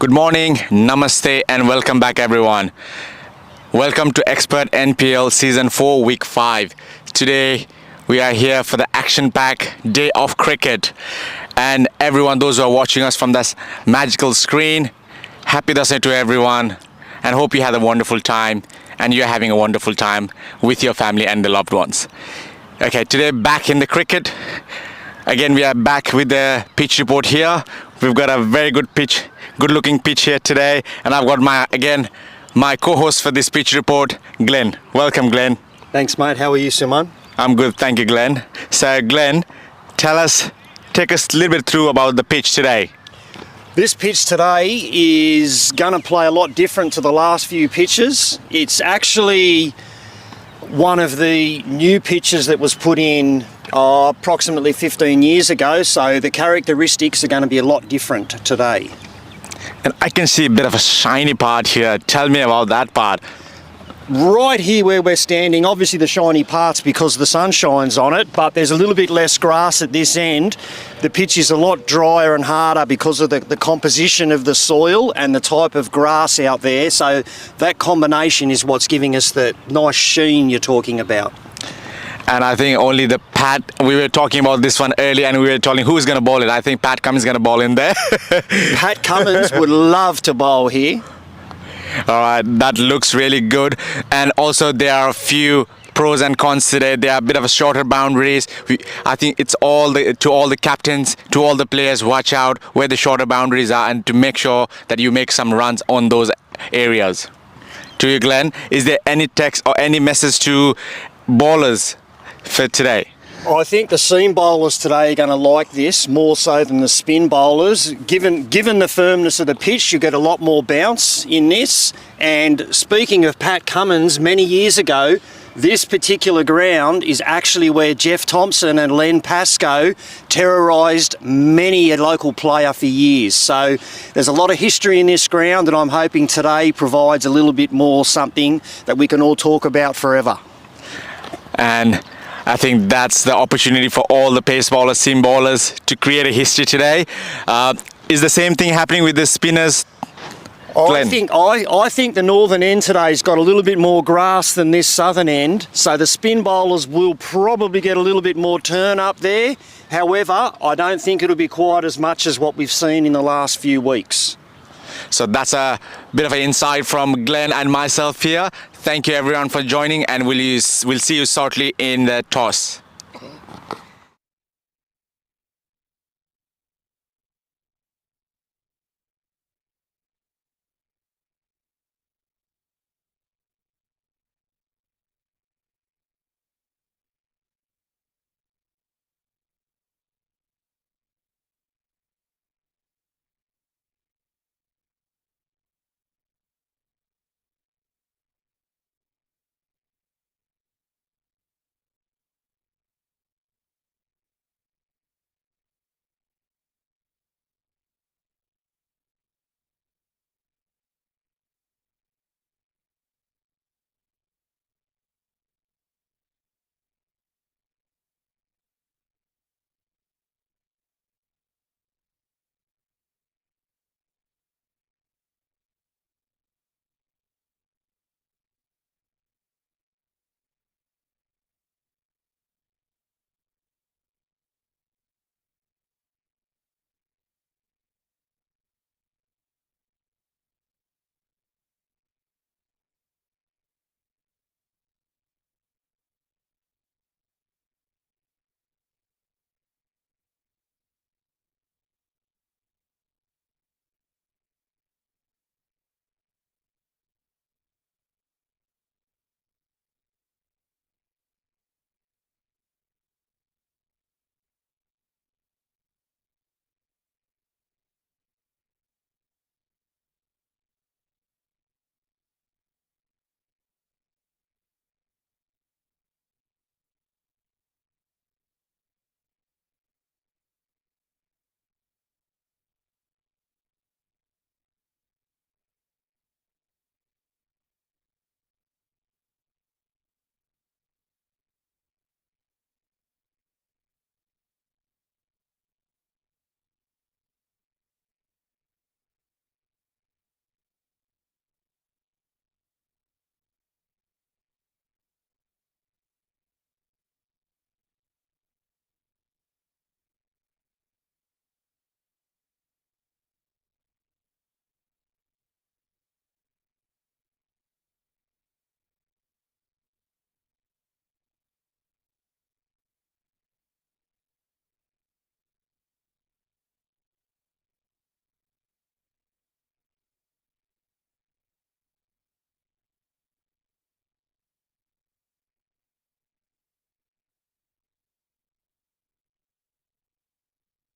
Good morning, namaste, and welcome back, everyone. Welcome to Expert NPL Season 4, Week 5. Today, we are here for the action-packed day of cricket. And everyone, those who are watching us from this magical screen, happy Dasai to everyone, and hope you had a wonderful time, and you're having a wonderful time with your family and the loved ones. Okay, today back in the cricket. Again, we are back with the pitch report here. We've got a very good pitch, good-looking pitch here today, and I've got my co-host for this pitch report, Glenn. Welcome, Glenn. Thanks, mate. How are you, Simon? I'm good, thank you, Glenn. So, Glenn, take us a little bit through about the pitch today. This pitch today is going to play a lot different to the last few pitches. It's actually one of the new pitches that was put in approximately 15 years ago, so the characteristics are going to be a lot different today. And I can see a bit of a shiny part here. Tell me about that part. Right here where we're standing, obviously the shiny part's because the sun shines on it, but there's a little bit less grass at this end. The pitch is a lot drier and harder because of the composition of the soil and the type of grass out there, so that combination is what's giving us the nice sheen you're talking about. And I think only we were talking about this one earlier, and we were telling who's going to bowl it. I think Pat Cummins is going to bowl in there. Pat Cummins would love to bowl here. All right, that looks really good. And also there are a few pros and cons today. There are a bit of a shorter boundaries. I think it's to all the captains, to all the players, watch out where the shorter boundaries are and to make sure that you make some runs on those areas. To you, Glenn, is there any text or any message to bowlers for today? I think the seam bowlers today are going to like this more so than the spin bowlers. Given the firmness of the pitch, you get a lot more bounce in this. And speaking of Pat Cummins, many years ago, this particular ground is actually where Jeff Thompson and Len Pascoe terrorised many a local player for years. So there's a lot of history in this ground, and I'm hoping today provides a little bit more something that we can all talk about forever. And I think that's the opportunity for all the pace bowlers, seam bowlers to create a history today. Is the same thing happening with the spinners? I think the northern end today's got a little bit more grass than this southern end, so the spin bowlers will probably get a little bit more turn up there. However, I don't think it'll be quite as much as what we've seen in the last few weeks. So that's a bit of an insight from Glenn and myself here. Thank you everyone for joining, and we'll see you shortly in the toss.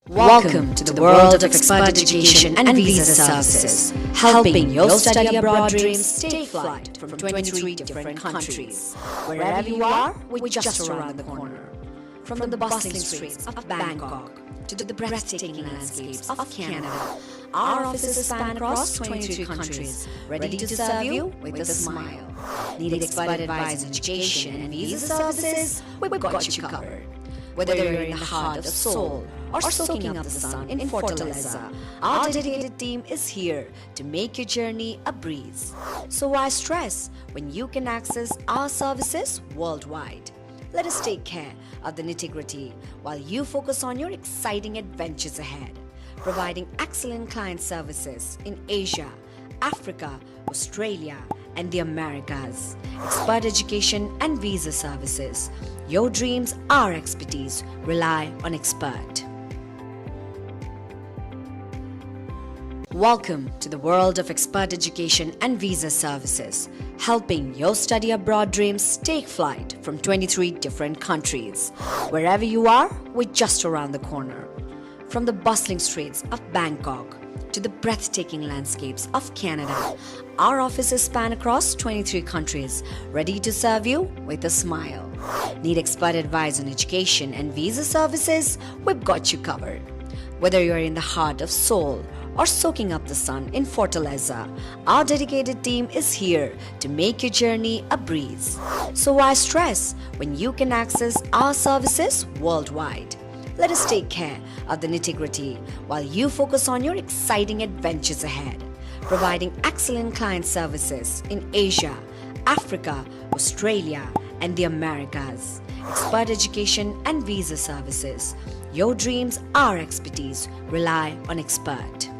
Welcome to the world of expert education and visa services, helping your study abroad dreams take flight from 23 different countries. Wherever you are, we're just around the corner. From the bustling streets of Bangkok to the breathtaking landscapes of Canada, our offices span across 23 countries, ready to serve you with a smile. Need expert advice on education and visa services? We've got you covered. Whether you're in the heart of Seoul or soaking up the sun in Fortaleza, our dedicated team is here to make your journey a breeze. So why stress when you can access our services worldwide? Let us take care of the nitty-gritty while you focus on your exciting adventures ahead, providing excellent client services in Asia, Africa, Australia, and the Americas. Expert education and visa services. Your dreams, our expertise. Rely on expert. Welcome to the world of expert education and visa services, helping your study abroad dreams take flight from 23 different countries. Wherever you are, we're just around the corner. From the bustling streets of Bangkok to the breathtaking landscapes of Canada, our offices span across 23 countries, ready to serve you with a smile. Need expert advice on education and visa services? We've got you covered. Whether you're in the heart of Seoul or soaking up the sun in Fortaleza, our dedicated team is here to make your journey a breeze. So why stress when you can access our services worldwide? Let us take care of the nitty-gritty while you focus on your exciting adventures ahead, providing excellent client services in Asia, Africa, Australia, and the Americas. Expert education and visa services. Your dreams, our expertise. Rely on expert.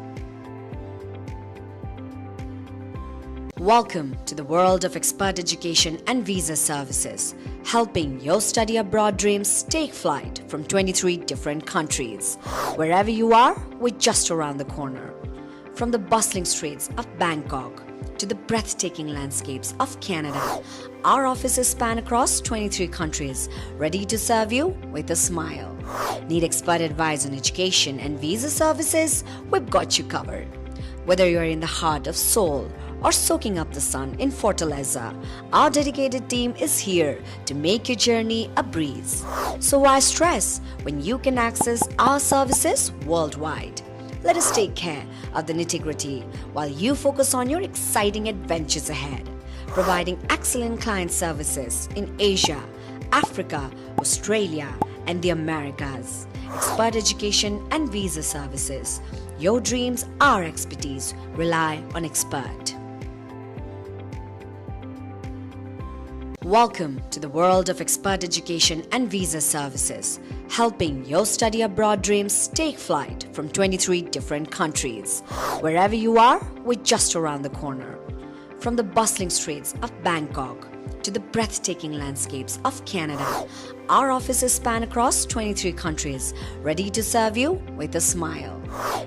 Welcome to the world of expert education and visa services, helping your study abroad dreams take flight from 23 different countries. Wherever you are, we're just around the corner. From the bustling streets of Bangkok to the breathtaking landscapes of Canada, our offices span across 23 countries, ready to serve you with a smile. Need expert advice on education and visa services? We've got you covered. Whether you're in the heart of Seoul or soaking up the sun in Fortaleza, our dedicated team is here to make your journey a breeze. So why stress when you can access our services worldwide? Let us take care of the nitty-gritty while you focus on your exciting adventures ahead, providing excellent client services in Asia, Africa, Australia, and the Americas. Expert education and visa services. Your dreams, our expertise. Rely on expert. Welcome to the world of expert education and visa services, helping your study abroad dreams take flight from 23 different countries. Wherever you are, we're just around the corner. From the bustling streets of Bangkok to the breathtaking landscapes of Canada, our offices span across 23 countries, ready to serve you with a smile.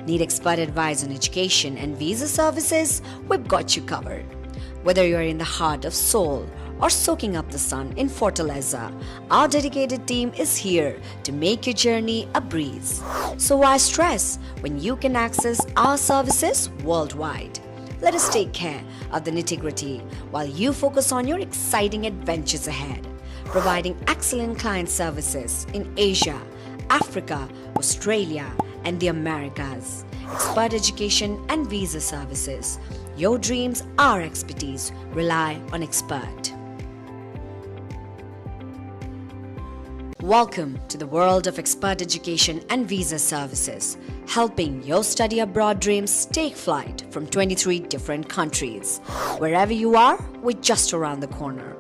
Need expert advice on education and visa services? We've got you covered. Whether you're in the heart of Seoul or soaking up the sun in Fortaleza, our dedicated team is here to make your journey a breeze. So why stress when you can access our services worldwide? Let us take care of the nitty-gritty while you focus on your exciting adventures ahead, providing excellent client services in Asia, Africa, Australia, and the Americas. Expert education and visa services. Your dreams, our expertise. Rely on expert. Welcome to the world of expert education and visa services, helping your study abroad dreams take flight from 23 different countries. Wherever you are, we're just around the corner.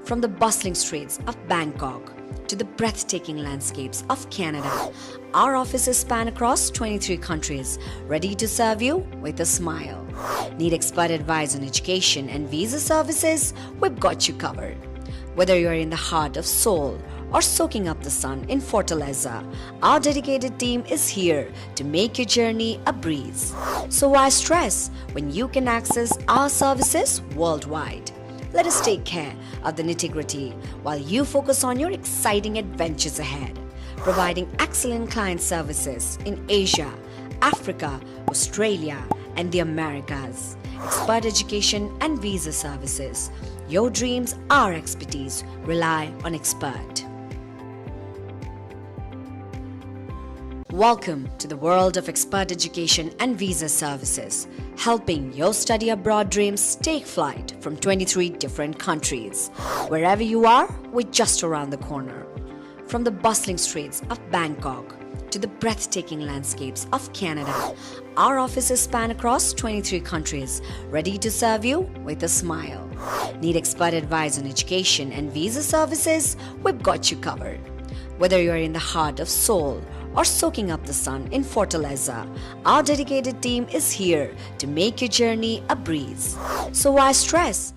From the bustling streets of Bangkok to the breathtaking landscapes of Canada, our offices span across 23 countries, ready to serve you with a smile. Need expert advice on education and visa services? We've got you covered. Whether you're in the heart of Seoul or soaking up the sun in Fortaleza, our dedicated team is here to make your journey a breeze. So why stress when you can access our services worldwide? Let us take care of the nitty-gritty while you focus on your exciting adventures ahead, providing excellent client services in Asia, Africa, Australia, and the Americas. Expert education and visa services. Your dreams, our expertise. Rely on Expert. Welcome to the world of expert education and visa services, helping your study abroad dreams take flight from 23 different countries. Wherever you are, we're just around the corner. From the bustling streets of Bangkok to the breathtaking landscapes of Canada, our offices span across 23 countries, ready to serve you with a smile. Need expert advice on education and visa services? We've got you covered. Whether you're in the heart of Seoul or soaking up the sun in Fortaleza, our dedicated team is here to make your journey a breeze. So why stress?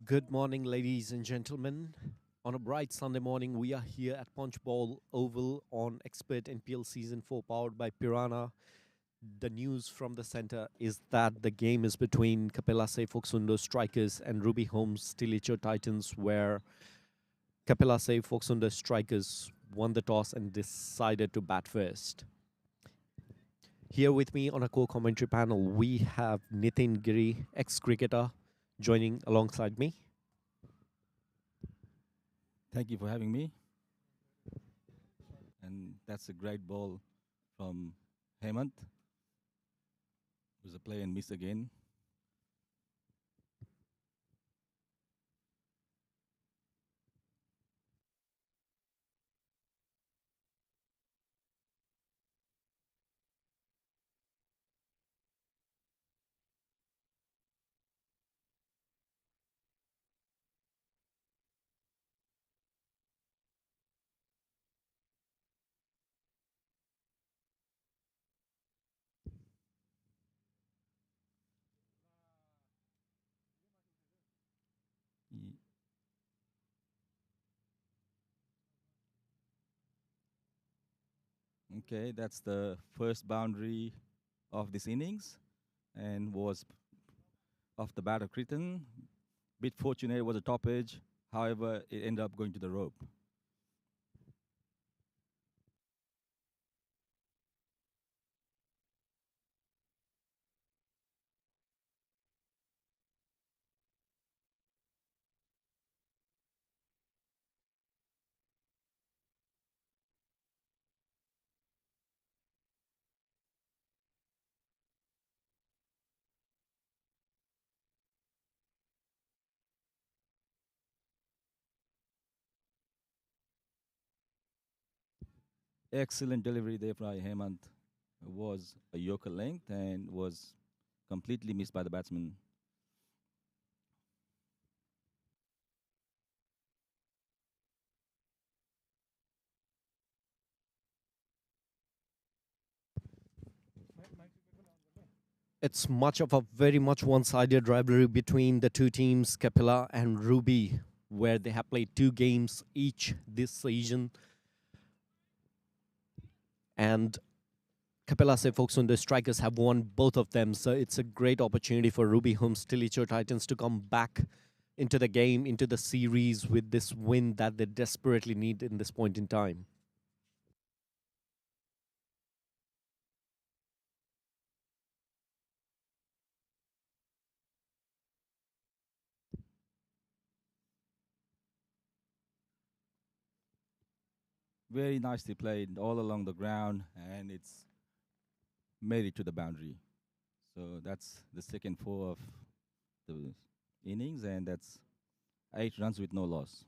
Good morning, ladies and gentlemen. On a bright Sunday morning, we are here at Punchbowl Oval on Expert NPL Season 4, powered by Piranha. The news from the center is that the game is between CAPELLA PHOKSUNDO Strikers and Ruby Homes TILICHO Titans, where CAPELLA PHOKSUNDO Strikers won the toss and decided to bat first. Here with me on a co-commentary panel, we have Nitin Giri, ex-cricketer, joining alongside me. Thank you for having me. And that's a great ball from Hemant. It was a play and miss again. Ye- Okay, that's the first boundary of this innings and was off the bat of Crichton. Bit fortunate it was a top edge. However, it ended up going to the rope. Excellent delivery there by Hemant. It was a Yorker length and was completely missed by the batsman. It's much of a very much one-sided rivalry between the two teams, CAPELLA and Ruby, where they have played 2 games each this season. And CAPELLA PHOKSUNDO Strikers have won both of them, so it's a great opportunity for Ruby Homes TILICHO Titans to come back into the game, into the series with this win that they desperately need in this point in time. Very nicely played all along the ground, and it's made it to the boundary. So that's the second 4 of the innings, and that's 8 runs with no loss.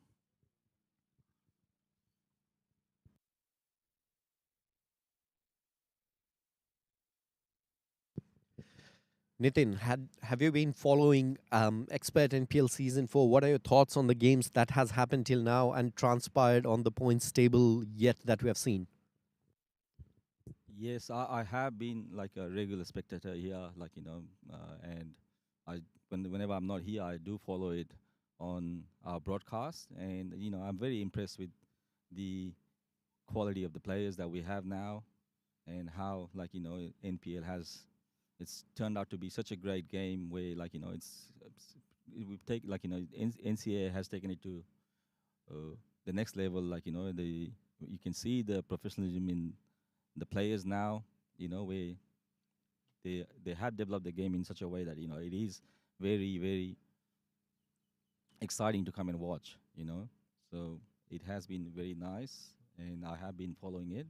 Nitin, have you been following Expert NPL Season 4? What are your thoughts on the games that has happened till now and transpired on the points table yet that we have seen? Yes, I have been like a regular spectator here, and I whenever I'm not here, I do follow it on our broadcast, and I'm very impressed with the quality of the players that we have now, and how NPL has it's turned out to be such a great game where we've taken NCAA has taken it to the next level. You can see the professionalism in the players now. Where they have developed the game in such a way that it is very very exciting to come and watch. So it has been very nice, and I have been following it,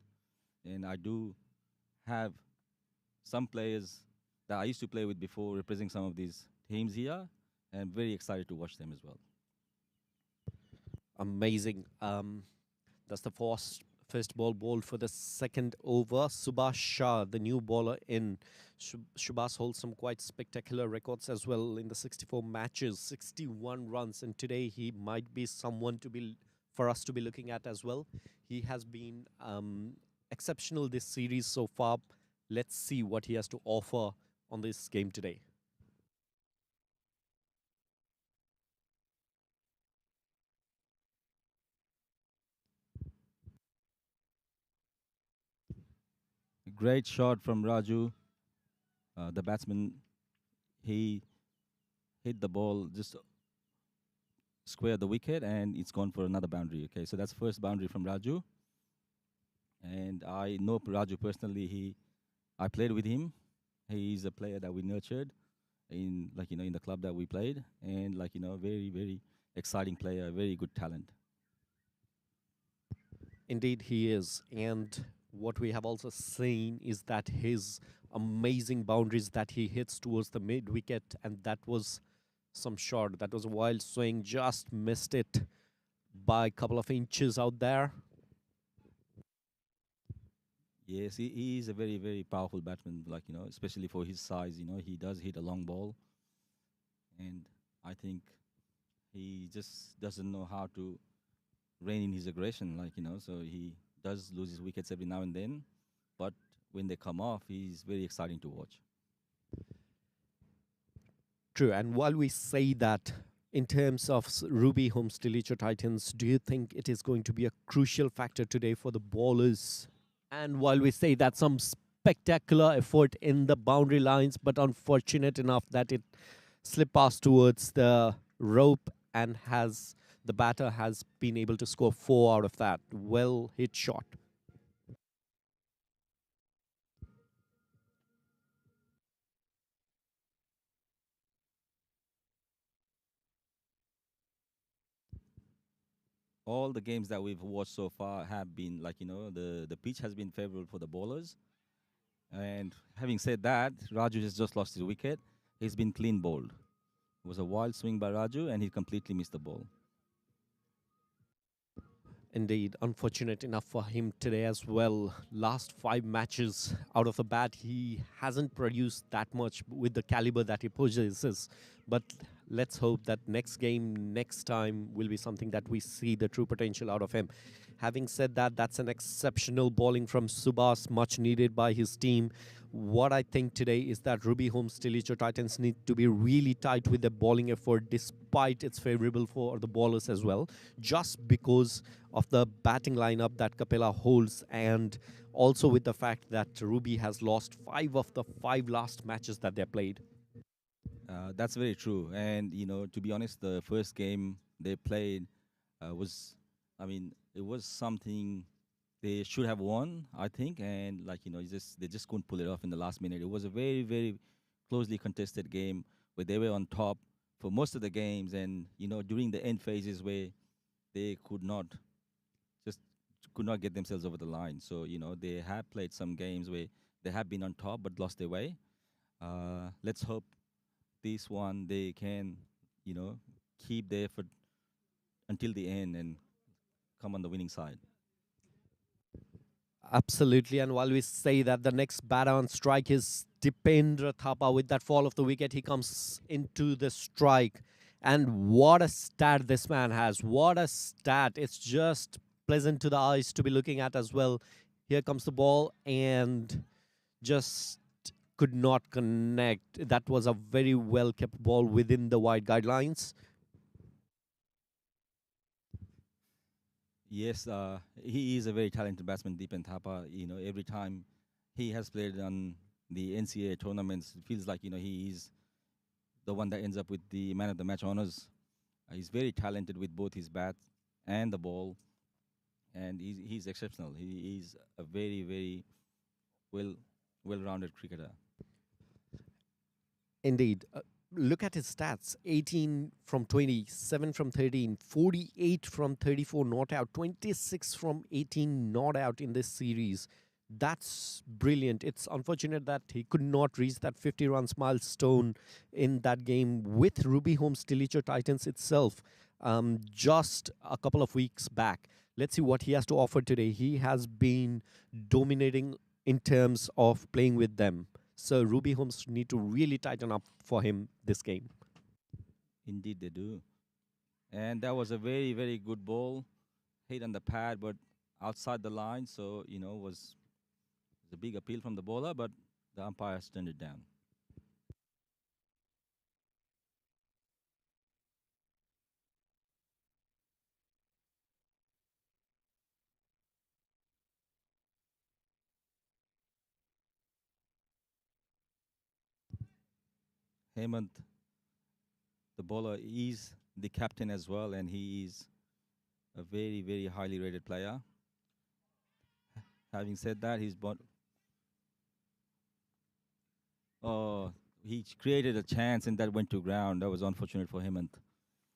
and I do have some players that I used to play with before representing some of these teams here, and very excited to watch them as well. Amazing. That's the first ball bowled for the second over. Subhash Shah, the new bowler in. Subhash holds some quite spectacular records as well in the 64 matches, 61 runs, and today he might be someone for us to be looking at as well. He has been exceptional this series so far. Let's see what he has to offer on this game today. Great shot from Raju. The batsman, he hit the ball just square the wicket, and it's gone for another boundary. Okay, so that's first boundary from Raju. And I know Raju personally. I played with him. He's a player that we nurtured in, like, in the club that we played, and, like, very, very exciting player, very good talent. Indeed, he is. And what we have also seen is that his amazing boundaries that he hits towards the mid wicket, and that was some shot. That was a wild swing, just missed it by a couple of inches out there. Yes, he is a very, very powerful batsman, like, especially for his size. He does hit a long ball, and I think he just doesn't know how to rein in his aggression, like, so he does lose his wickets every now and then, but when they come off, he's very exciting to watch. True. And while we say that, in terms of Ruby Holmes Tilicho Titans, do you think it is going to be a crucial factor today for the bowlers? And while we say that, some spectacular effort in the boundary lines, but unfortunate enough that it slipped past towards the rope, and the batter has been able to score 4 out of that. Well hit shot. All the games that we've watched so far have been, like, the pitch has been favorable for the bowlers. And having said that, Raju has just lost his wicket. He's been clean bowled. It was a wild swing by Raju, and he completely missed the ball. Indeed, unfortunate enough for him today as well. Last 5 matches out of the bat, he hasn't produced that much with the caliber that he possesses. But let's hope that next game, next time, will be something that we see the true potential out of him. Having said that, that's an exceptional bowling from Subhas, much needed by his team. What I think today is that Ruby Holmes Tilicho Titans need to be really tight with their bowling effort, despite it's favorable for the bowlers as well, just because of the batting lineup that CAPELLA holds, and also with the fact that Ruby has lost 5 of the 5 last matches that they played. That's very true. And, to be honest, the first game they played was, I mean, it was something they should have won, I think. And, like, they just couldn't pull it off in the last minute. It was a very, very closely contested game where they were on top for most of the games. And, during the end phases where they could not get themselves over the line. So, they have played some games where they have been on top but lost their way. Let's hope this one they can, keep their effort until the end and come on the winning side. Absolutely. And while we say that, the next batter on strike is Dipendra Thapa. With that fall of the wicket, he comes into the strike. And what a stat this man has. What a stat. It's just pleasant to the eyes to be looking at as well. Here comes the ball, and just could not connect. That was a very well kept ball within the wide guidelines. Yes, he is a very talented batsman, Deepan Thapa. Every time he has played on the NCAA tournaments, it feels like, he is the one that ends up with the man of the match honors. He's very talented with both his bat and the ball, and he's exceptional. He is a very, very well-rounded cricketer. Indeed. Look at his stats: 18 from 20, 7 from 13, 48 from 34 not out, 26 from 18 not out in this series. That's brilliant. It's unfortunate that he could not reach that 50 runs milestone in that game with Ruby Holmes Tilicho Titans itself just a couple of weeks back. Let's see what he has to offer today. He has been dominating in terms of playing with them. So Ruby Holmes need to really tighten up for him this game. Indeed, they do. And that was a very, very good ball, hit on the pad, but outside the line. So, was a big appeal from the bowler, but the umpires turned it down. Hemant, the bowler, is the captain as well, and he is a very, very highly rated player. Having said that, oh, he created a chance and that went to ground. That was unfortunate for Hemant.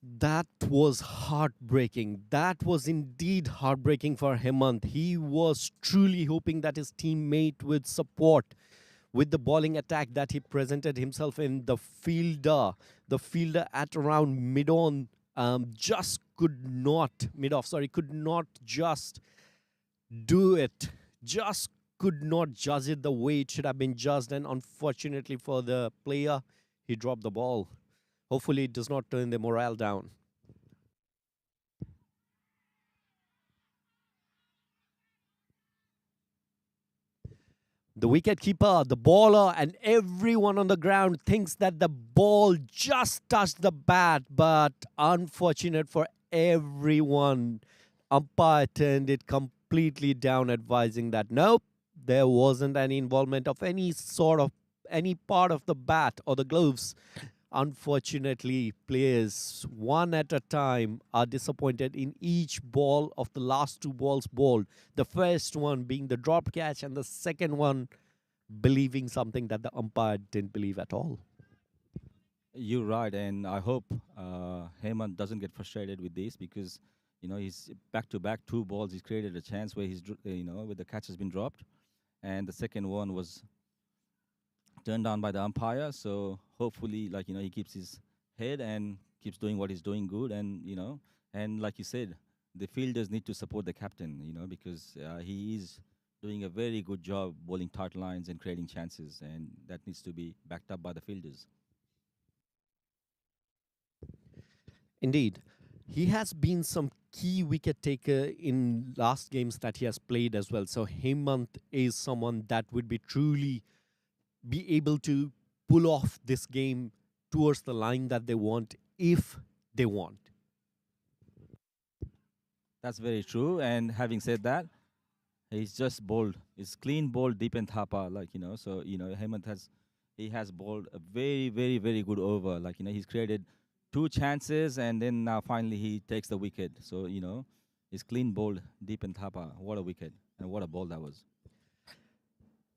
That was heartbreaking. That was indeed heartbreaking for Hemant. He was truly hoping that his teammate would support with the bowling attack that he presented himself in. The fielder at around mid-on just could not, mid-off, sorry, could not just do it. Just could not judge it the way it should have been judged. And unfortunately for the player, he dropped the ball. Hopefully, it does not turn the morale down. The wicketkeeper, the bowler, and everyone on the ground thinks that the ball just touched the bat, but unfortunate for everyone, umpire turned it completely down, advising that nope, there wasn't any involvement of any sort of any part of the bat or the gloves. Unfortunately, players, one at a time, are disappointed in each ball of the last two balls bowled. The first one being the drop catch, and the second one believing something that the umpire didn't believe at all. You're right, and I hope Hemant doesn't get frustrated with this because he's back to back two balls. He's created a chance where where the catch has been dropped, and the second one was turned down by the umpire. So hopefully, he keeps his head and keeps doing what he's doing good. And like you said, the fielders need to support the captain, because he is doing a very good job bowling tight lines and creating chances, and that needs to be backed up by the fielders. Indeed, he has been some key wicket taker in last games that he has played as well. So Hemant is someone that would be truly be able to pull off this game towards the line that they want if they want. That's very true. And having said that, he's just bowled. It's clean bowled deep and thapa, So Hemant has bowled a very, very, very good over. He's created two chances, and then now finally he takes the wicket. So he's clean bowled deep and thapa. What a wicket and what a ball that was.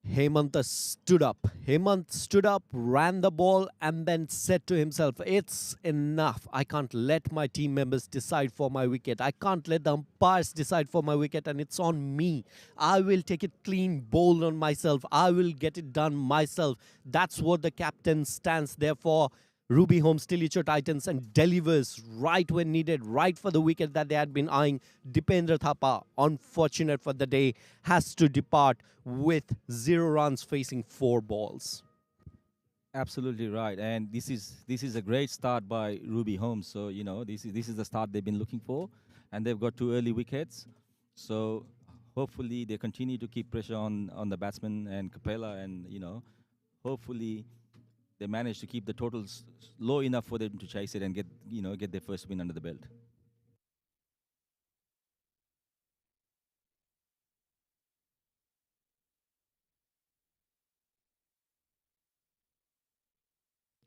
Hemant stood up. Hemant stood up, ran the ball, and then said to himself, "It's enough. I can't let my team members decide for my wicket. I can't let the umpires decide for my wicket, and it's on me. I will take it clean, bold on myself. I will get it done myself." That's what the captain stands there for. Ruby Holmes, Tilicho Titans, and delivers right when needed, right for the wicket that they had been eyeing. Dipendra Thapa, unfortunate for the day, has to depart with 0 runs facing 4 balls. Absolutely right, and this is a great start by Ruby Holmes. So this is the start they've been looking for, and they've got 2 early wickets. So hopefully they continue to keep pressure on the batsman and Capella, and hopefully they manage to keep the totals low enough for them to chase it and get their first win under the belt.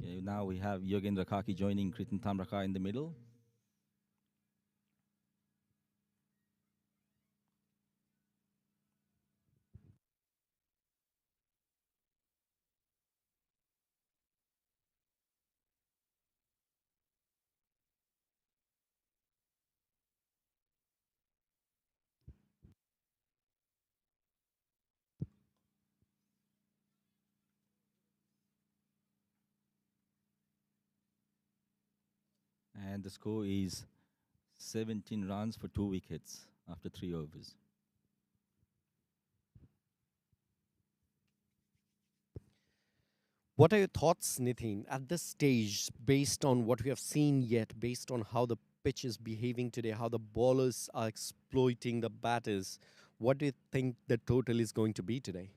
Okay, now we have Yogendra Kaki joining Kritan Tamraka in the middle. And the score is 17 runs for 2 wickets after 3 overs. What are your thoughts, Nitin, at this stage, based on what we have seen yet, based on how the pitch is behaving today, how the bowlers are exploiting the batters? What do you think the total is going to be today?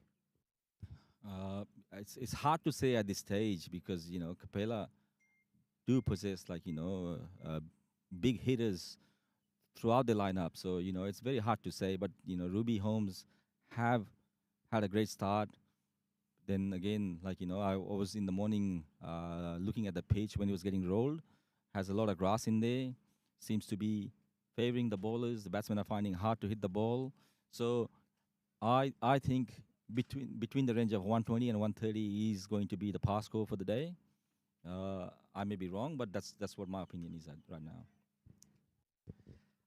It's hard to say at this stage because Capella do possess big hitters throughout the lineup. So it's very hard to say. But Ruby Holmes have had a great start. Then again, like, I was in the morning looking at the pitch when it was getting rolled. Has a lot of grass in there. Seems to be favoring the bowlers. The batsmen are finding hard to hit the ball. So I think between the range of 120 and 130 is going to be the pass score for the day. I may be wrong, but that's what my opinion is right now.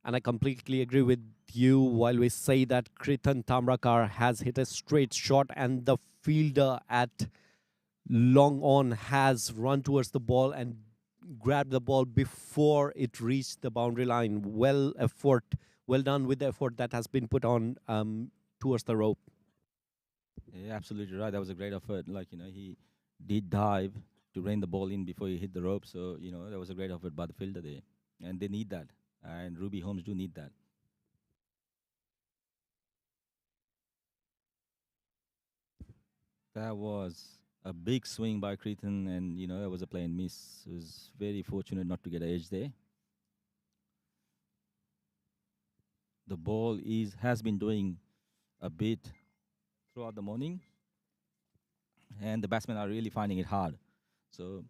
And I completely agree with you while we say that Kritan Tamrakar has hit a straight shot and the fielder at long on has run towards the ball and grabbed the ball before it reached the boundary line. Well done with the effort that has been put on towards the rope. Yeah, absolutely right. That was a great effort. Like, he did dive to rein the ball in before he hit the rope. So, that was a great effort by the fielder there. And they need that. And Ruby Holmes do need that. That was a big swing by Creighton, and that was a play and miss. It was very fortunate not to get an edge there. The ball has been doing a bit throughout the morning, and the batsmen are really finding it hard. So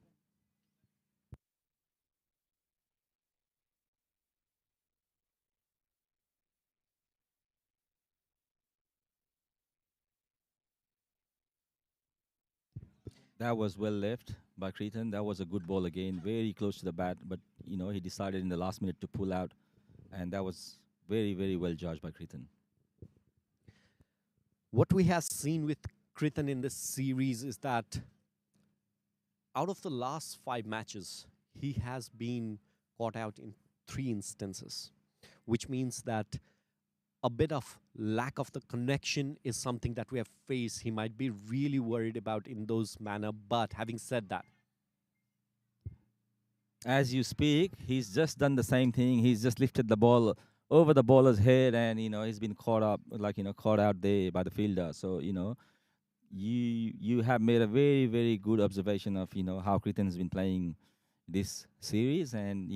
that was well left by Creighton. That was a good ball again, very close to the bat, but he decided in the last minute to pull out, and that was very, very well judged by Creighton. What we have seen with Kritan in this series is that out of the last 5 matches, he has been caught out in 3 instances, which means that a bit of lack of the connection is something that we have faced. He might be really worried about in those manner, but having said that, as you speak, he's just done the same thing. He's just lifted the ball over the bowler's head, and he's been caught up, like caught out there by the fielder. So you have made a very, very good observation of how Creighton has been playing this series, and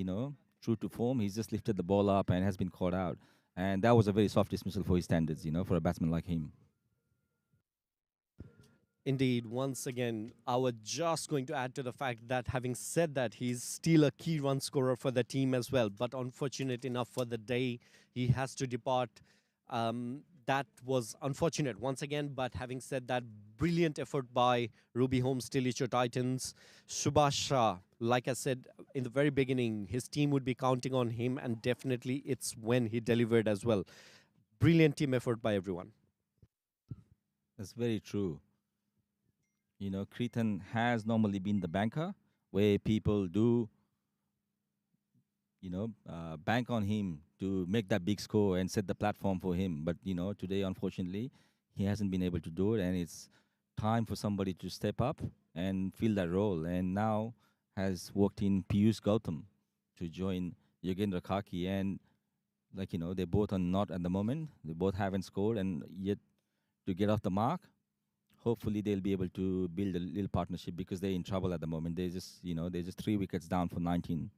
true to form, he's just lifted the ball up and has been caught out, and that was a very soft dismissal for his standards, for a batsman like him. indeed, once again, I was just going to add to the fact that having said that, he's still a key run scorer for the team as well. But unfortunate enough for the day, he has to depart. That was unfortunate once again. But having said that, brilliant effort by Ruby Holmes, TILICHO Titans. Subhash Shah, like I said in the very beginning, his team would be counting on him, and definitely it's when he delivered as well. Brilliant team effort by everyone. That's very true. Creighton has normally been the banker where people do, bank on him to make that big score and set the platform for him. But, today, unfortunately, he hasn't been able to do it. And it's time for somebody to step up and fill that role. And now has walked in Piyush Gautam to join Yogendra Kaki. And, they both are not at the moment. They both haven't scored and yet to get off the mark. Hopefully they'll be able to build a little partnership because they're in trouble at the moment. They're just, they're just 3 wickets down for 19.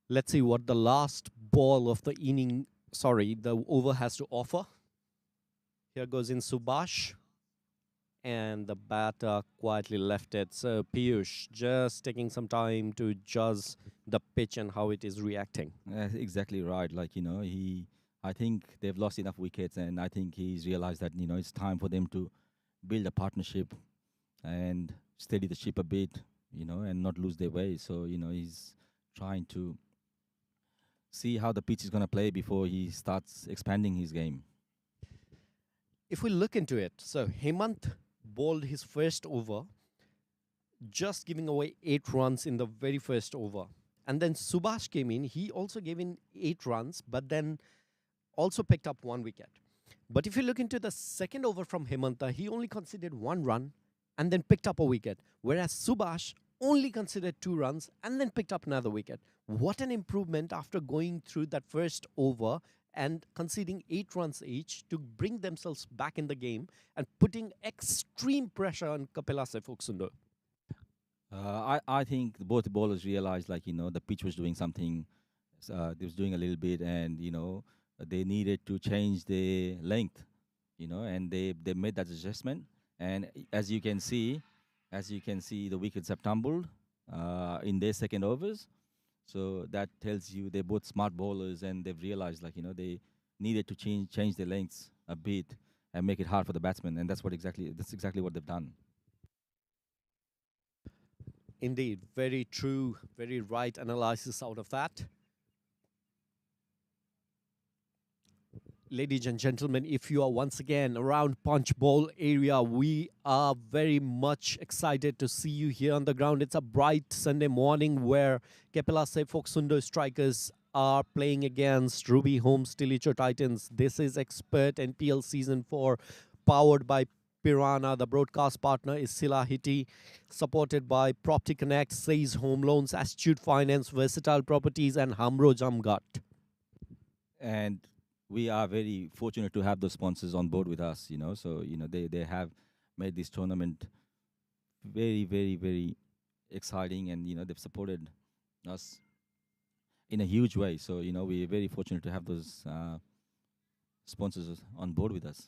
Let's see what the last ball of the the over has to offer. Here goes in Subhash. And the batter quietly left it. So Piyush just taking some time to judge the pitch and how it is reacting. Exactly right. I think they've lost enough wickets, and I think he's realized that, it's time for them to build a partnership and steady the ship a bit, and not lose their way. So, he's trying to see how the pitch is going to play before he starts expanding his game. If we look into it, so Hemant bowled his first over, just giving away 8 runs in the very first over. And then Subhash came in. He also gave in 8 runs, but then also picked up 1 wicket. But if you look into the second over from Hemanta, he only conceded 1 run and then picked up a wicket. Whereas Subhash only conceded 2 runs and then picked up another wicket. What an improvement after going through that first over and conceding 8 runs each to bring themselves back in the game and putting extreme pressure on CAPELLA PHOKSUNDO. I think both bowlers realized, like, the pitch was doing something. They was doing a little bit, and they needed to change the length. And they made that adjustment. And as you can see, the wickets have tumbled in their second overs. So that tells you they're both smart bowlers, and they've realized, like, they needed to change the lengths a bit and make it hard for the batsmen, and that's exactly what they've done. Indeed, very true, very right analysis out of that. Ladies and gentlemen, if you are once again around Punch Bowl area, we are very much excited to see you here on the ground. It's a bright Sunday morning where CAPELLA PHOKSUNDO strikers are playing against Ruby Homes TILICHO Titans. This is Expert NPL Season 4, powered by Piranha. The broadcast partner is Sila Hiti, supported by Property Connect, Says Home Loans, Astute Finance, Versatile Properties, and Hamro Jamgat. And we are very fortunate to have those sponsors on board with us, So, they have made this tournament very, very, very exciting, and, they've supported us in a huge way. So, we're very fortunate to have those sponsors on board with us.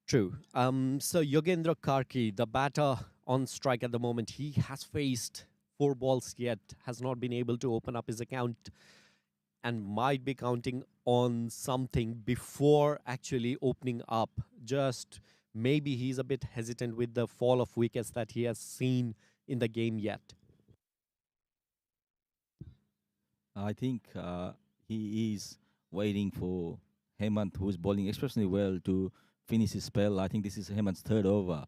True. So Yogendra Karki, the batter on strike at the moment, he has faced 4 balls yet, has not been able to open up his account and might be counting on something before actually opening up. Just maybe he's a bit hesitant with the fall of wickets that he has seen in the game yet. I think he is waiting for Hemant, who is bowling exceptionally well, to finish his spell. I think this is Hemant's third over.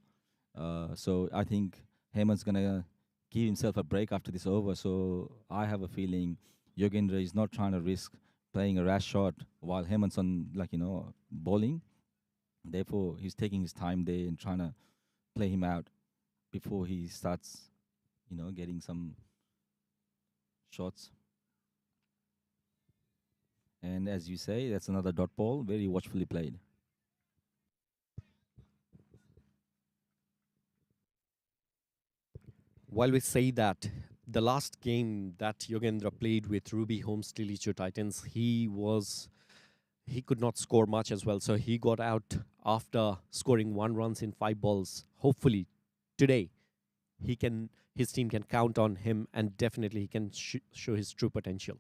So I think Hemant's going to give himself a break after this over. So I have a feeling Yogendra is not trying to risk playing a rash shot while Hemant's on, bowling. Therefore, he's taking his time there and trying to play him out before he starts, getting some shots. And as you say, that's another dot ball, very watchfully played. While we say that, the last game that Yogendra played with Ruby Homes TILICHO Titans, he could not score much as well. So he got out after scoring 1 run in 5 balls. Hopefully today his team can count on him, and definitely he can show his true potential.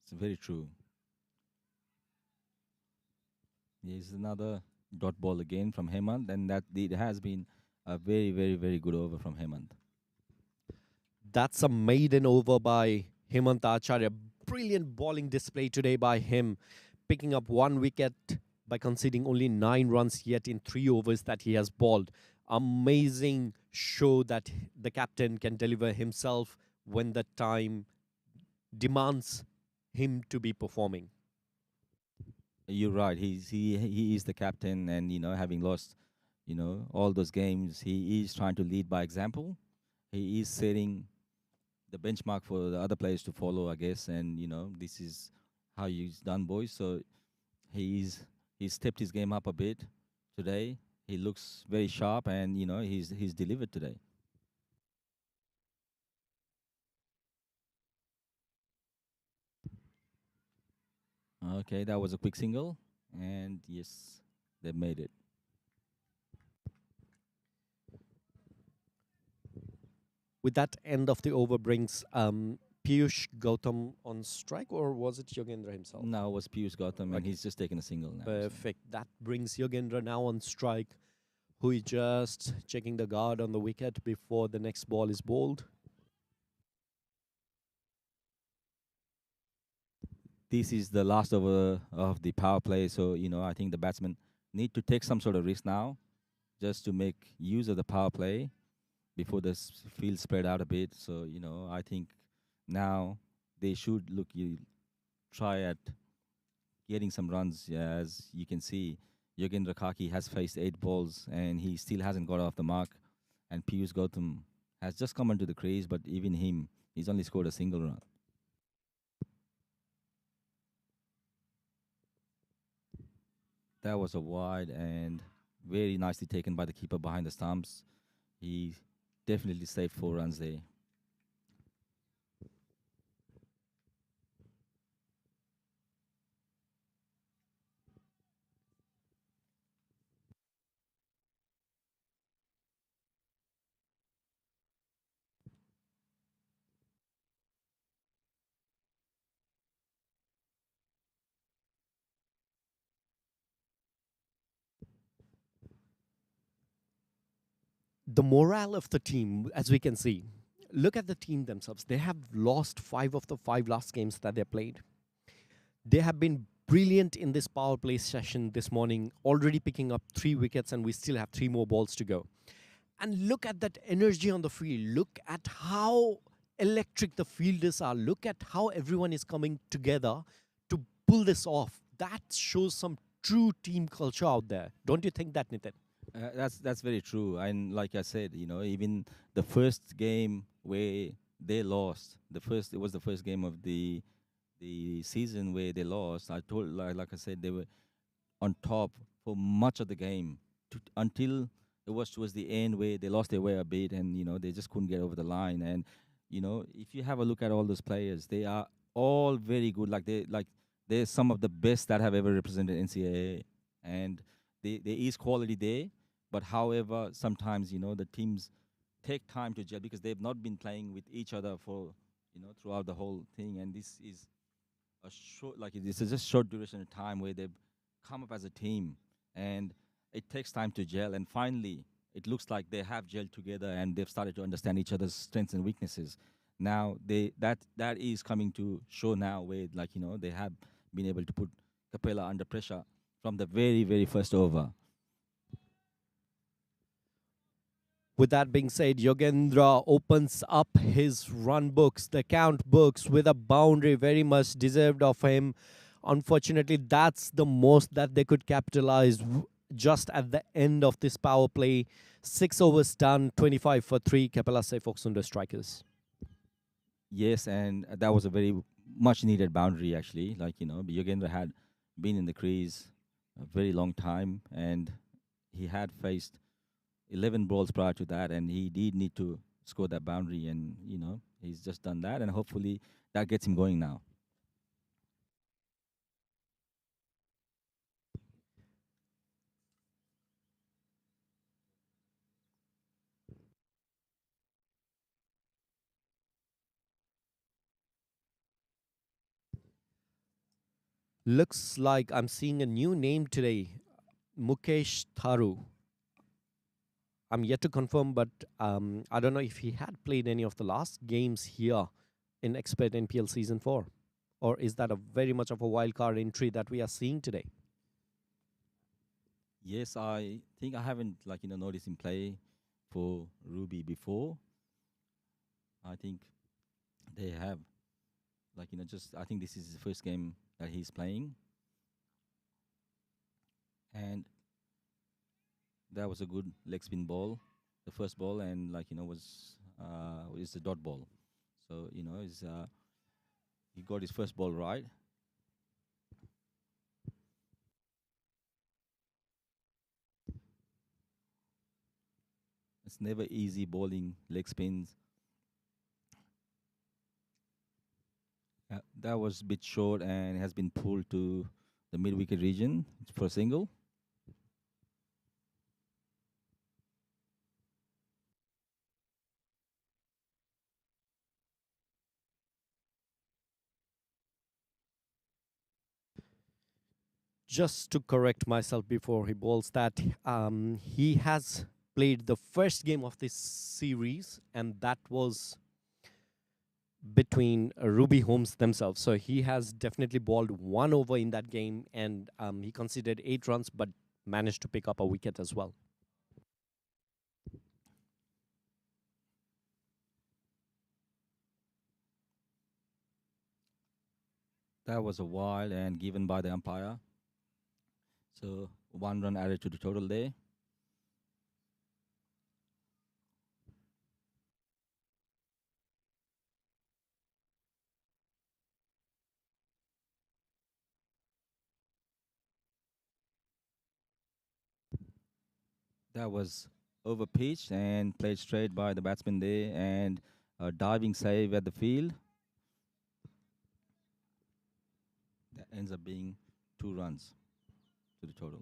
It's very true. Here's another dot ball again from Hemant, and that it has been a very, very, very good over from Hemant. That's a maiden over by Hemant Acharya. Brilliant bowling display today by him, picking up 1 wicket by conceding only 9 runs yet in 3 overs that he has bowled. Amazing show that the captain can deliver himself when the time demands him to be performing. You're right. He is the captain, and having lost, all those games, he is trying to lead by example. He is setting the benchmark for the other players to follow, I guess. And this is how he's done, boys. So he's stepped his game up a bit today. He looks very sharp, and he's delivered today. Okay, that was a quick single, and yes, they made it. With that, end of the over brings Piyush Gautam on strike, or was it Yogendra himself? Now it was Piyush Gautam, and he's just taken a single now. Perfect. That brings Yogendra now on strike, who is just checking the guard on the wicket before the next ball is bowled. This is the last over of the power play, so I think the batsmen need to take some sort of risk now, just to make use of the power play before the field spread out a bit. So I think now they should try at getting some runs. As you can see, Yogendra Kaki has faced 8 balls and he still hasn't got off the mark. And Piyush Gautam has just come onto the crease, but even him, he's only scored a single run. That was a wide and very nicely taken by the keeper behind the stumps. He definitely saved 4 runs there. The morale of the team, as we can see, look at the team themselves. They have lost 5 of the 5 last games that they played. They have been brilliant in this power play session this morning, already picking up 3 wickets, and we still have 3 more balls to go. And look at that energy on the field. Look at how electric the fielders are. Look at how everyone is coming together to pull this off. That shows some true team culture out there. Don't you think that, Nitin? That's very true. And like I said, even the first game where they lost, it was the first game of the season where they lost. I told, like I said, they were on top for much of the game until it was towards the end where they lost their way a bit, and they just couldn't get over the line. And if you have a look at all those players, they are all very good. They're some of the best that have ever represented NCAA, and there is quality there. But however, sometimes the teams take time to gel because they've not been playing with each other for throughout the whole thing, and this is a short, this is just short duration of time where they've come up as a team, and it takes time to gel. And finally, it looks like they have gelled together and they've started to understand each other's strengths and weaknesses. Now that is coming to show now, where they have been able to put Capella under pressure from the very very first over. With that being said, Yogendra opens up his run books, the count books, with a boundary very much deserved of him. Unfortunately, that's the most that they could capitalize just at the end of this power play. 6 overs done, 25 for 3. CAPELLA say PHOKSUNDO strikers. Yes, and that was a very much needed boundary actually. Yogendra had been in the crease a very long time, and he had faced 11 balls prior to that, and he did need to score that boundary, and he's just done that, and hopefully that gets him going now. Looks like I'm seeing a new name today, Mukesh Tharu. I'm yet to confirm, but I don't know if he had played any of the last games here in Expert NPL Season 4. Or is that a very much of a wild card entry that we are seeing today? Yes, I think I haven't noticed him play for Ruby before. I think they have just I think this is his first game that he's playing, and that was a good leg spin ball, the first ball, and was a dot ball. So he got his first ball right. It's never easy bowling leg spins. That was a bit short and has been pulled to the mid wicket region for a single. Just to correct myself before he bowls that, he has played the first game of this series, and that was between Ruby Holmes themselves. So he has definitely bowled 1 over in that game, and he conceded 8 runs, but managed to pick up a wicket as well. That was a wild and given by the umpire. So 1 run added to the total there. That was over pitched and played straight by the batsman there, and a diving save at the field. That ends up being 2 runs to the total.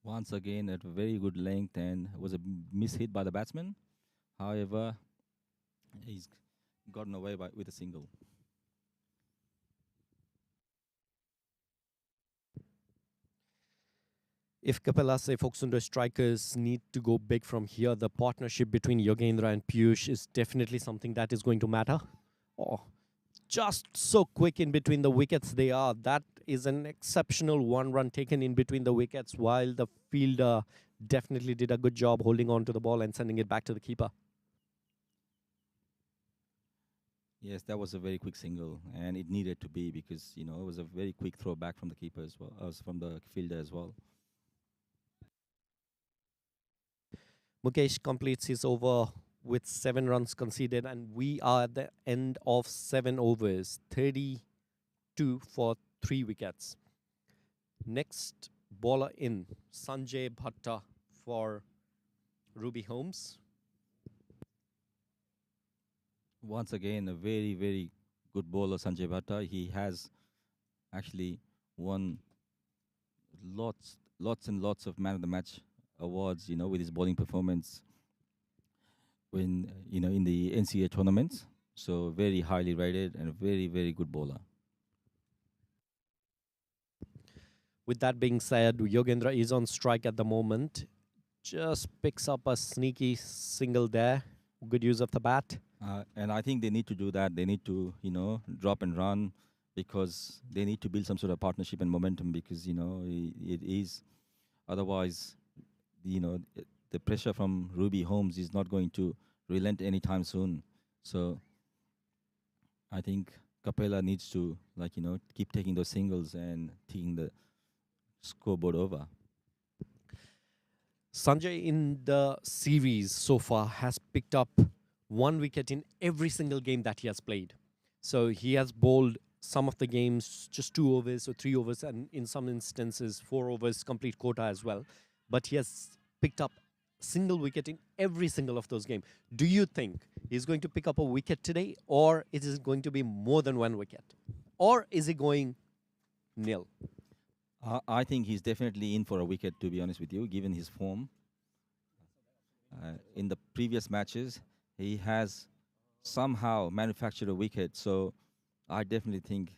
Once again, at a very good length, and was a miss hit by the batsman. However, he's gotten away with a single. If Capella say PHOKSUNDO strikers need to go big from here, the partnership between Yogendra and Piyush is definitely something that is going to matter. Oh, just so quick in between the wickets they are. That is an exceptional 1 run taken in between the wickets, while the fielder definitely did a good job holding on to the ball and sending it back to the keeper. Yes, that was a very quick single, and it needed to be because it was a very quick throw back from the keeper as well, from the fielder as well. Mukesh completes his over with 7 runs conceded, and we are at the end of 7 overs, 32 for 3 wickets. Next bowler in, Sanjay Bhatta for Ruby Holmes. Once again, a very, very good bowler, Sanjay Bhatta. He has actually won lots and lots of man of the match awards, with his bowling performance when, in the NCA tournaments. So very highly rated and a very, very good bowler. With that being said, Yogendra is on strike at the moment. Just picks up a sneaky single there. Good use of the bat. And I think they need to do that. They need to, drop and run because they need to build some sort of partnership and momentum because, it is otherwise, the pressure from Ruby Holmes is not going to relent anytime soon. So I think Capella needs to, keep taking those singles and taking the scoreboard over. Sanjay in the series so far has picked up 1 wicket in every single game that he has played. So he has bowled some of the games just 2 overs or 3 overs, and in some instances 4 overs complete quota as well. But he has picked up single wicket in every single of those games. Do you think he's going to pick up a wicket today, or is it going to be more than 1 wicket? Or is he going nil? I think he's definitely in for a wicket, to be honest with you, given his form. In the previous matches, he has somehow manufactured a wicket. So I definitely think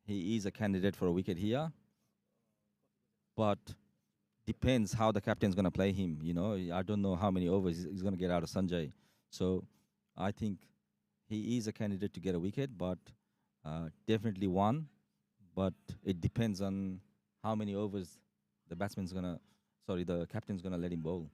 he is a candidate for a wicket here. But depends how the captain's going to play him. I don't know how many overs he's going to get out of Sanjay. So I think he is a candidate to get a wicket, but definitely one. But it depends on how many overs the captain's gonna let him bowl.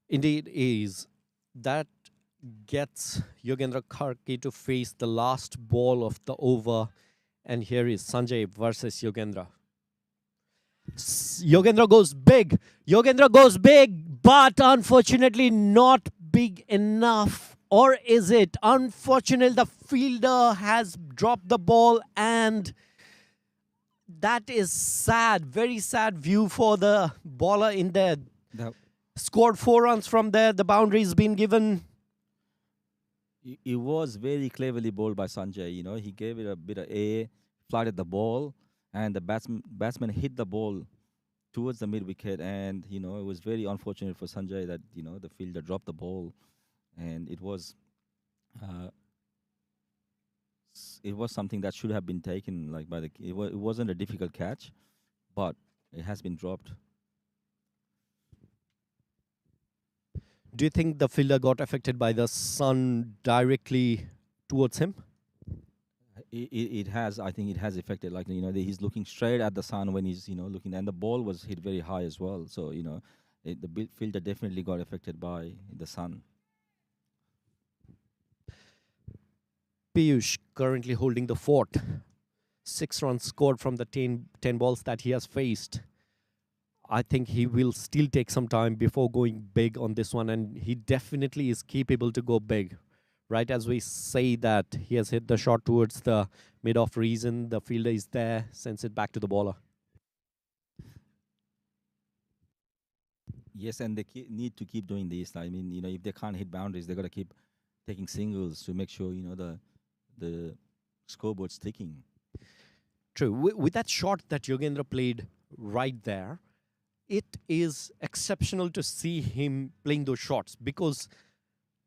Indeed is. That gets Yogendra Karki to face the last ball of the over. And here is Sanjay versus Yogendra. Yogendra goes big. Yogendra goes big, but unfortunately not big enough. Or is it? Unfortunately, the fielder has dropped the ball, and that is sad. Very sad view for the bowler in there. Scored 4 runs from there. The boundary's been given. It was very cleverly bowled by Sanjay. He gave it a bit of air, flighted the ball, and the batsman hit the ball towards the mid wicket. And it was very unfortunate for Sanjay that the fielder dropped the ball, and it was something that should have been taken by it wasn't a difficult catch, but it has been dropped. Do you think the fielder got affected by the sun directly towards him? It has, I think it has affected, like, he's looking straight at the sun when he's, looking, and the ball was hit very high as well. So, the fielder definitely got affected by the sun. Piyush currently holding the fort. 6 runs scored from the 10 balls that he has faced. I think he will still take some time before going big on this one, and he definitely is capable to go big. Right as we say that, he has hit the shot towards the mid-off region. The fielder is there, sends it back to the bowler. Yes, and they need to keep doing this. I mean, if they can't hit boundaries, they got to keep taking singles to make sure, the scoreboard's ticking. True. With that shot that Yogendra played right there, it is exceptional to see him playing those shots because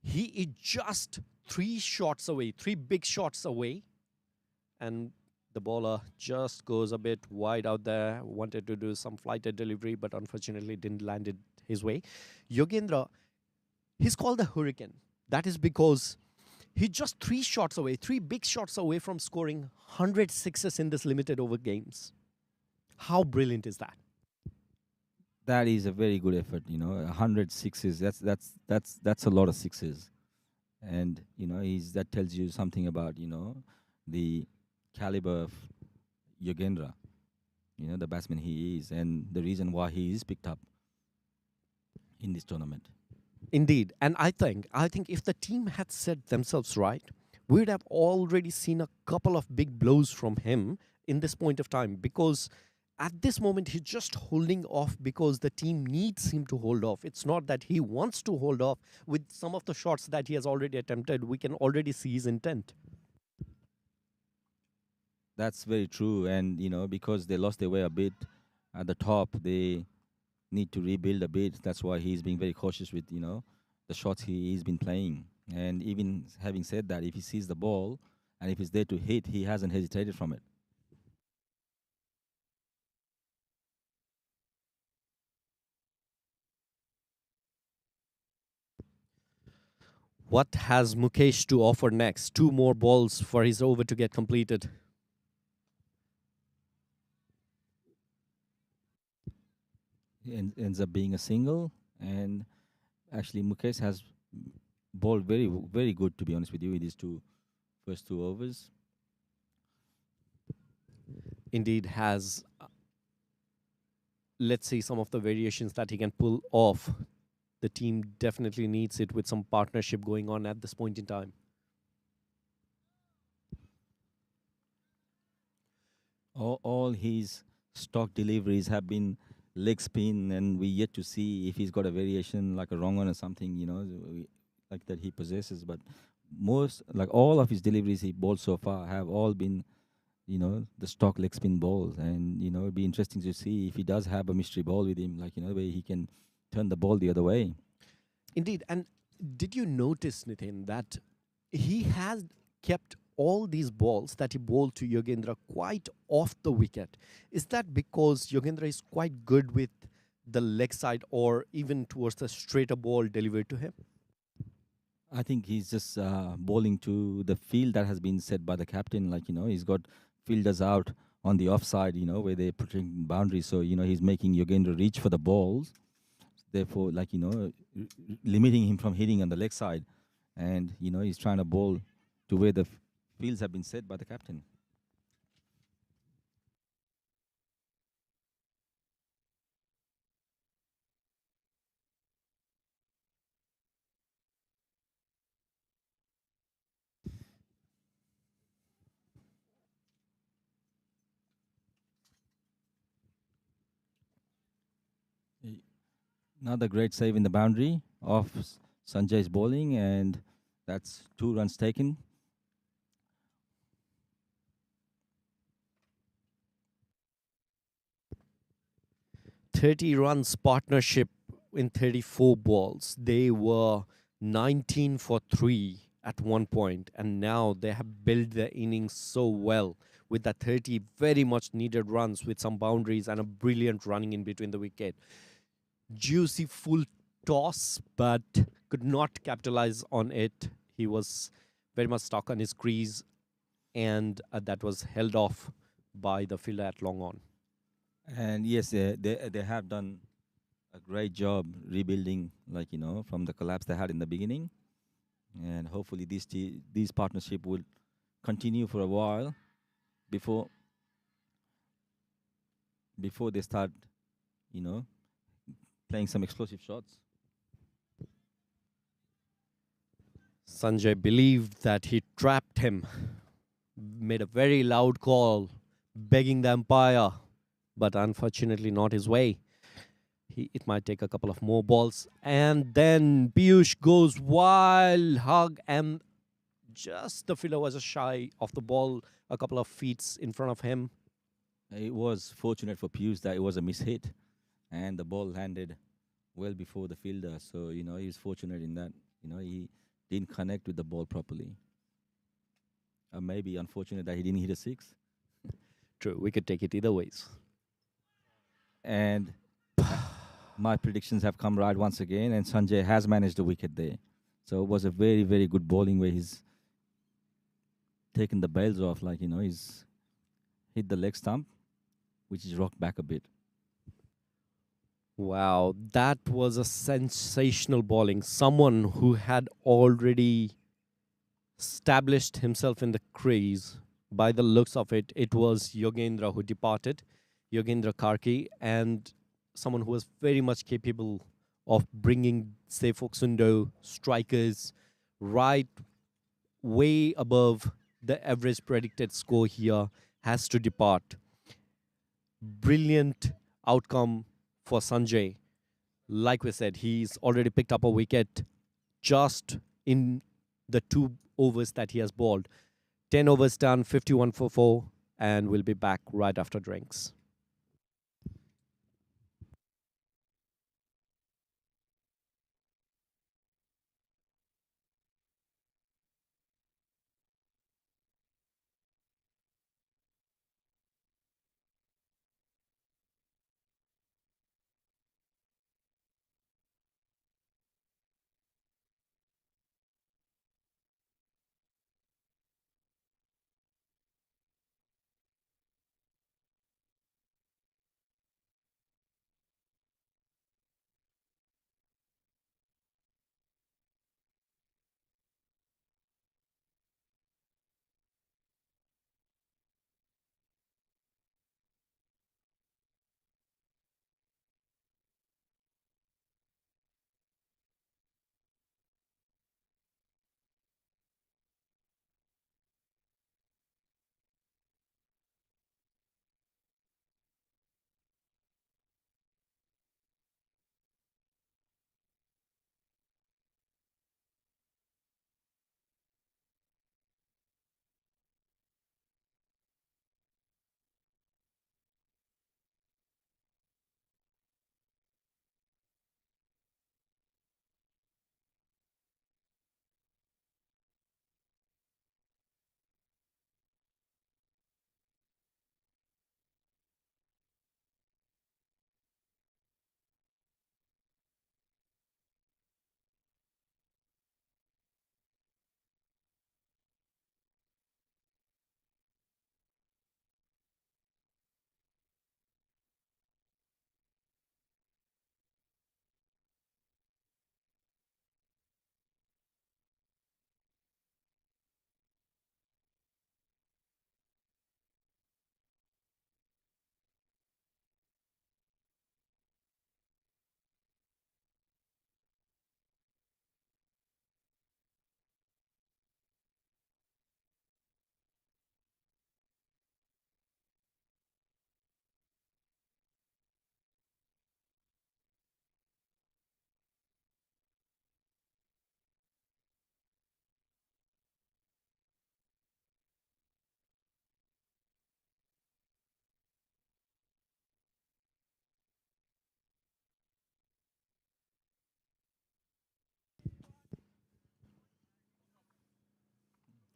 he is just 3 shots away, 3 big shots away, and the bowler just goes a bit wide out there, wanted to do some flighted delivery, but unfortunately didn't land it his way. Yogendra, he's called the Hurricane. That is because he's just 3 shots away, 3 big shots away from scoring 100 sixes in this limited over games. How brilliant is that? That is a very good effort. 100 sixes. That's a lot of sixes, and that tells you something about the caliber of Yogendra, the batsman he is, and the reason why he is picked up in this tournament. Indeed, and I think if the team had set themselves right, we would have already seen a couple of big blows from him in this point of time, because at this moment he's just holding off because the team needs him to hold off. It's not that he wants to hold off. With some of the shots that he has already attempted, we can already see his intent. That's very true, and because they lost their way a bit at the top, they need to rebuild a bit. That's why he's being very cautious with the shots he's been playing. And even having said that, if he sees the ball and if it's there to hit, he hasn't hesitated from it. What has Mukesh to offer next? 2 more balls for his over to get completed. Ends up being a single, and actually Mukesh has bowled very, very good, to be honest with you, in these first 2 overs. Indeed has. Let's see some of the variations that he can pull off. The team definitely needs it with some partnership going on at this point in time. All his stock deliveries have been leg spin, and we yet to see if he's got a variation like a wrong one or something, like that he possesses. But all of his deliveries he bowled so far have all been, the stock leg spin balls. And, it'd be interesting to see if he does have a mystery ball with him, like, where he can turn the ball the other way. Indeed. And did you notice, Nitin, that he has kept all these balls that he bowled to Yogendra quite off the wicket? Is that because Yogendra is quite good with the leg side or even towards the straighter ball delivered to him? I think he's just bowling to the field that has been set by the captain. Like, he's got fielders out on the offside, where they're protecting boundaries. So, he's making Yogendra reach for the balls. Therefore, like, limiting him from hitting on the leg side. And, he's trying to bowl to where the fields have been set by the captain. Another great save in the boundary of Sanjay's bowling, and that's 2 runs taken. "30 runs partnership in 34 balls. They were 19 for 3 at one point, and now they have built their innings so well with the 30 very much needed runs with some boundaries and a brilliant running in between the wicket. Juicy full toss, but could not capitalize on it. He was very much stuck on his crease, and that was held off by the fielder at long on. And yes, they have done a great job rebuilding, like from the collapse they had in the beginning, and hopefully these partnership will continue for a while before they start, you know, playing some explosive shots. Sanjay believed that he trapped him, made a very loud call, begging the umpire, but unfortunately not his way. It might take a couple of more balls. And then Piyush goes wild hug, and just the fielder was shy of the ball, a couple of feet in front of him. It was fortunate for Pius that it was a miss hit, and the ball landed well before the fielder. So he was fortunate in that. He didn't connect with the ball properly. Maybe unfortunate that he didn't hit a six. True, we could take it either ways. And my predictions have come right once again, and Sanjay has managed the wicket there. So it was a very, very good bowling where he's taken the bails off, like he's hit the leg stump, which is rocked back a bit. Wow, that was a sensational bowling. Someone who had already established himself in the crease. By the looks of it, it was Yogendra who departed, Yogendra Karki, and someone who was very much capable of bringing, say, PHOKSUNDO strikers right way above the average predicted score here, has to depart. Brilliant outcome for Sanjay. Like we said, he's already picked up a wicket just in the 2 overs that he has bowled. 10 overs done, 51 for 4, and we'll be back right after drinks.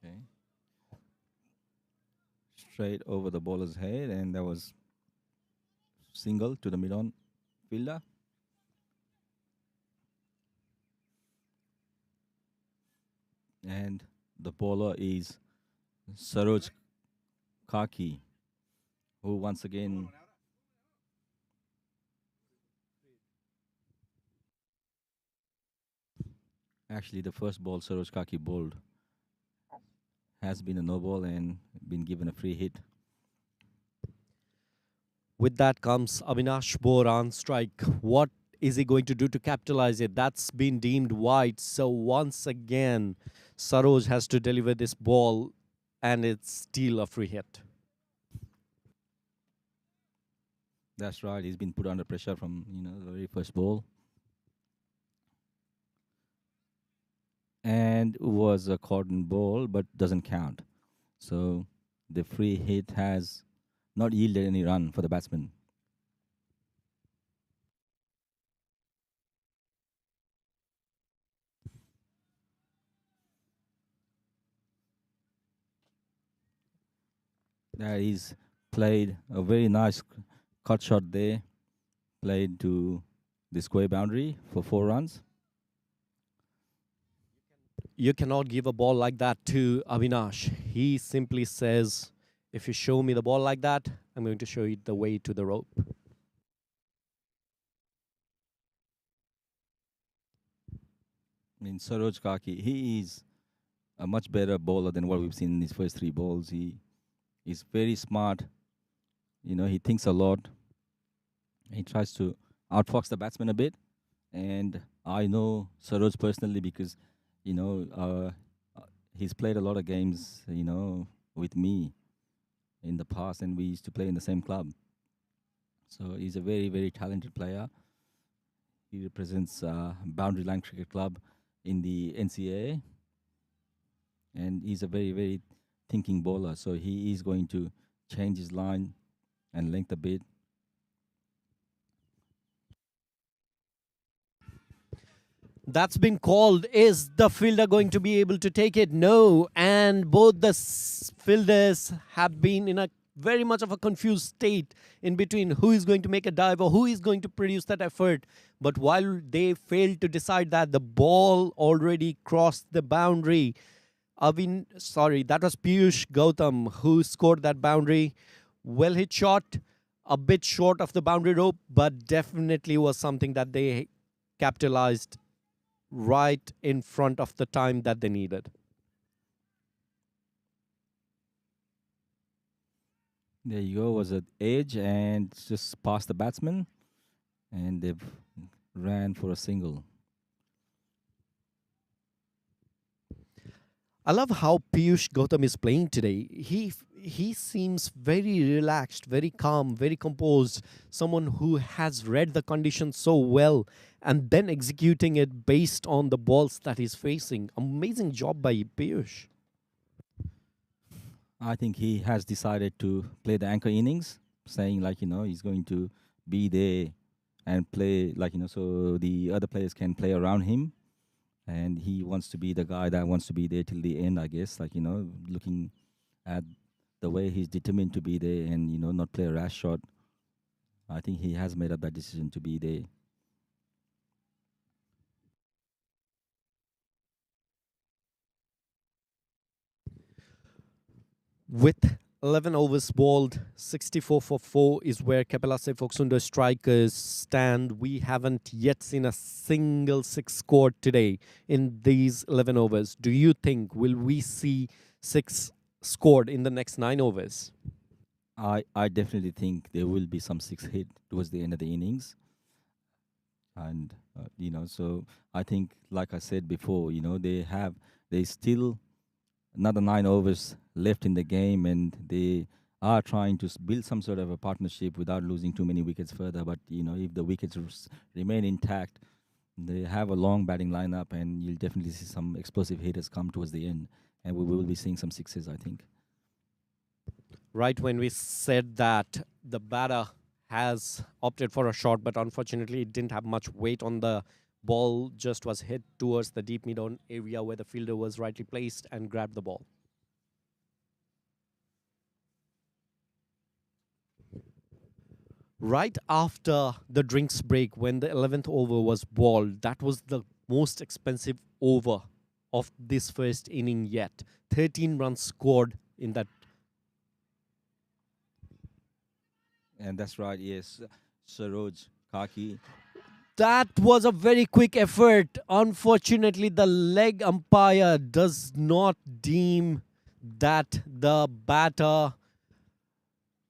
Okay. Straight over the bowler's head, and that was single to the mid-on fielder. and the bowler is Saroj Kaki, who once again actually the first ball Saroj Kaki bowled has been a no ball and been given a free hit. With that comes Avinash Bor on strike. What is he going to do to capitalize it? That's been deemed wide. So once again, Saroj has to deliver this ball, and it's still a free hit. That's right. He's been put under pressure from the very first ball, and it was a cotton ball, but doesn't count. So the free hit has not yielded any run for the batsman. That is played a very nice cut shot there, played to the square boundary for 4 runs. You cannot give a ball like that to Avinash. He simply says, if you show me the ball like that, I'm going to show you the way to the rope. I mean, Saroj Kaki, he is a much better bowler than what we've seen in his first 3 balls. He is very smart. He thinks a lot. He tries to outfox the batsman a bit. And I know Saroj personally because, he's played a lot of games, with me in the past, and we used to play in the same club. So he's a very, very talented player. He represents Boundary Line Cricket Club in the NCAA, and he's a very, very thinking bowler. So he is going to change his line and length a bit. That's been called. Is the fielder going to be able to take it? No. And both the fielders have been in a very much of a confused state in between who is going to make a dive or who is going to produce that effort. But while they failed to decide that, the ball already crossed the boundary. That was Piyush Gautam who scored that boundary. Well hit shot, a bit short of the boundary rope, but definitely was something that they capitalized right in front of the time that they needed. There you go, was an edge and just past the batsman, and they've ran for a single. I love how Piyush Gautam is playing today. He seems very relaxed, very calm, very composed. Someone who has read the conditions so well and then executing it based on the balls that he's facing. Amazing job by Piyush. I think he has decided to play the anchor innings, saying he's going to be there and play so the other players can play around him. And he wants to be the guy that wants to be there till the end, I guess. Looking at the way he's determined to be there and, not play a rash shot. I think he has made up that decision to be there. With 11 overs bowled, 64 for 4 is where CAPELLA PHOKSUNDO strikers stand. We haven't yet seen a single 6 scored today in these 11 overs. Do you think will we see 6 scored in the next 9 overs? I definitely think there will be some 6 hit towards the end of the innings. And, so I think, like I said before, they still another 9 overs left in the game, and they are trying to build some sort of a partnership without losing too many wickets further. But if the wickets remain intact, they have a long batting lineup, and you'll definitely see some explosive hitters come towards the end, and we will be seeing some sixes, I think. Right when we said that, the batter has opted for a shot, but unfortunately it didn't have much weight on the ball, just was hit towards the deep mid-on area where the fielder was rightly placed and grabbed the ball. Right after the drinks break, when the 11th over was bowled, that was the most expensive over of this first inning yet. 13 runs scored in that. And that's right, yes. Saroj Kaki. That was a very quick effort. Unfortunately, the leg umpire does not deem that the batter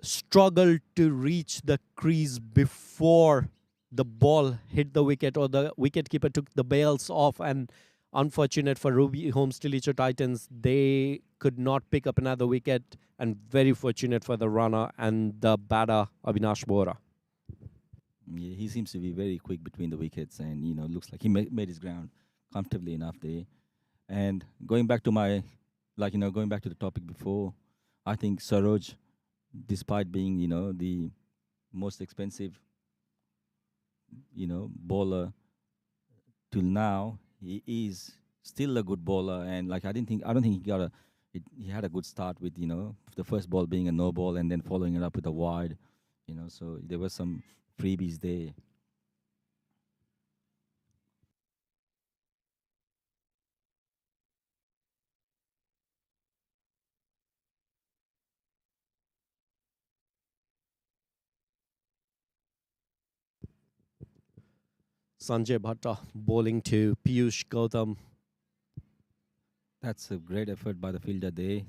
struggled to reach the crease before the ball hit the wicket, or the wicketkeeper took the bails off. And unfortunate for Ruby Holmes Tilicho Titans, they could not pick up another wicket, and very fortunate for the runner and the batter Avinash Bora. Yeah, he seems to be very quick between the wickets, and looks like he made his ground comfortably enough there. And going back to going back to the topic before, I think Saroj, despite being the most expensive bowler till now, he is still a good bowler. And I don't think he had a good start with the first ball being a no ball and then following it up with a wide. So there were some freebies there. Sanjay Bhatta bowling to Piyush Gautam. That's a great effort by the fielder there,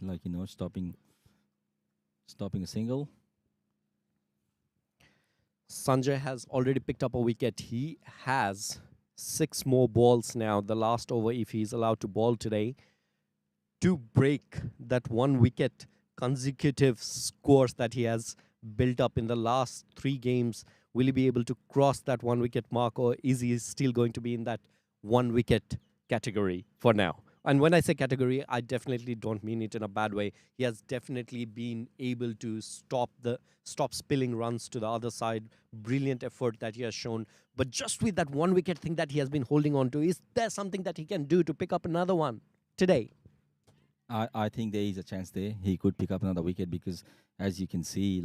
stopping a single. Sanjay has already picked up a wicket. He has 6 more balls now, the last over if he is allowed to bowl today, to break that 1 wicket consecutive scores that he has built up in the last 3 games. Will he be able to cross that 1 wicket mark, or is he still going to be in that 1 wicket category for now? And when I say category, I definitely don't mean it in a bad way. He has definitely been able to stop spilling runs to the other side. Brilliant effort that he has shown. But just with that 1 wicket thing that he has been holding on to, is there something that he can do to pick up another one today? I think there is a chance there. He could pick up another wicket because, as you can see,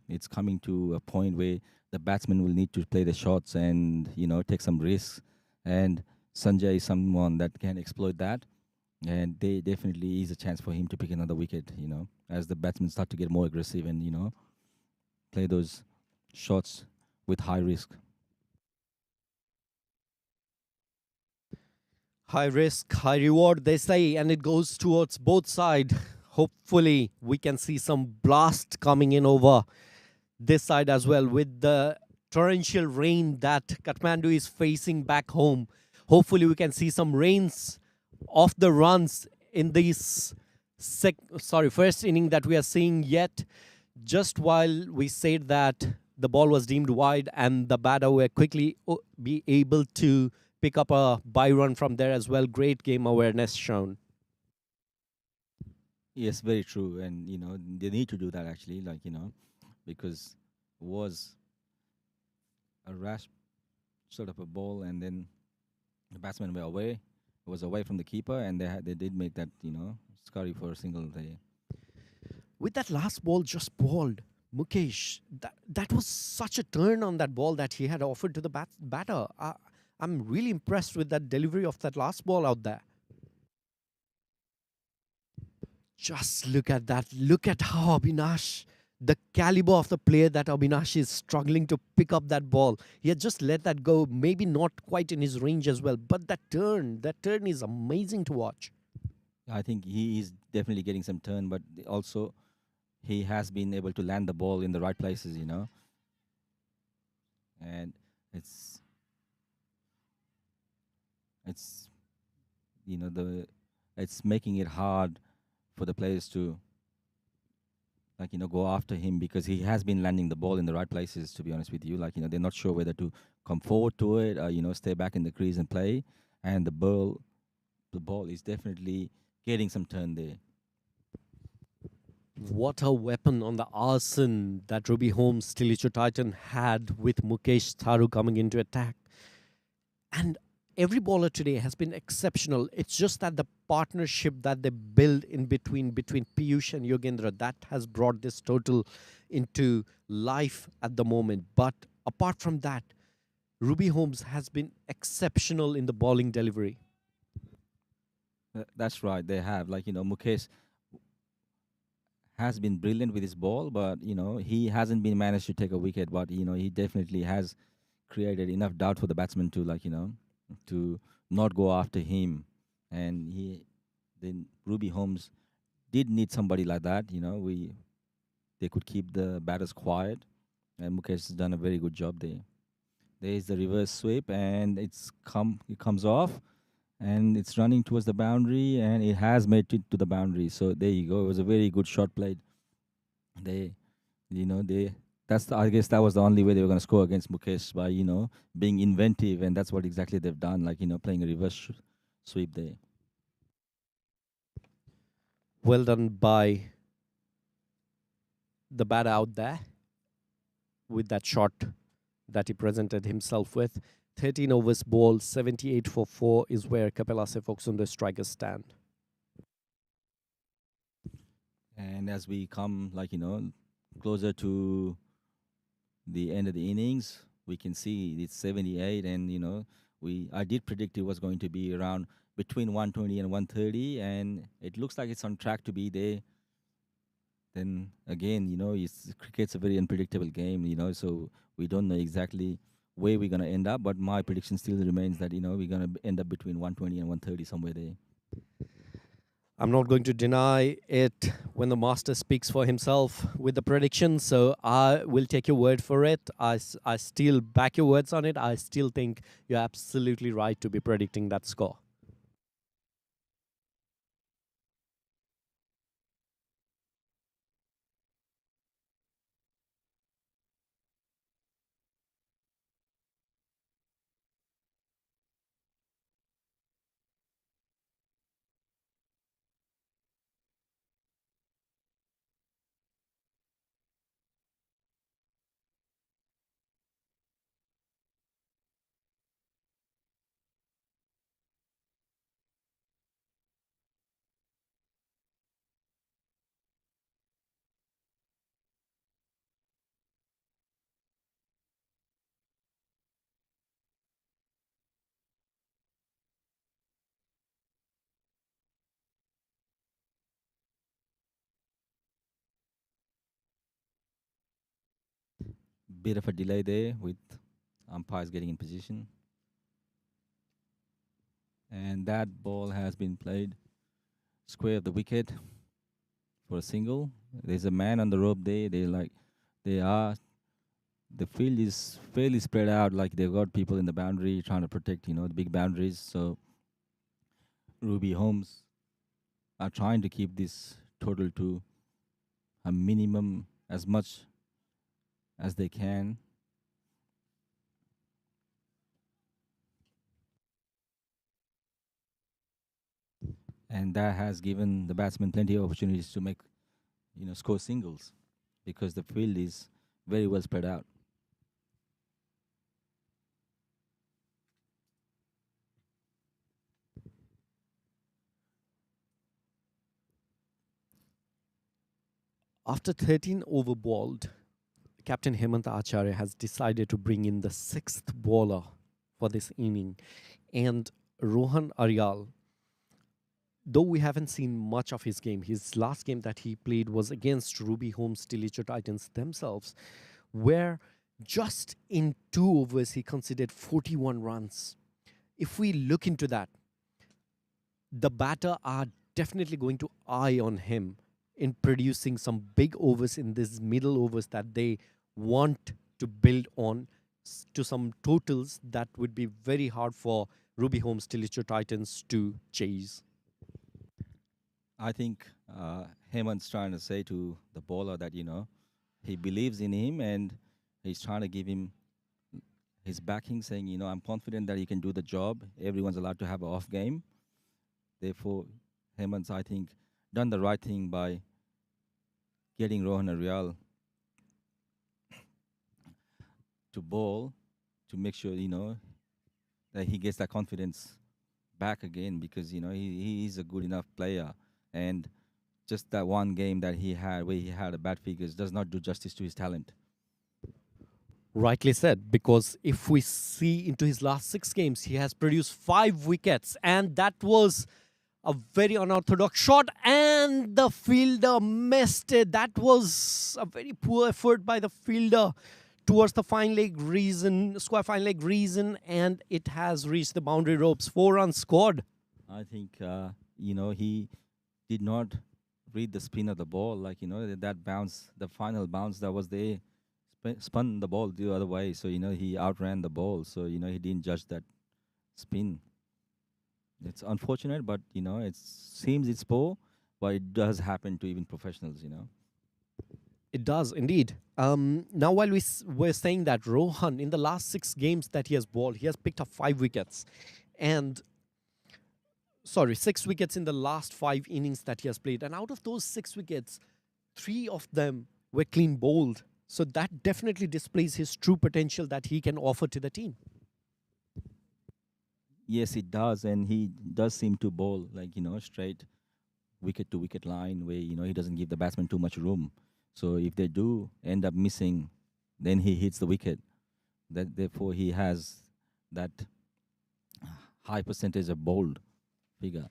it's coming to a point where the batsman will need to play the shots and, take some risks. And Sanjay is someone that can exploit that. And there definitely is a chance for him to pick another wicket, as the batsmen start to get more aggressive and, play those shots with high risk. High risk, high reward, they say, and it goes towards both sides. Hopefully, we can see some blast coming in over this side as well with the torrential rain that Kathmandu is facing back home. Hopefully, we can see some rains off the runs in this first inning that we are seeing yet. Just while we said that the ball was deemed wide and the batter were quickly be able to pick up a bye run from there as well. Great game awareness shown. Yes, very true. And, they need to do that actually, because it was a rash sort of a ball, and then the batsmen were away. It was away from the keeper, and they did make that, scurry for a single there. With that last ball just bowled, Mukesh, that was such a turn on that ball that he had offered to the batter. I'm really impressed with that delivery of that last ball out there. Just look at that. Look at how Avinash, the caliber of the player that Avinash is, struggling to pick up that ball. He had just let that go, maybe not quite in his range as well. But that turn is amazing to watch. I think he is definitely getting some turn, but also he has been able to land the ball in the right places, And it's it's making it hard for the players to go after him, because he has been landing the ball in the right places, to be honest with you. They're not sure whether to come forward to it or stay back in the crease and play. And the ball is definitely getting some turn there. What a weapon on the arson that Ruby Holmes Tilicho Titan had with Mukesh Tharu coming into attack. And every bowler today has been exceptional. It's just that the partnership that they build in between Piyush and Yogendra, that has brought this total into life at the moment. But apart from that, Ruby Holmes has been exceptional in the bowling delivery. That's right. They have, like, Mukesh has been brilliant with his ball, but he hasn't been managed to take a wicket. But he definitely has created enough doubt for the batsman to, like, to not go after him. And then Ruby Holmes did need somebody like that. They could keep the batters quiet, and Mukesh has done a very good job there. There is the reverse sweep, and it comes off, and it's running towards the boundary, and it has made it to the boundary. So there you go. It was a very good shot played. They, they. I guess that was the only way they were going to score against Mukesh, by being inventive, and that's what exactly they've done. Like, playing a reverse sweep there. Well done by the batter out there with that shot that he presented himself with. 13 overs ball, 78 for 4 is where CAPELLA PHOKSUNDO strikers stand. And as we come, like, closer to the end of the innings, we can see it's 78, and I did predict it was going to be around between 120 and 130, and it looks like it's on track to be there. Then again, cricket's a very unpredictable game, so we don't know exactly where we're gonna end up. But my prediction still remains that we're gonna end up between 120 and 130, somewhere there. I'm not going to deny it when the master speaks for himself with the prediction, so I will take your word for it. I still back your words on it. I still think you're absolutely right to be predicting that score. Bit of a delay there with umpires getting in position, and that ball has been played square of the wicket for a single. There's a man on the rope there. They are the field is fairly spread out. Like, they've got people in the boundary trying to protect, the big boundaries. So Ruby Holmes are trying to keep this total to a minimum as much as they can. And that has given the batsmen plenty of opportunities to make, score singles, because the field is very well spread out. After 13 over balled, Captain Hemant Acharya has decided to bring in the 6th bowler for this inning. And Rohan Aryal, though we haven't seen much of his game, his last game that he played was against Ruby Holmes TILICHO Titans themselves, where just in 2 overs he conceded 41 runs. If we look into that, the batter are definitely going to eye on him in producing some big overs in these middle overs that they want to build on to some totals that would be very hard for Ruby Holmes TILICHO Titans to chase. I think Hemant's trying to say to the bowler that, he believes in him, and he's trying to give him his backing, saying, I'm confident that he can do the job. Everyone's allowed to have an off game. Therefore, Hemant's, I think, done the right thing by getting Rohan Aryal to bowl, to make sure, that he gets that confidence back again, because, he is a good enough player. And just that one game that he had where he had a bad figures does not do justice to his talent. Rightly said, because if we see into his last 6 games, he has produced 5 wickets, and that was A very unorthodox shot, and the fielder missed it. That was a very poor effort by the fielder towards the square fine leg reason, and it has reached the boundary ropes. 4 runs scored. I think he did not read the spin of the ball. Like that bounce, the final bounce that was there, spun the ball the other way. So he outran the ball. So he didn't judge that spin. It's unfortunate, but it seems it's poor, but it does happen to even professionals. It does indeed. Now, while we're saying that, Rohan, in the last 6 games that he has bowled, he has picked up 5 wickets, and 6 wickets in the last 5 innings that he has played. And out of those 6 wickets, 3 of them were clean bowled. So that definitely displays his true potential that he can offer to the team. Yes, it does, and he does seem to bowl like straight wicket to wicket line where he doesn't give the batsman too much room. So if they do end up missing, then he hits the wicket. Therefore he has that high percentage of bowled figure.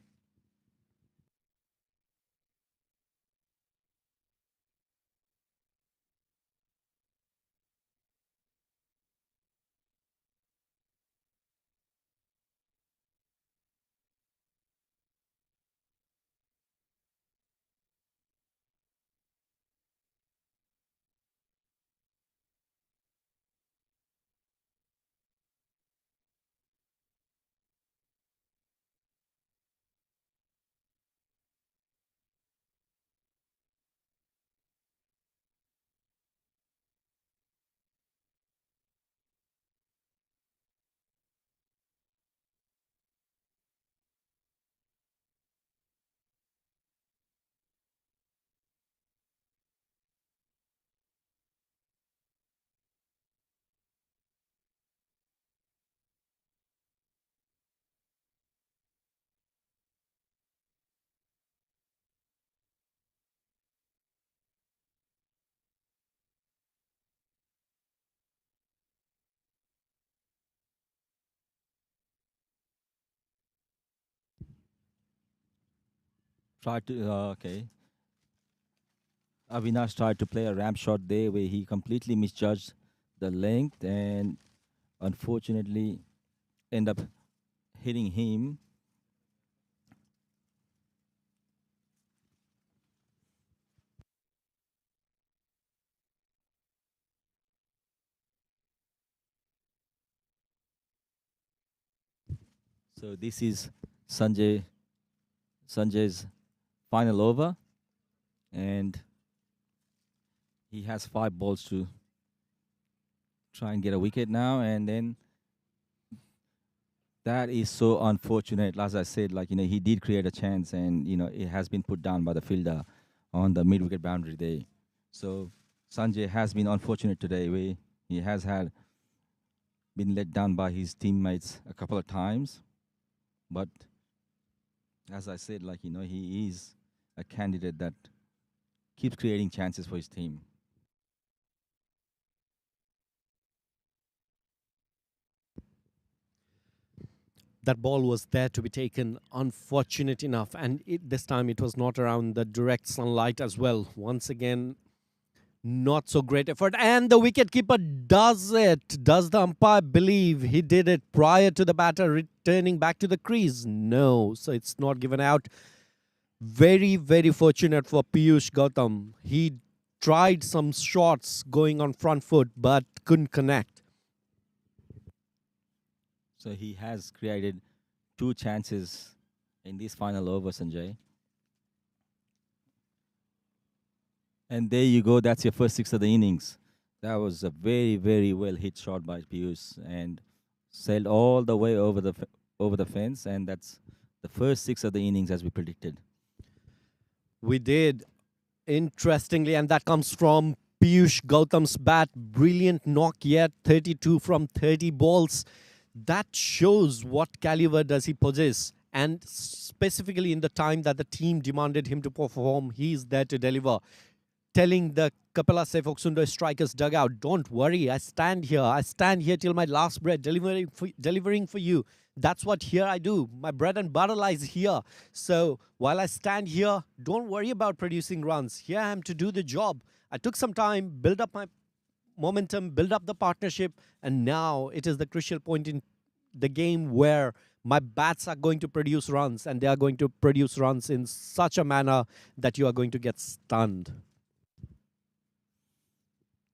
Avinash tried to play a ramp shot there where he completely misjudged the length and unfortunately end up hitting him. So this is Sanjay's final over, and he has 5 balls to try and get a wicket now. And then that is so unfortunate. As I said, he did create a chance, and it has been put down by the fielder on the mid-wicket boundary there. So Sanjay has been unfortunate today, where he has been let down by his teammates a couple of times. But as I said, he is a candidate that keeps creating chances for his team. That ball was there to be taken, unfortunate enough, and this time it was not around the direct sunlight as well. Once again, not so great effort, and the wicketkeeper does it. Does the umpire believe he did it prior to the batter returning back to the crease? No, so it's not given out. Very, very fortunate for Piyush Gautam. He tried some shots going on front foot, but couldn't connect. So he has created 2 chances in this final over, Sanjay. And there you go. That's your first 6 of the innings. That was a very, very well hit shot by Piyush and sailed all the way over the fence. And that's the first 6 of the innings as we predicted. We did, interestingly, and that comes from Piyush Gautam's bat. Brilliant knock yet, 32 from 30 balls. That shows what caliber does he possess. And specifically in the time that the team demanded him to perform, he is there to deliver. telling the CAPELLA PHOKSUNDO strikers dugout, don't worry, I stand here. I stand here till my last breath, delivering for you. That's what here I do. My bread and butter lies here. So while I stand here, don't worry about producing runs. Here I am to do the job. I took some time, build up my momentum, build up the partnership, and now it is the crucial point in the game where my bats are going to produce runs, and they are going to produce runs in such a manner that you are going to get stunned.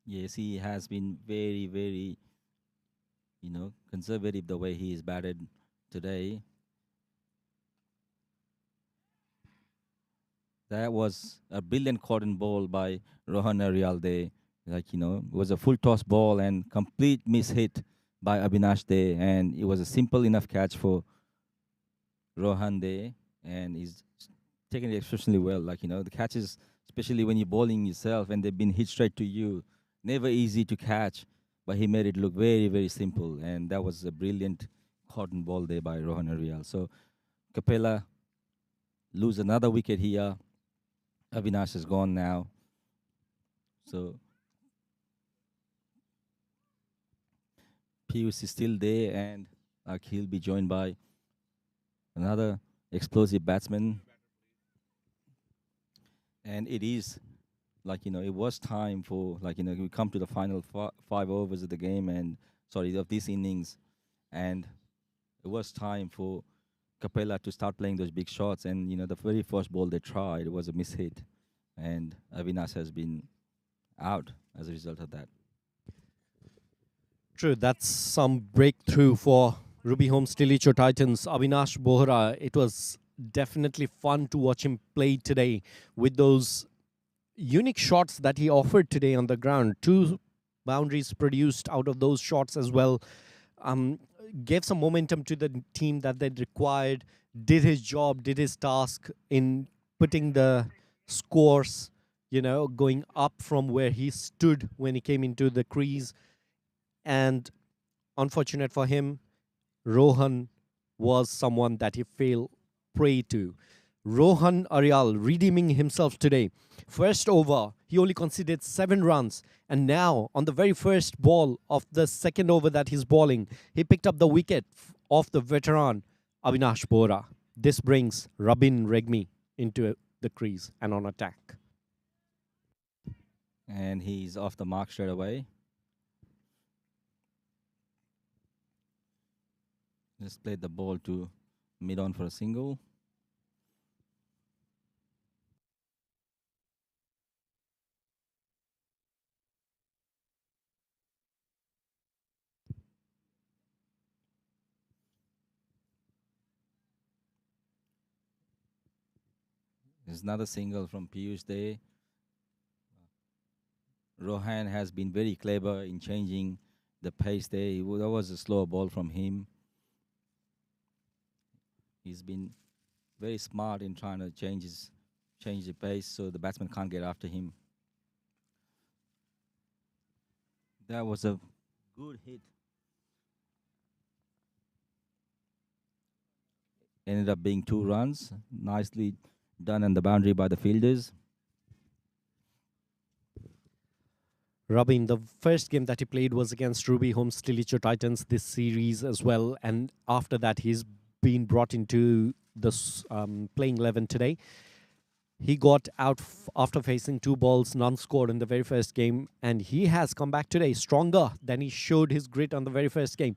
Yes, he has been very, very, conservative the way he is batted today. That was a brilliant cotton ball by Rohan Arial there. It was a full toss ball and complete miss hit by Abhinash there. And it was a simple enough catch for Rohan there. And he's taken it exceptionally well. The catches, especially when you're bowling yourself and they've been hit straight to you, never easy to catch. But he made it look very, very simple. And that was a brilliant cotton ball there by Rohan Arial. So CAPELLA lose another wicket here. Avinash is gone now. So Piyush is still there, and he'll be joined by another explosive batsman. And it is it was time for we come to the final 5 overs of the game, and sorry, of this innings, and it was time for CAPELLA to start playing those big shots. And the very first ball they tried was a miss hit, and Avinash has been out as a result of that. True, that's some breakthrough for Ruby Homes Tilicho Titans. Avinash Bohra, it was definitely fun to watch him play today with those unique shots that he offered today on the ground. 2 boundaries produced out of those shots as well. Gave some momentum to the team that they required, did his job, did his task in putting the scores, going up from where he stood when he came into the crease. And unfortunate for him, Rohan was someone that he fell prey to. Rohan Arial redeeming himself today. First over, he only conceded 7 runs. And now, on the very first ball of the second over that he's bowling, he picked up the wicket of the veteran, Avinash Bohra. This brings Rabin Regmi into the crease and on attack. And he's off the mark straight away. Just played the ball to mid-on for a single. There's another single from Piyush there. Rohan has been very clever in changing the pace there. That was a slower ball from him. He's been very smart in trying to change the pace so the batsman can't get after him. That was a good hit. Ended up being 2 runs. Nicely done on the boundary by the fielders. Robin, the first game that he played was against Ruby Homes Tilicho Titans this series as well. And after that, he's been brought into the playing 11 today. He got out after facing 2 balls, none scored in the very first game. And he has come back today stronger than he showed his grit on the very first game.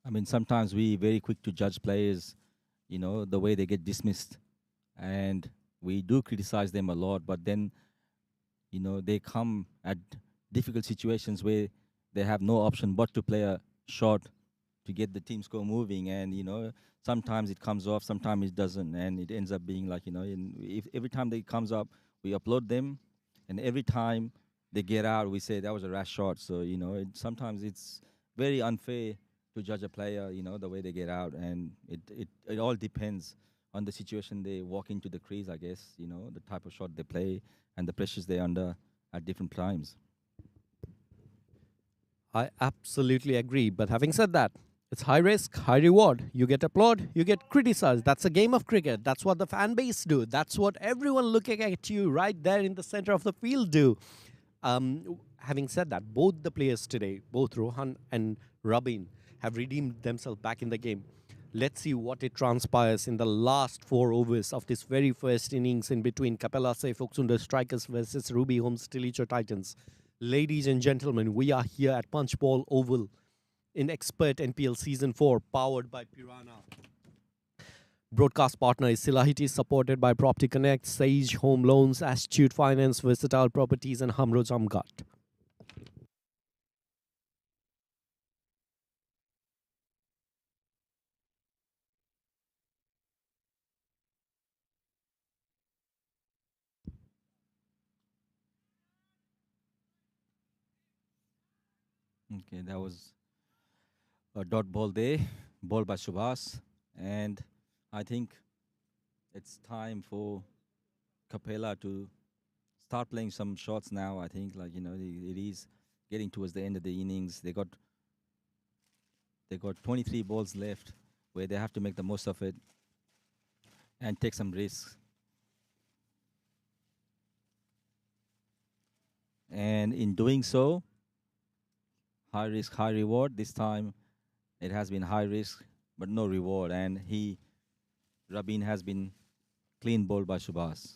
I mean, sometimes we very quick to judge players, the way they get dismissed. And we do criticize them a lot, but then, they come at difficult situations where they have no option but to play a shot to get the team score moving. And, sometimes it comes off, sometimes it doesn't. And it ends up being if every time that it comes up, we upload them. And every time they get out, we say that was a rash shot. So, sometimes it's very unfair to judge a player, the way they get out. And it all depends on the situation they walk into the crease, I guess, the type of shot they play and the pressures they're under at different times. I absolutely agree. But having said that, it's high risk, high reward. You get applaud, you get criticized. That's a game of cricket. That's what the fan base do. That's what everyone looking at you right there in the center of the field do. Having said that, both the players today, both Rohan and Rabin, have redeemed themselves back in the game. Let's see what it transpires in the last 4 overs of this very first innings in between CAPELLA PHOKSUNDO Strikers versus Ruby Homes TILICHO Titans. Ladies and gentlemen, we are here at Punchball Oval in Expert NPL Season 4, powered by Piranha. Broadcast partner is Silahiti, supported by Property Connect, Sage Home Loans, Astute Finance, Versatile Properties, and Hamro Jamgat. Okay, that was a dot ball day, ball by Subhas, and I think it's time for Capella to start playing some shots now. I think, like, it is getting towards the end of the innings. They got 23 balls left, where they have to make the most of it and take some risks. And in doing so, high risk, high reward. This time, it has been high risk, but no reward. And Rabin has been clean bowled by Subhas.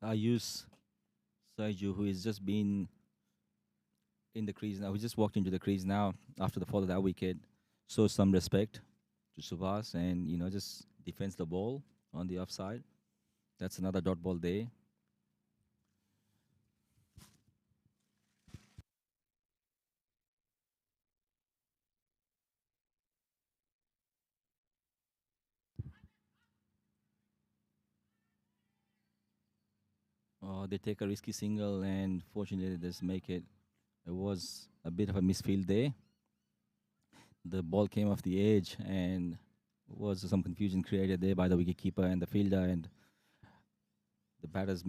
I use Saiju, who has just been in the crease now. He just walked into the crease now after the fall of that wicket. Shows some respect to Subhas and, just defends the ball on the offside. That's another dot ball day. They take a risky single and fortunately they just make it. It was a bit of a misfield day. The ball came off the edge and was some confusion created there by the wicketkeeper and the fielder, and the batters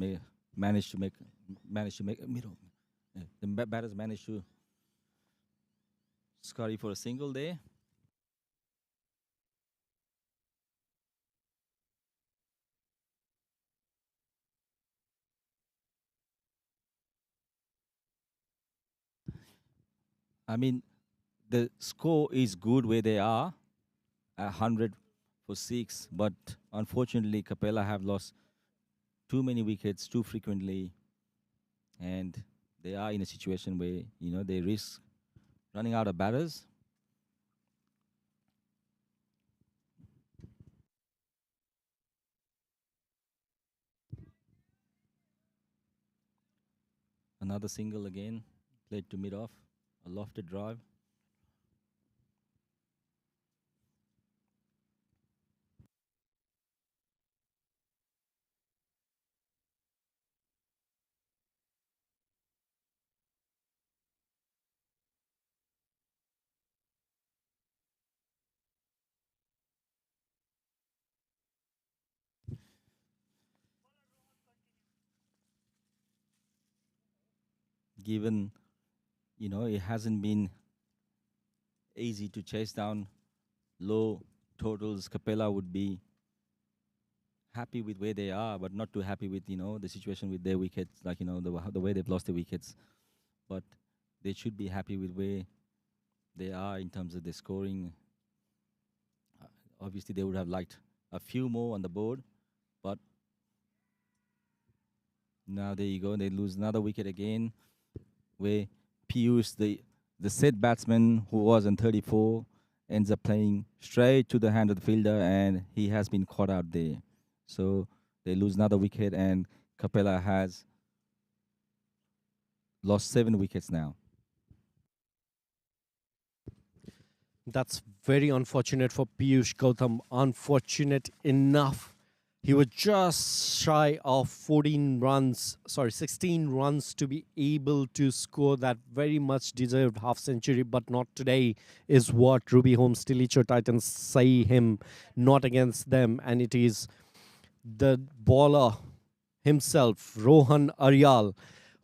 managed to make a middle. The batters managed to scurry for a single there. I mean, the score is good where they are, 100 for 6, but unfortunately, Capella have lost too many wickets too frequently, and they are in a situation where, they risk running out of batters. Another single again, played to mid-off, a lofted drive. given, it hasn't been easy to chase down low totals, Capella would be happy with where they are, but not too happy with, the situation with their wickets, like, the way they've lost their wickets. But they should be happy with where they are in terms of their scoring. Obviously, they would have liked a few more on the board, but now there you go. They lose another wicket again, where Piyush, the said batsman who was on 34, ends up playing straight to the hand of the fielder, and he has been caught out there. So they lose another wicket, and Capella has lost 7 wickets now. That's very unfortunate for Piyush Gautam. Unfortunate enough. He was just shy of 16 runs to be able to score that very much deserved half century, but not today, is what Ruby Holmes Tilicho Titans say him, not against them. And it is the bowler himself, Rohan Aryal,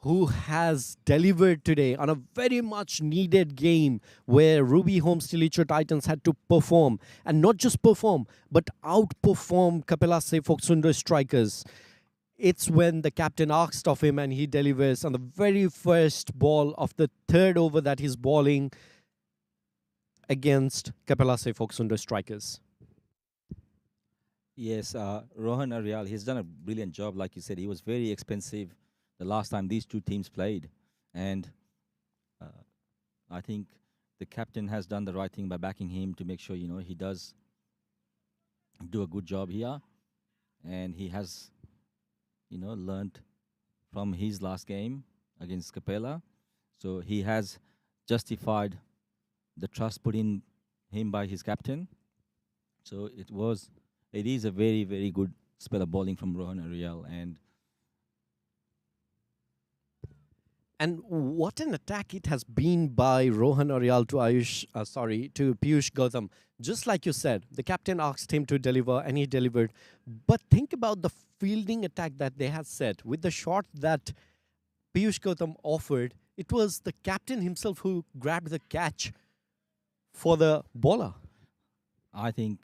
who has delivered today on a very much needed game where Ruby Holmes Tilicho Titans had to perform, and not just perform, but outperform CAPELLA PHOKSUNDO strikers. It's when the captain asked of him and he delivers on the very first ball of the third over that he's bowling against CAPELLA PHOKSUNDO strikers. Yes, Rohan Aryal, he's done a brilliant job. Like you said, he was very expensive the last time these two teams played. And I think the captain has done the right thing by backing him to make sure, he does do a good job here. And he has, learned from his last game against Capella. So he has justified the trust put in him by his captain. So it is a very, very good spell of bowling from Rohan Aryal. And what an attack it has been by Rohan Aryal to Piyush Gautam. Just like you said, the captain asked him to deliver and he delivered. But think about the fielding attack that they had set. With the shot that Piyush Gautam offered, it was the captain himself who grabbed the catch for the bowler. I think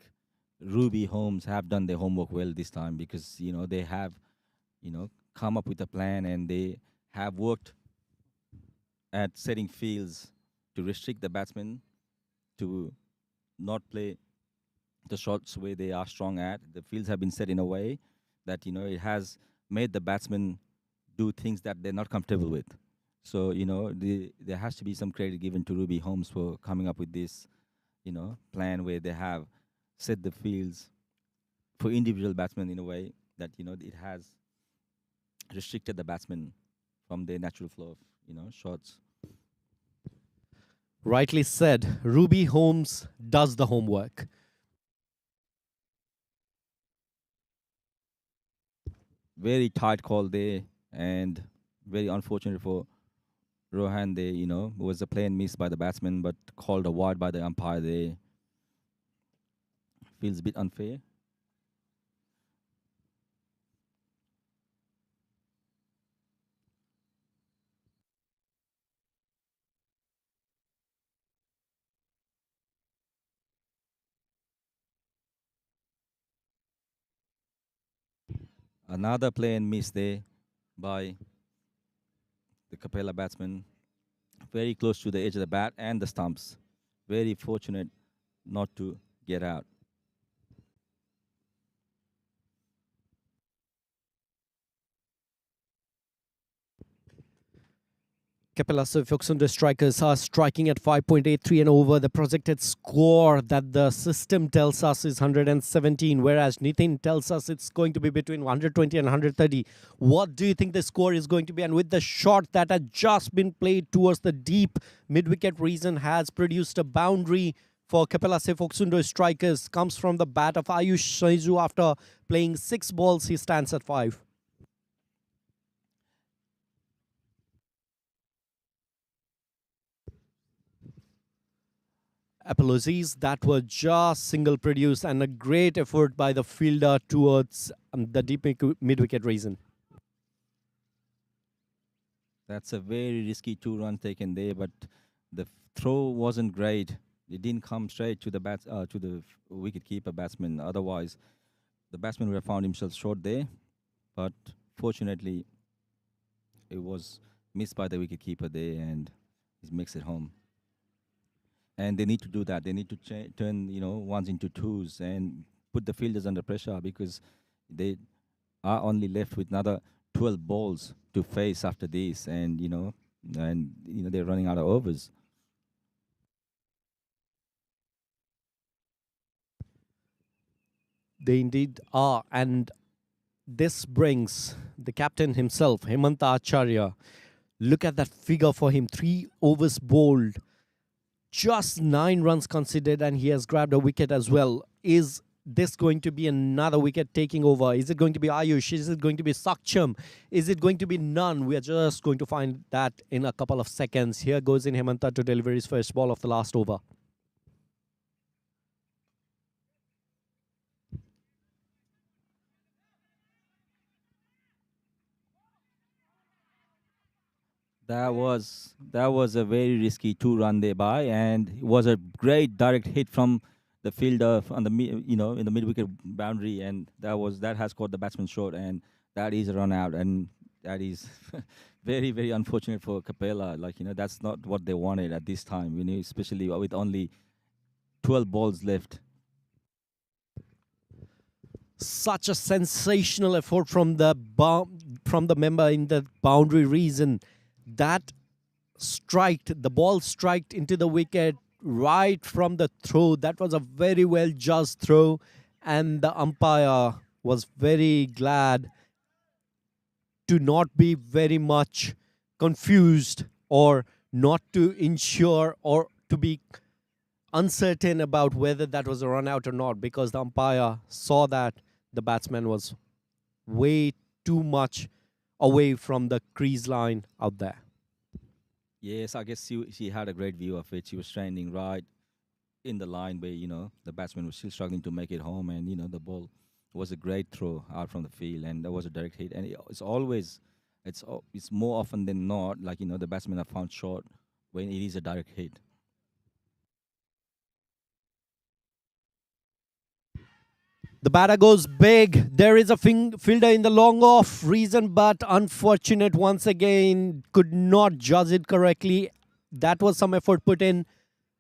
Ruby Holmes have done their homework well this time, because, they have, come up with a plan, and they have worked at setting fields to restrict the batsmen to not play the shots where they are strong at. The fields have been set in a way that, it has made the batsmen do things that they're not comfortable with. So, there has to be some credit given to Ruby Holmes for coming up with this, plan where they have set the fields for individual batsmen in a way that, it has restricted the batsmen from their natural flow of, shots. Rightly said, Ruby Holmes does the homework. Very tight call there, and very unfortunate for Rohan there, was a play and miss by the batsman, but called a wide by the umpire there. Feels a bit unfair. Another play and miss there by the Capella batsman. Very close to the edge of the bat and the stumps. Very fortunate not to get out. CAPELLA PHOKSUNDO strikers are striking at 5.83 and over. The projected score that the system tells us is 117, whereas Nitin tells us it's going to be between 120 and 130. What do you think the score is going to be? And with the shot that had just been played towards the deep mid-wicket region has produced a boundary for CAPELLA PHOKSUNDO strikers, comes from the bat of Ayush Shaizu. After playing 6 balls, he stands at 5. Apologies, that were just single produced, and a great effort by the fielder towards the deep mid-wicket region. That's a very risky 2 run taken there, but the throw wasn't great. It didn't come straight to the wicket keeper batsman. Otherwise, the batsman would have found himself short there. But fortunately, it was missed by the wicket keeper there, and he makes it home. And they need to do that. They need to turn ones into twos and put the fielders under pressure, because they are only left with another 12 balls to face after this, and they're running out of overs. They indeed are. And this brings the captain himself, Hemanta Acharya. Look at that figure for him. 3 overs bowled, just 9 runs considered, and he has grabbed a wicket as well. Is this going to be another wicket taking over? Is it going to be Ayush? Is it going to be Saksham? Is it going to be none? We are just going to find that in a couple of seconds. Here goes in Hemanta to deliver his first ball of the last over. That was a very risky 2 run there by, and it was a great direct hit from the fielder on the in the mid wicket boundary, and that has caught the batsman short, and that is a run out, and that is very very unfortunate for Capella. That's not what they wanted at this time, especially with only 12 balls left. Such a sensational effort from the member in the boundary region. That the ball striked into the wicket right from the throw. That was a very well judged throw, and the umpire was very glad to not be very much confused, or not to ensure, or to be uncertain about whether that was a run out or not, because the umpire saw that the batsman was way too much away from the crease line out there. Yes, I guess she had a great view of it. She was standing right in the line where the batsman was still struggling to make it home, and the ball was a great throw out from the field, and there was a direct hit. And it's more often than not, the batsmen are found short when it is a direct hit. The batter goes big. There is a fielder in the long off reason, but unfortunate once again. Could not judge it correctly. That was some effort put in,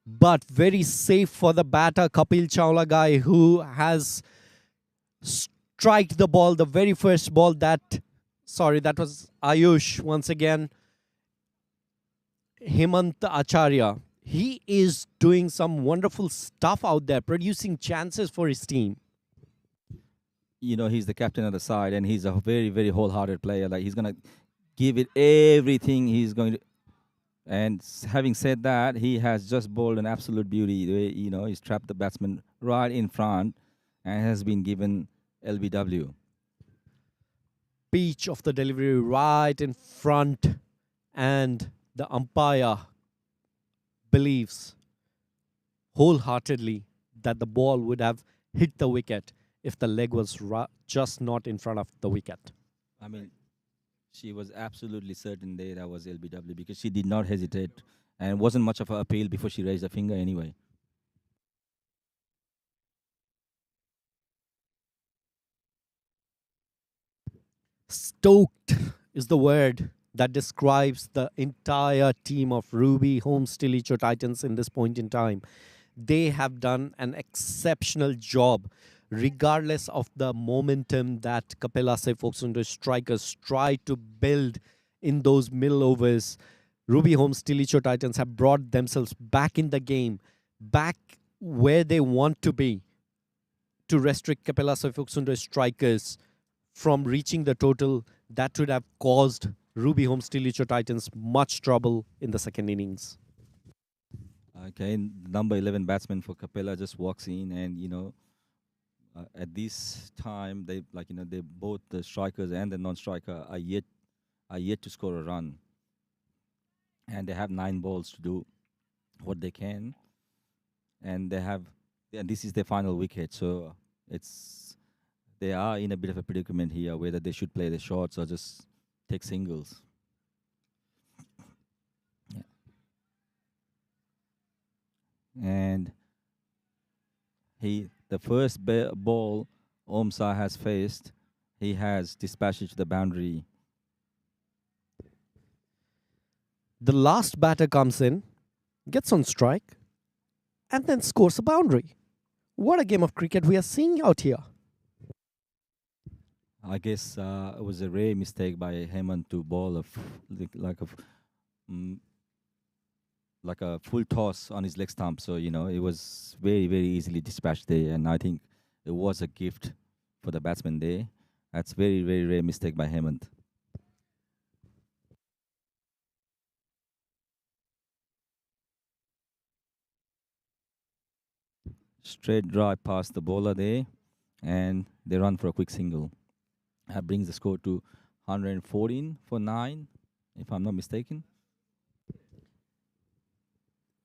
but very safe for the batter, Kapil Chawla guy, who has striked the ball, the very first ball that was Ayush once again. Hemanta Acharya. He is doing some wonderful stuff out there, producing chances for his team. He's the captain of the side, and he's a very very wholehearted player. He's gonna give it everything. He's going to. And having said that, he has just bowled an absolute beauty. He's trapped the batsman right in front, and has been given LBW. Pitch of the delivery right in front, and the umpire believes wholeheartedly that the ball would have hit the wicket if the leg was just not in front of the wicket. I mean, she was absolutely certain there that was LBW, because she did not hesitate, and it wasn't much of an appeal before she raised a finger anyway. Stoked is the word that describes the entire team of Ruby Holmes Tilicho Titans in this point in time. They have done an exceptional job, regardless of the momentum that CAPELLA PHOKSUNDO strikers try to build in those middle overs. Ruby Holmes Tilicho Titans have brought themselves back in the game, back where they want to be, to restrict CAPELLA PHOKSUNDO strikers from reaching the total that would have caused Ruby Holmes Tilicho Titans much trouble in the second innings. Okay, number 11 batsman for Capella just walks in, and at this time they both the strikers and the non-striker are yet to score a run, and they have 9 balls to do what they can, and this is their final wicket, so they are in a bit of a predicament here, whether they should play the shots or just take singles. and the first ball Omsa has faced, he has dispatched it to the boundary. The last batter comes in, gets on strike, and then scores a boundary. What a game of cricket we are seeing out here. I guess it was a rare mistake by Hemant to bowl mm, like a full toss on his leg stump. So it was very very easily dispatched there, and I think it was a gift for the batsman there. That's very very rare mistake by Hemant. Straight drive past the bowler there, and they run for a quick single. That brings the score to 114 for 9, if I'm not mistaken.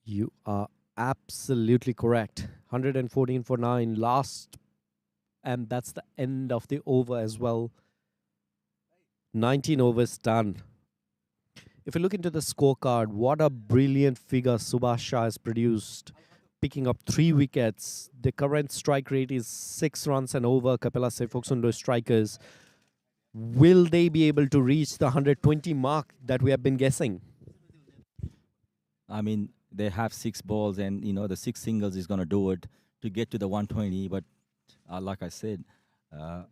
You are absolutely correct. 114 for 9 last, and that's the end of the over as well. 19 overs done. If you look into the scorecard, what a brilliant figure Subhash Shah has produced, picking up 3 wickets. The current strike rate is 6 runs and over. CAPELLA PHOKSUNDO strikers. Will they be able to reach the 120 mark that we have been guessing? I mean, they have 6 balls, and the 6 singles is going to do it to get to the 120. But like I said, that's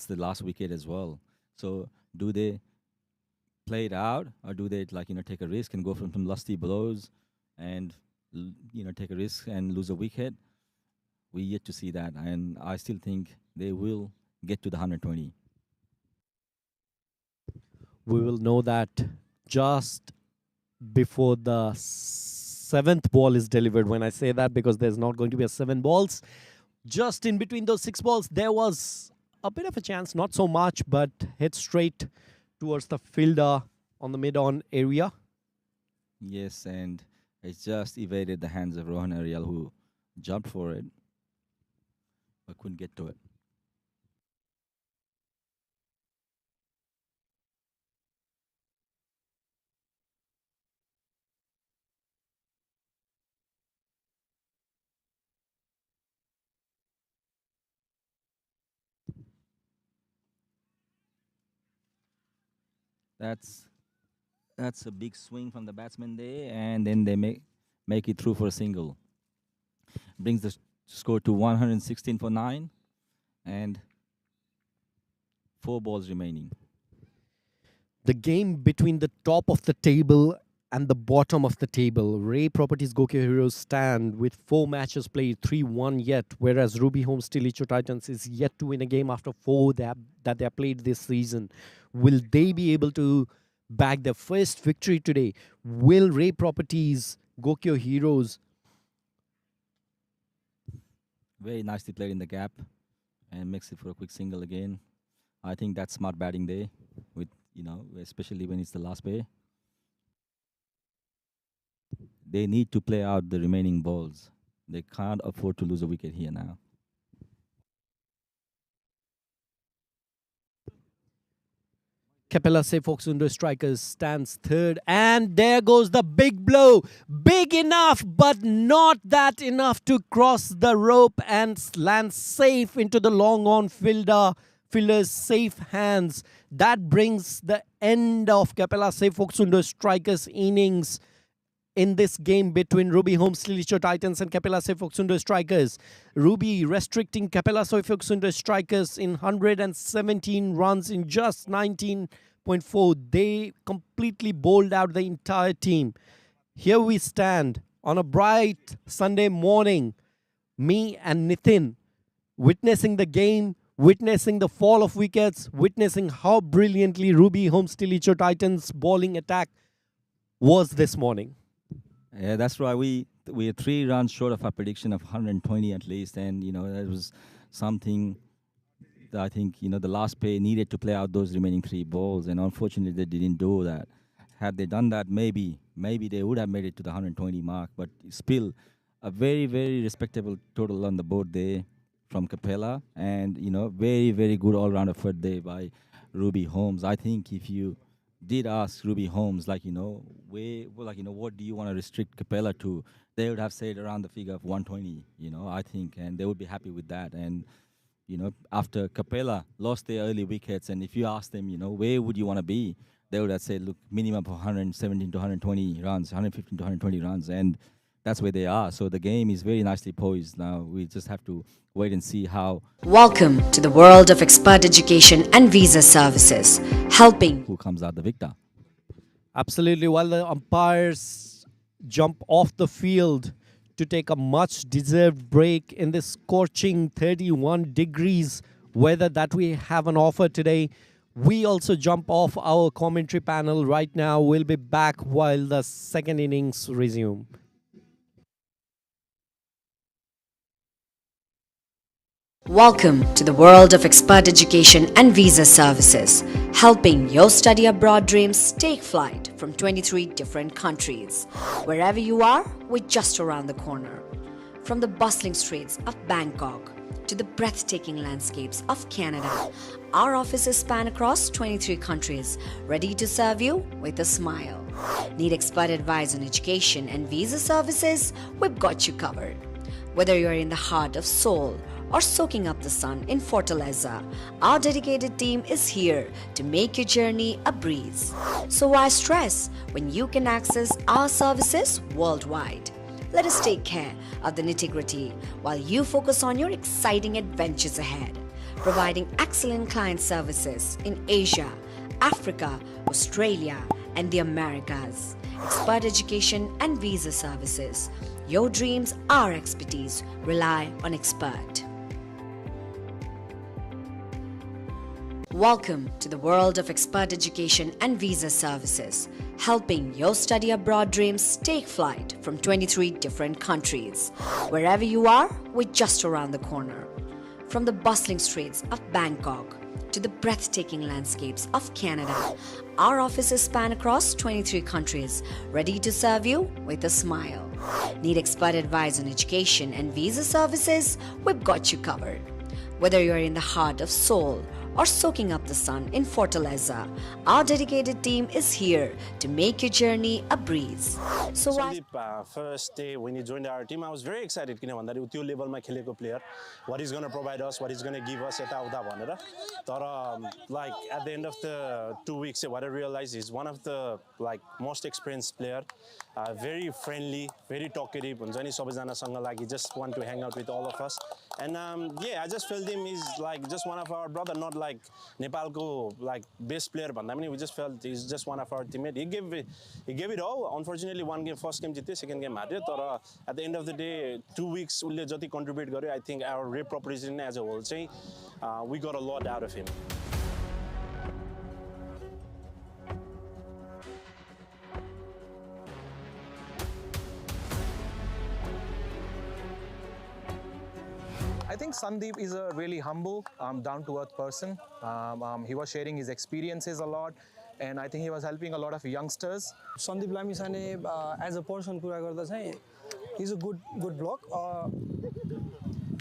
the last wicket as well. So do they play it out, or do they take a risk and go from some lusty blows and take a risk and lose a wicket? We yet to see that, and I still think they will get to the 120. We will know that just before the 7th ball is delivered. When I say that, because there's not going to be a 7 balls. Just in between those 6 balls, there was a bit of a chance, not so much, but hit straight towards the fielder on the mid-on area. Yes, and it just evaded the hands of Rohan Ariel, who jumped for it but couldn't get to it. That's a big swing from the batsman there, and then they make it through for a single. Brings the score to 116 for 9, and 4 balls remaining. The game between the top of the table and the bottom of the table. Ray Properties GOKYO Heroes stand with 4 matches played, 3-1 yet, whereas Ruby Homes TILICHO Titans is yet to win a game after 4 that they have played this season. Will they be able to bag their first victory today? Will Ray Properties GOKYO Heroes? Very nicely played in the gap and makes it for a quick single again. I think that's smart batting there, with especially when it's the last play. They need to play out the remaining balls. They can't afford to lose a wicket here now. CAPELLA PHOKSUNDO strikers stands 3rd, and there goes the big blow. Big enough, but not that enough to cross the rope and land safe into the long on fielder's safe hands. That brings the end of CAPELLA PHOKSUNDO strikers innings in this game between Ruby Homes TILICHO Titans and CAPELLA PHOKSUNDO strikers. Ruby restricting CAPELLA PHOKSUNDO strikers in 117 runs in just 19.4. They completely bowled out the entire team. Here we stand on a bright Sunday morning, me and Nitin, witnessing the game, witnessing the fall of wickets, witnessing how brilliantly Ruby Homes TILICHO Titans bowling attack was this morning. Yeah, that's right. We're 3 runs short of our prediction of 120 at least, and that was something that I think the last play needed to play out those remaining 3 balls, and unfortunately they didn't do that. Had they done that, maybe they would have made it to the 120 mark. But still, a very very respectable total on the board there from CAPELLA, and very very good all round effort there by Ruby Homes. I think if you did ask Ruby Holmes, like, what do you want to restrict Capella to? They would have said around the figure of 120, I think, and they would be happy with that. And, after Capella lost their early wickets, and if you ask them, where would you want to be? They would have said, look, minimum of 117 to 120 runs, 115 to 120 runs, and that's where they are. So the game is very nicely poised now. We just have to wait and see how. Welcome to the world of expert education and visa services, helping Who comes out the victor. Absolutely. While the umpires jump off the field to take a much-deserved break in this scorching 31 degrees weather that we have on offer today, we also jump off our commentary panel right now. We'll be back while the second innings resume. Welcome to the world of expert education and visa services, helping your study abroad dreams take flight from 23 different countries. Wherever you are, we're just around the corner. From the bustling streets of Bangkok to the breathtaking landscapes of Canada, our offices span across 23 countries, ready to serve you with a smile. Need expert advice on education and visa services? We've got you covered. Whether you're in the heart of Seoul or soaking up the sun in Fortaleza, our dedicated team is here to make your journey a breeze. So why stress when you can access our services worldwide? Let us take care of the nitty-gritty while you focus on your exciting adventures ahead, providing excellent client services in Asia, Africa, Australia, and the Americas. Expert education and visa services. Your dreams, our expertise. Rely on expert. Welcome to the world of expert education and visa services, helping your study abroad dreams take flight from 23 different countries. Wherever you are, we're just around the corner. From the bustling streets of Bangkok to the breathtaking landscapes of Canada, our offices span across 23 countries, ready to serve you with a smile. Need expert advice on education and visa services? We've got you covered. Whether you're in the heart of Seoul or soaking up the sun in Fortaleza, our dedicated team is here to make your journey a breeze. So why? First day when he joined our team, I was very excited. त्यो लेभलमा खेलेको player, what he's going to provide us, what he's going to give us यताउता भनेर. तर like at the end of the 2 weeks, what I realized is one of the most experienced player, very friendly, very talkative. हुन्छ नि सबैजनासँग लागि just want to hang out with all of us. And yeah, I just felt him is like just one of our brother, not like Nepalko best player भन्दा पनि we just felt he's just one of our teammate. He gave it all. Unfortunately, one game, first game जित्यो, second game हार्यो. तर at the end of the day, 2 weeks उसले जति contribute गर्यो, I think our rep proposition as a whole चाहिँ we got a lot out of him. I think Sandeep is a really humble, down-to-earth person. He was sharing his experiences a lot, and I think he was helping a lot of youngsters. Sandeep Lamisane, as a person, he's a good block.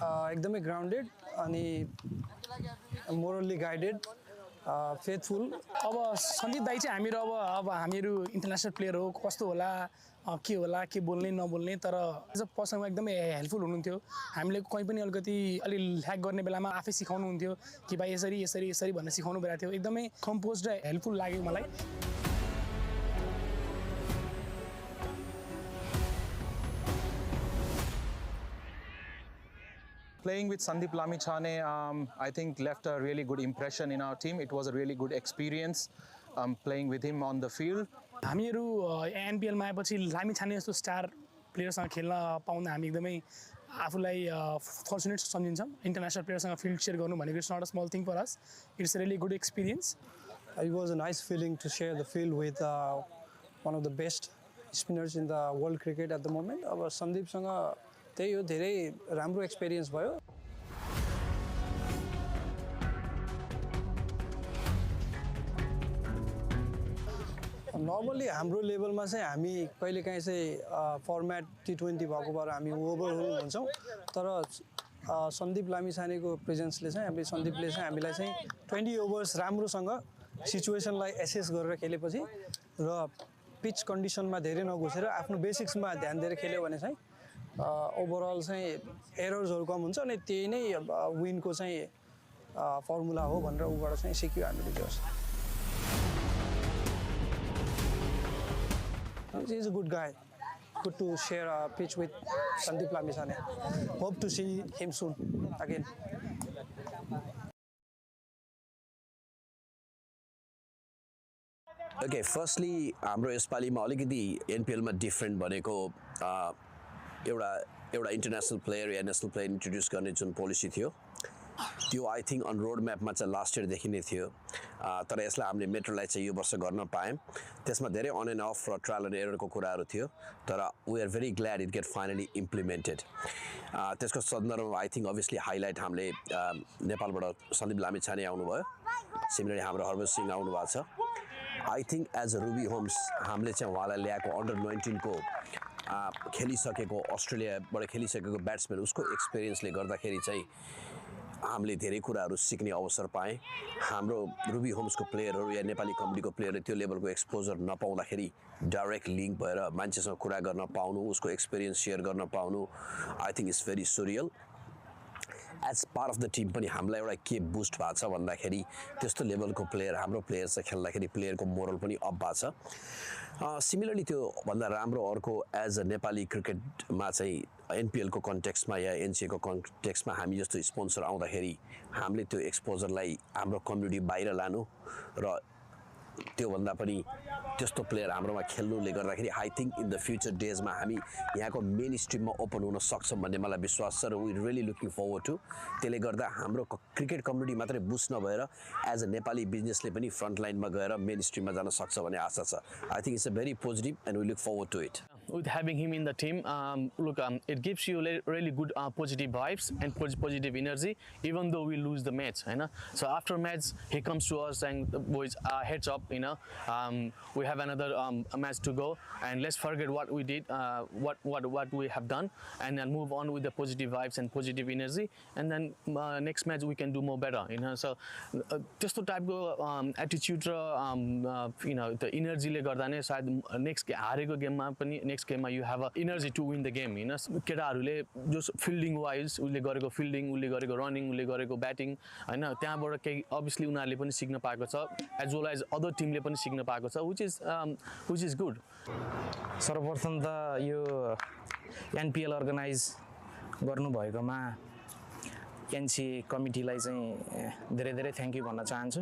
एकदमै grounded अनि morally guided, faithful. अब सन्दीप दाइ चाहिँ हामीहरू अब हामीहरू international player हो, कस्तो होला के होला के बोल्ने नबोल्ने, तर एज अ पर्सनमा एकदमै हेल्पफुल हुनुहुन्थ्यो. हामीले कहीँ पनि अलिकति अलि ह्याक गर्ने बेलामा आफै सिकाउनुहुन्थ्यो कि भाइ यसरी यसरी यसरी भनेर सिकाउनु भइरहेको थियो. एकदमै कम्पोज्ड र हेल्पफुल लाग्यो मलाई. Playing with Sandeep Lamichhane, I think left a really good impression in our team. It was a really good experience playing with him on the field. हामीहरू एनपीएल मा आएपछि लामिछाने जस्तो स्टार प्लेयरसँग खेल्न पाउँदा हामी एकदमै आफूलाई फर्चुनेट सम्झिन्छौँ. इन्टरनेसनल प्लेयरसँग फिल्ड शेयर गर्नु भनेको it's not a small thing for us. It's a really good experience. It was a nice feeling to share the field with one of the best spinners in the world cricket at the moment. अब सन्दीपसँग त्यही हो, धेरै राम्रो experience भयो. Normally हाम्रो लेभलमा चाहिँ हामी कहिलेकाहीँ चाहिँ फर्मेट T20 भएको भएर हामी ओभर हुन्छौँ. तर सन्दीप लामिछानेको प्रेजेन्सले चाहिँ सन्दीपले चाहिँ हामीलाई चाहिँ 20 ओभर्स राम्रोसँग सिचुएसनलाई एसेस गरेर खेलेपछि र पिच कन्डिसनमा धेरै नघुसेर आफ्नो बेसिक्समा ध्यान दिएर खेल्यो भने चाहिँ ओभरअल चाहिँ एरर्सहरू कम हुन्छ अनि त्यही नै विनको चाहिँ फर्मुला हो भनेर उबाट चाहिँ सिक्यो हामीले त्यो He is a good guy. Good to share a pitch with Sandeep Lamisane. Hope to see him soon again. Okay, firstly, हाम्रो यसपालिमा अलिकति एनपीएलमा डिफरेन्ट भनेको एउटा इन्टरनेसनल प्लेयर या नेसनल प्लेयर इन्ट्रोड्युस गर्ने जुन पोलिसी थियो त्यो आई थिङ्क अन रोड म्यापमा चाहिँ last इयरदेखि नै थियो तर यसलाई हामीले मेट्रोलाई चाहिँ यो वर्ष गर्न पायौँ त्यसमा धेरै अन एन्ड अफ र ट्रायल एन्ड एररको कुराहरू थियो तर we are very glad it get finally implemented त्यसको सन्दर्भमा आई थिङ्क अभियसली हाइलाइट हामीले नेपालबाट सन्दीप लामिछाने आउनुभयो सिमिलरली हाम्रो हरबज सिंह आउनुभएको छ I think as a Ruby Holmes हामीले चाहिँ उहाँलाई ल्याएको अन्डर 19 को खेलिसकेको अस्ट्रेलियाबाट खेलिसकेको ब्याट्सम्यान उसको एक्सपिरियन्सले गर्दाखेरि चाहिँ हामीले धेरै कुराहरू सिक्ने अवसर पाएँ हाम्रो रुबी होम्सको प्लेयरहरू या नेपाली कम्युनिटीको प्लेयरले त्यो लेभलको एक्सपोजर नपाउँदाखेरि डाइरेक्ट लिङ्क भएर मान्छेसँग कुरा गर्न पाउनु उसको एक्सपिरियन्स सेयर गर्न पाउनु I think it's very surreal as part of the team पनि हामीलाई एउटा के बुस्ट भएको छ भन्दाखेरि त्यस्तो लेभलको प्लेयर हाम्रो प्लेयर्स खेल्दाखेरि प्लेयरको मोरल पनि अप भएको छ सिमिलरली त्यो भन्दा राम्रो अर्को एज अ नेपाली क्रिकेटमा चाहिँ एनपीएलको कन्टेक्स्टमा या एनसिएको कन्टेक्स्टमा हामी जस्तो स्पोन्सर आउँदाखेरि हामीले त्यो एक्सपोजरलाई हाम्रो कम्युनिटी बाहिर लानु र त्योभन्दा पनि त्यस्तो प्लेयर हाम्रोमा खेल्नुले गर्दाखेरि I think in the future डेजमा हामी यहाँको मेन स्ट्रिममा ओपन हुन सक्छौँ भन्ने मलाई विश्वास छ र we really looking forward to त्यसले गर्दा हाम्रो क्रिकेट कम्युनिटी मात्रै बुस्ट नभएर एज अ नेपाली बिजनेसले पनि फ्रन्ट लाइनमा गएर मेन स्ट्रिममा जान सक्छ भन्ने आशा छ I think it's a very positive and we look forward to it With having him in the team, it gives you really good positive vibes and positive energy, even though we lose the match, you know. So after match, he comes to us saying, "Boys, heads up, you know. We have another match to go, and let's forget what we did, what we have done, and then move on with the positive vibes and positive energy. And then next match we can do more better, you know." So just the type of attitude, you know, the energy le garda ne sayad next hareko game ma pani next game you have a energy to win the game, you know. केटाहरूले जो fielding wise उसले गरेको fielding उसले गरेको running उसले गरेको batting हैन त्यहाँबाट केही अभियसली उनीहरूले पनि सिक्न पाएको छ एज वेल एज अदर टिमले पनि सिक्न पाएको छ which is good. सर्वप्रथम त यो एनपीएल अर्गनाइज गर्नुभएकोमा एनसी कमिटीलाई चाहिँ धेरै धेरै थ्याङ्क यू भन्न चाहन्छु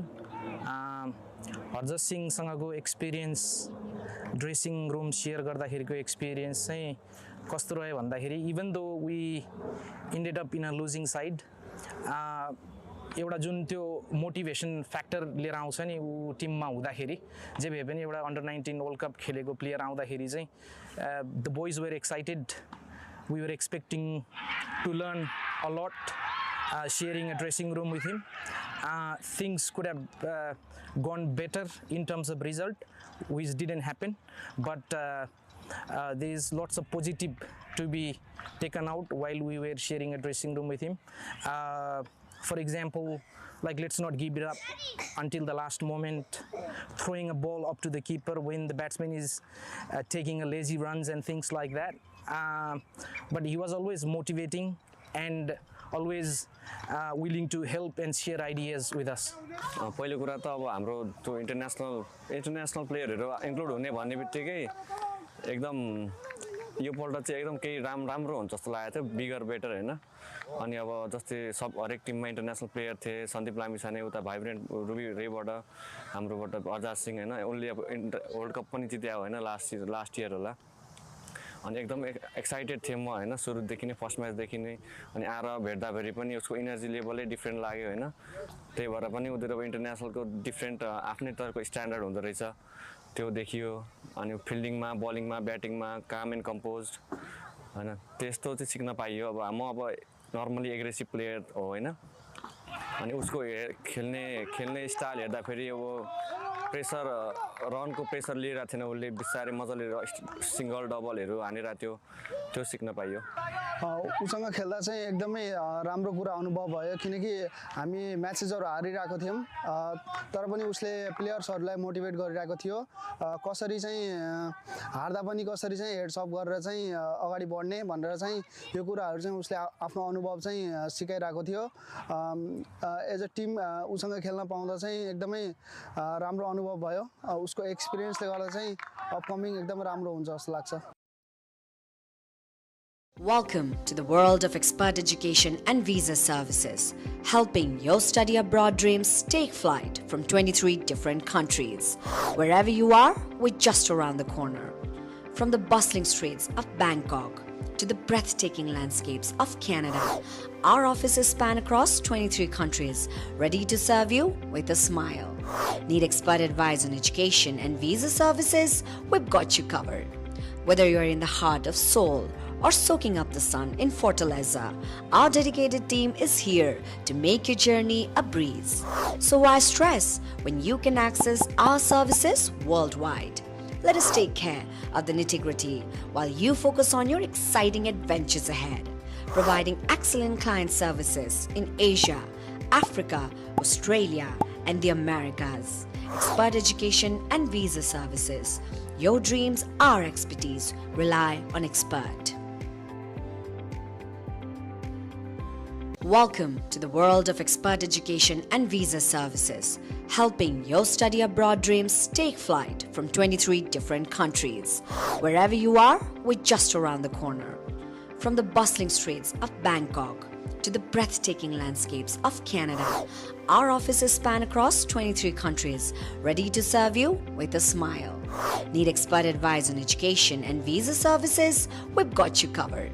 हरजत सिंहसँगको एक्सपिरियन्स ड्रेसिङ रुम सेयर गर्दाखेरिको एक्सपिरियन्स चाहिँ कस्तो रह्यो भन्दाखेरि even though we ended up in a losing side एउटा जुन त्यो मोटिभेसन फ्याक्टर लिएर आउँछ नि ऊ टिममा हुँदाखेरि जे भए पनि एउटा अन्डर 19 वर्ल्ड कप खेलेको प्लेयर आउँदाखेरि चाहिँ the boys were excited we were expecting to learn a lot sharing a dressing room with him. Things could have gone better in terms of result, which didn't happen. But there is lots of positive to be taken out while we were sharing a dressing room with him. For example, like let's not give it up until the last moment, throwing a ball up to the keeper when the batsman is taking a lazy runs and things like that. But he was always motivating and always willing to help and share ideas with us. पहिलो कुरा त अब हाम्रो त्यो international प्लेयरहरू include हुने भन्ने बित्तिकै एकदम यो पल्ट चाहिँ एकदम केही राम्रो हुन्छ जस्तो लागेको थियो बिगर बेटर हैन अनि अब जस्तै सब हरेक टिममा इन्टरनेसनल प्लेयर थिए सन्दीप लामिछाने उता भाइब्रेन्ट रुबी रेबाट हाम्रोबाट अरजात सिंह हैन उनले अब वर्ल्ड कप पनि जित्या हैन लास्ट इयर होला अनि एकदम एक्साइटेड थिएँ म हैन सुरुदेखि नै फर्स्ट म्याचदेखि नै अनि आएर भेट्दाखेरि पनि उसको एनर्जी लेभलै डिफ्रेन्ट लाग्यो हैन त्यही भएर पनि उनीहरु इन्टरनेसनलको डिफ्रेन्ट आफ्नै तरको स्ट्यान्डर्ड हुँदो रहेछ त्यो देखियो अनि फिल्डिङमा बलिङमा ब्याटिङमा काम एन्ड कम्पोज्ड हैन त्यस्तो चाहिँ सिक्न पाइयो अब म अब नर्मली एग्रेसिभ प्लेयर हो हैन अनि उसको खेल्ने स्टाइल हेर्दाखेरि अब प्रेसर रनको प्रेसर लिइरहेको थिएन उसले बिस्तारै मजाले सिङ्गल डबलहरू हानिरहेको थियो त्यो सिक्न पाइयो उसँग खेल्दा चाहिँ एकदमै राम्रो कुरा अनुभव भयो किनकि हामी म्याचेसहरू हारिरहेको थियौँ तर पनि उसले प्लेयर्सहरूलाई मोटिभेट गरिरहेको थियो कसरी चाहिँ हार्दा पनि कसरी चाहिँ हेड्स अप गरेर चाहिँ अगाडि बढ्ने भनेर चाहिँ यो कुराहरू चाहिँ उसले आफ्नो अनुभव चाहिँ सिकाइरहेको थियो एज अ टिम उसँग खेल्न पाउँदा चाहिँ एकदमै राम्रो अनुभव भयो उसको एक्सपिरियन्सले गर्दा चाहिँ अपकमिङ एकदम राम्रो हुन्छ जस्तो लाग्छ Welcome to the world of expert education and visa services, helping your study abroad dreams take flight from 23 different countries. Wherever you are, we're just around the corner. From the bustling streets of Bangkok to the breathtaking landscapes of Canada, our offices span across 23 countries, ready to serve you with a smile. Need expert advice on education and visa services? We've got you covered. Whether you're in the heart of Seoul or soaking up the sun in Fortaleza, our dedicated team is here to make your journey a breeze. So why stress when you can access our services worldwide? Let us take care of the nitty-gritty while you focus on your exciting adventures ahead, providing excellent client services in Asia, Africa, Australia, and the Americas. Expert education and visa services. Your dreams, our expertise. Rely on expert. Welcome to the world of expert education and visa services, helping your study abroad dreams take flight from 23 different countries. Wherever you are, we're just around the corner. From the bustling streets of Bangkok to the breathtaking landscapes of Canada, our offices span across 23 countries, ready to serve you with a smile. Need expert advice on education and visa services? We've got you covered.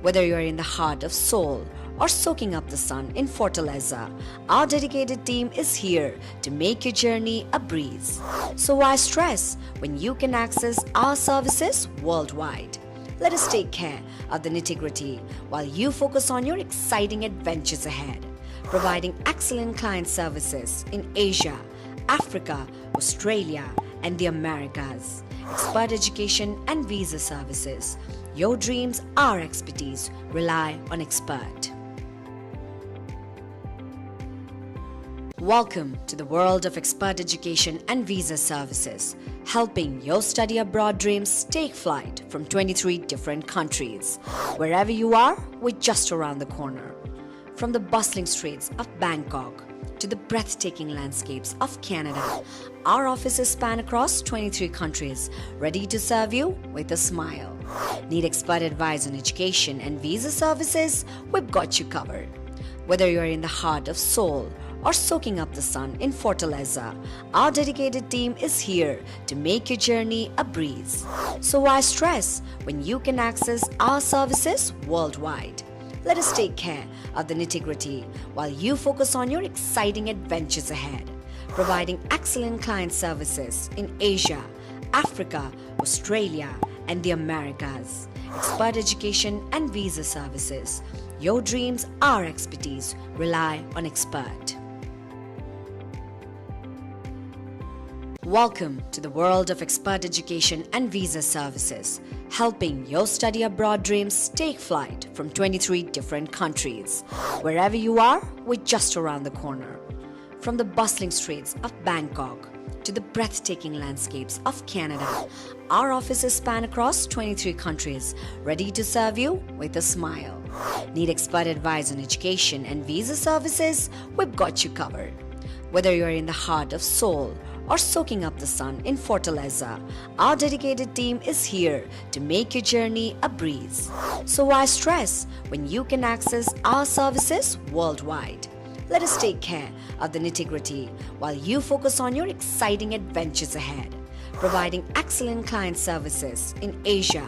Whether you're in the heart of Seoul or soaking up the sun in Fortaleza, our dedicated team is here to make your journey a breeze. So why stress when you can access our services worldwide? Let us take care of the nitty-gritty while you focus on your exciting adventures ahead, providing excellent client services in Asia, Africa, Australia, and the Americas. Expert education and visa services. Your dreams, our expertise. Rely on expert. Welcome to the world of expert education and visa services, helping your study abroad dreams take flight from 23 different countries. Wherever you are, we're just around the corner. From the bustling streets of Bangkok to the breathtaking landscapes of Canada, our offices span across 23 countries, ready to serve you with a smile. Need expert advice on education and visa services? We've got you covered. Whether you're in the heart of Seoul or soaking up the sun in Fortaleza, our dedicated team is here to make your journey a breeze. So why stress when you can access our services worldwide? Let us take care of the nitty-gritty while you focus on your exciting adventures ahead, providing excellent client services in Asia, Africa, Australia, and the Americas. Expert education and visa services. Your dreams, our expertise. Rely on expert. Welcome to the world of expert education and visa services, helping your study abroad dreams take flight from 23 different countries. Wherever you are, we're just around the corner. From the bustling streets of Bangkok to the breathtaking landscapes of Canada, our offices span across 23 countries, ready to serve you with a smile. Need expert advice on education and visa services? We've got you covered. Whether you're in the heart of Seoul or soaking up the sun in Fortaleza, our dedicated team is here to make your journey a breeze. So why stress when you can access our services worldwide? Let us take care of the nitty-gritty while you focus on your exciting adventures ahead, providing excellent client services in Asia,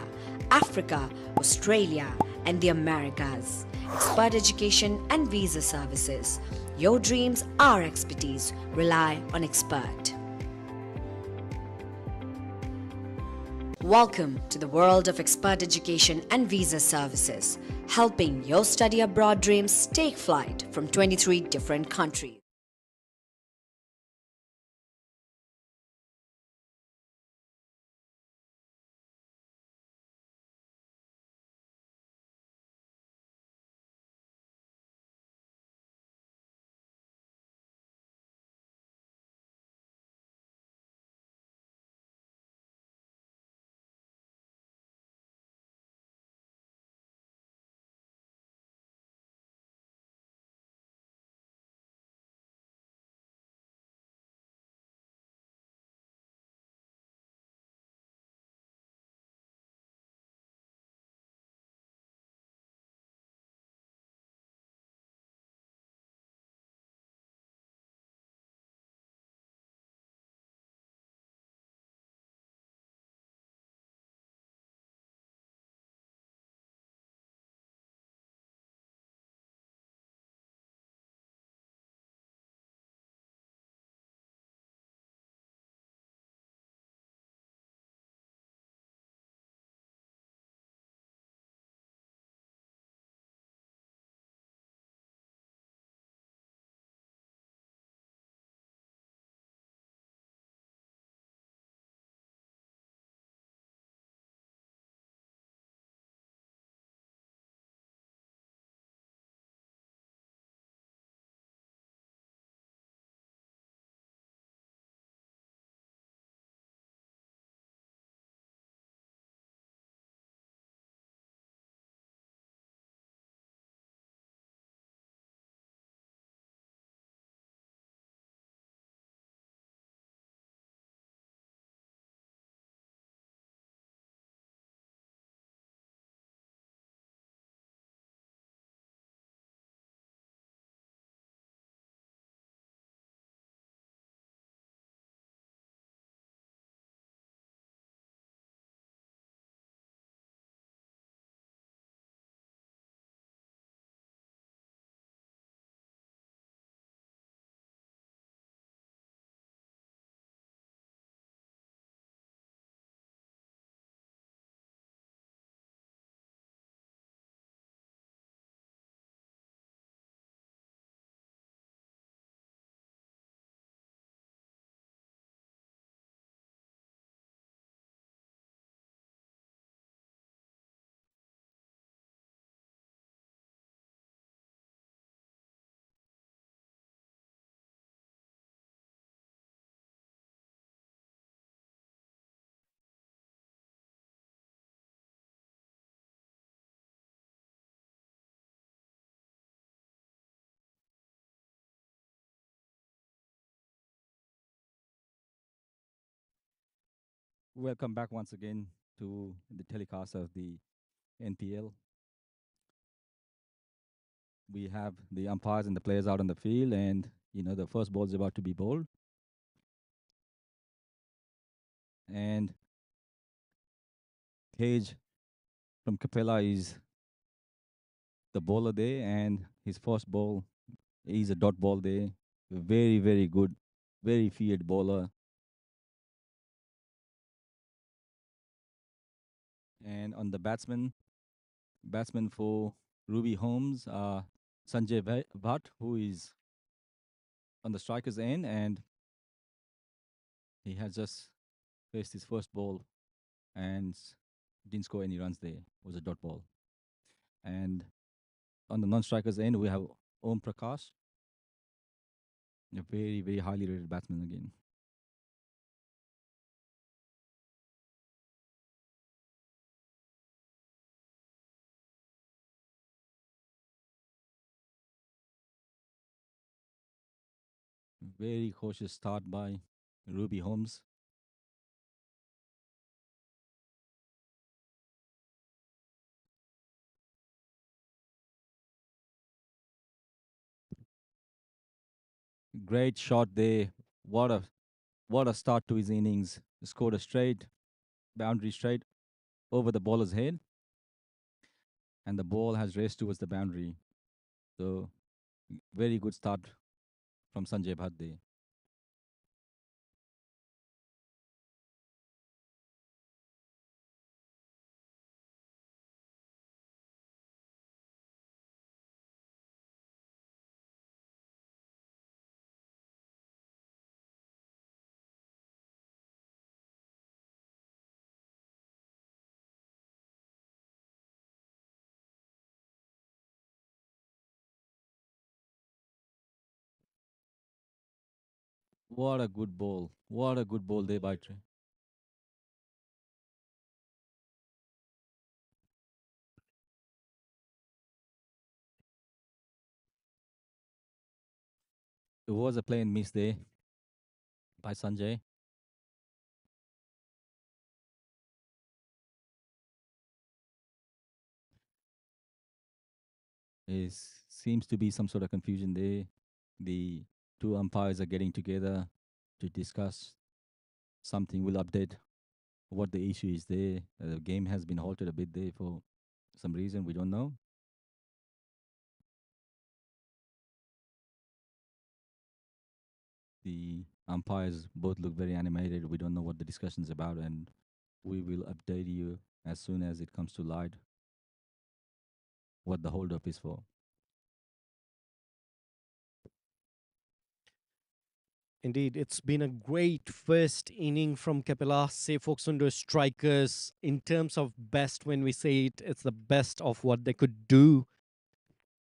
Africa, Australia, and the Americas. Expert education and visa services. Your dreams, our expertise. Rely on expert. Welcome to the world of expert education and visa services, helping your study abroad dreams take flight from 23 different countries. Welcome back once again to the telecast of the NPL. We have the umpires and the players out on the field, and the first ball is about to be bowled. And Cage from Capella is the bowler there, and his first ball is a dot ball there. Very, very good, very feared bowler. And on the batsman for Ruby Holmes, Sanjay Bhatt, who is on the striker's end, and he has just faced his first ball and didn't score any runs there. It was a dot ball. And on the non-striker's end, we have Om Prakash, a very, very highly rated batsman again. Very cautious start by Ruby Holmes. Great shot there. What a start to his innings. Scored a straight boundary straight over the bowler's head, and the ball has raced towards the boundary. So very good start from Sanjay Bhatt there. What a good ball. What a good ball there by Trey. It was a plain miss there by Sanjay. It seems to be some sort of confusion there. The two umpires are getting together to discuss something. We'll update what the issue is there. The game has been halted a bit there for some reason. We don't know. The umpires both look very animated. We don't know what the discussion is about, and we will update you as soon as it comes to light what the holdup is for. Indeed, it's been a great first inning from CAPELLA. Say PHOKSUNDO strikers, in terms of best, when we say it, it's the best of what they could do.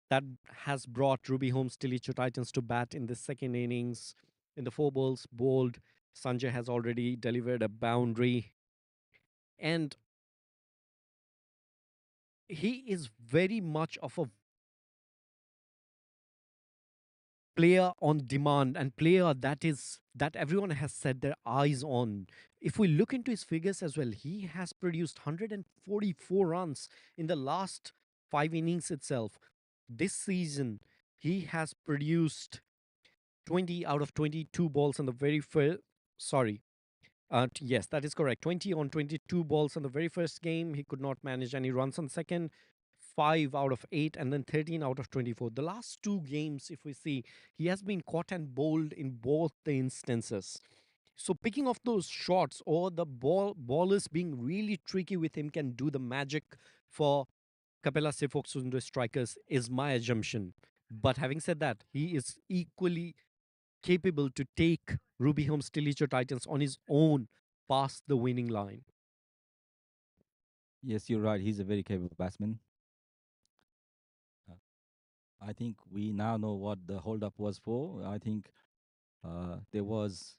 That has brought Ruby Holmes TILICHO Titans to bat in the second innings. In the four balls bowled, Sanjay has already delivered a boundary. And he is very much of a player on demand and player that everyone has set their eyes on. If we look into his figures as well, he has produced 144 runs in the last 5 innings itself. This season, he has produced 20 out of 22 balls on the very first. Sorry. Yes, that is correct. 20 on 22 balls on the very first game. He could not manage any runs on second. 5 out of 8 and then 13 out of 24. The last two games, if we see, he has been caught and bowled in both the instances. So picking off those shots or the ballers being really tricky with him can do the magic for CAPELLA PHOKSUNDO strikers is my assumption. But having said that, he is equally capable to take Ruby Holmes TILICHO Titans on his own past the winning line. Yes, you're right. He's a very capable batsman. I think we now know what the holdup was for. I think there was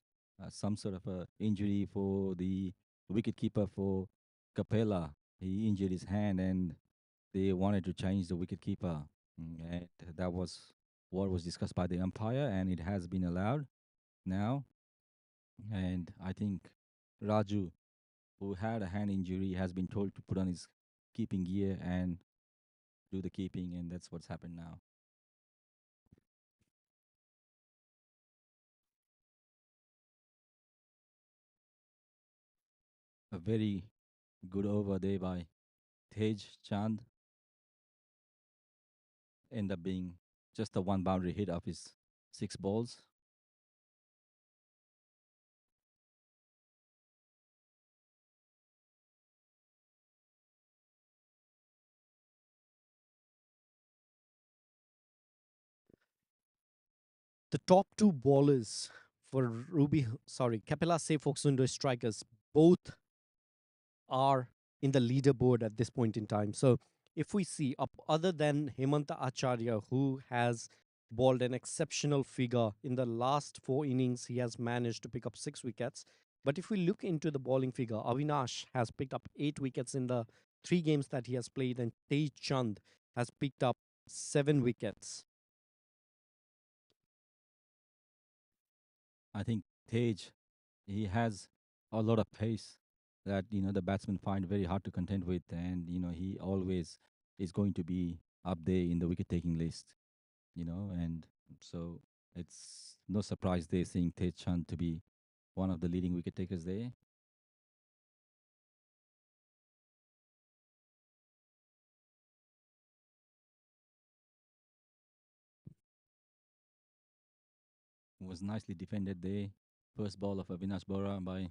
some sort of a injury for the wicketkeeper for Capella. He injured his hand, and they wanted to change the wicketkeeper. And that was what was discussed by the umpire, and it has been allowed now. And I think Raju who had a hand injury, has been told to put on his keeping gear and do the keeping, and that's what's happened now. A very good over there by Tej Chand. End up being just a one boundary hit of his 6 balls. The top two bowlers for Capella say PHOKSUNDO strikers, both are in the leaderboard at this point in time. So if we see up other than Hemanta Acharya, who has bowled an exceptional figure in the last 4 innings, he has managed to pick up 6 wickets. But if we look into the bowling figure, Avinash has picked up 8 wickets in the 3 games that he has played, and Tej Chand has picked up 7 wickets. I think Tej, he has a lot of pace that the batsmen find very hard to contend with, and he always is going to be up there in the wicket taking list. And so it's no surprise they're seeing Tej Chand to be one of the leading wicket takers there. Was nicely defended there. First ball of Avinash Bora by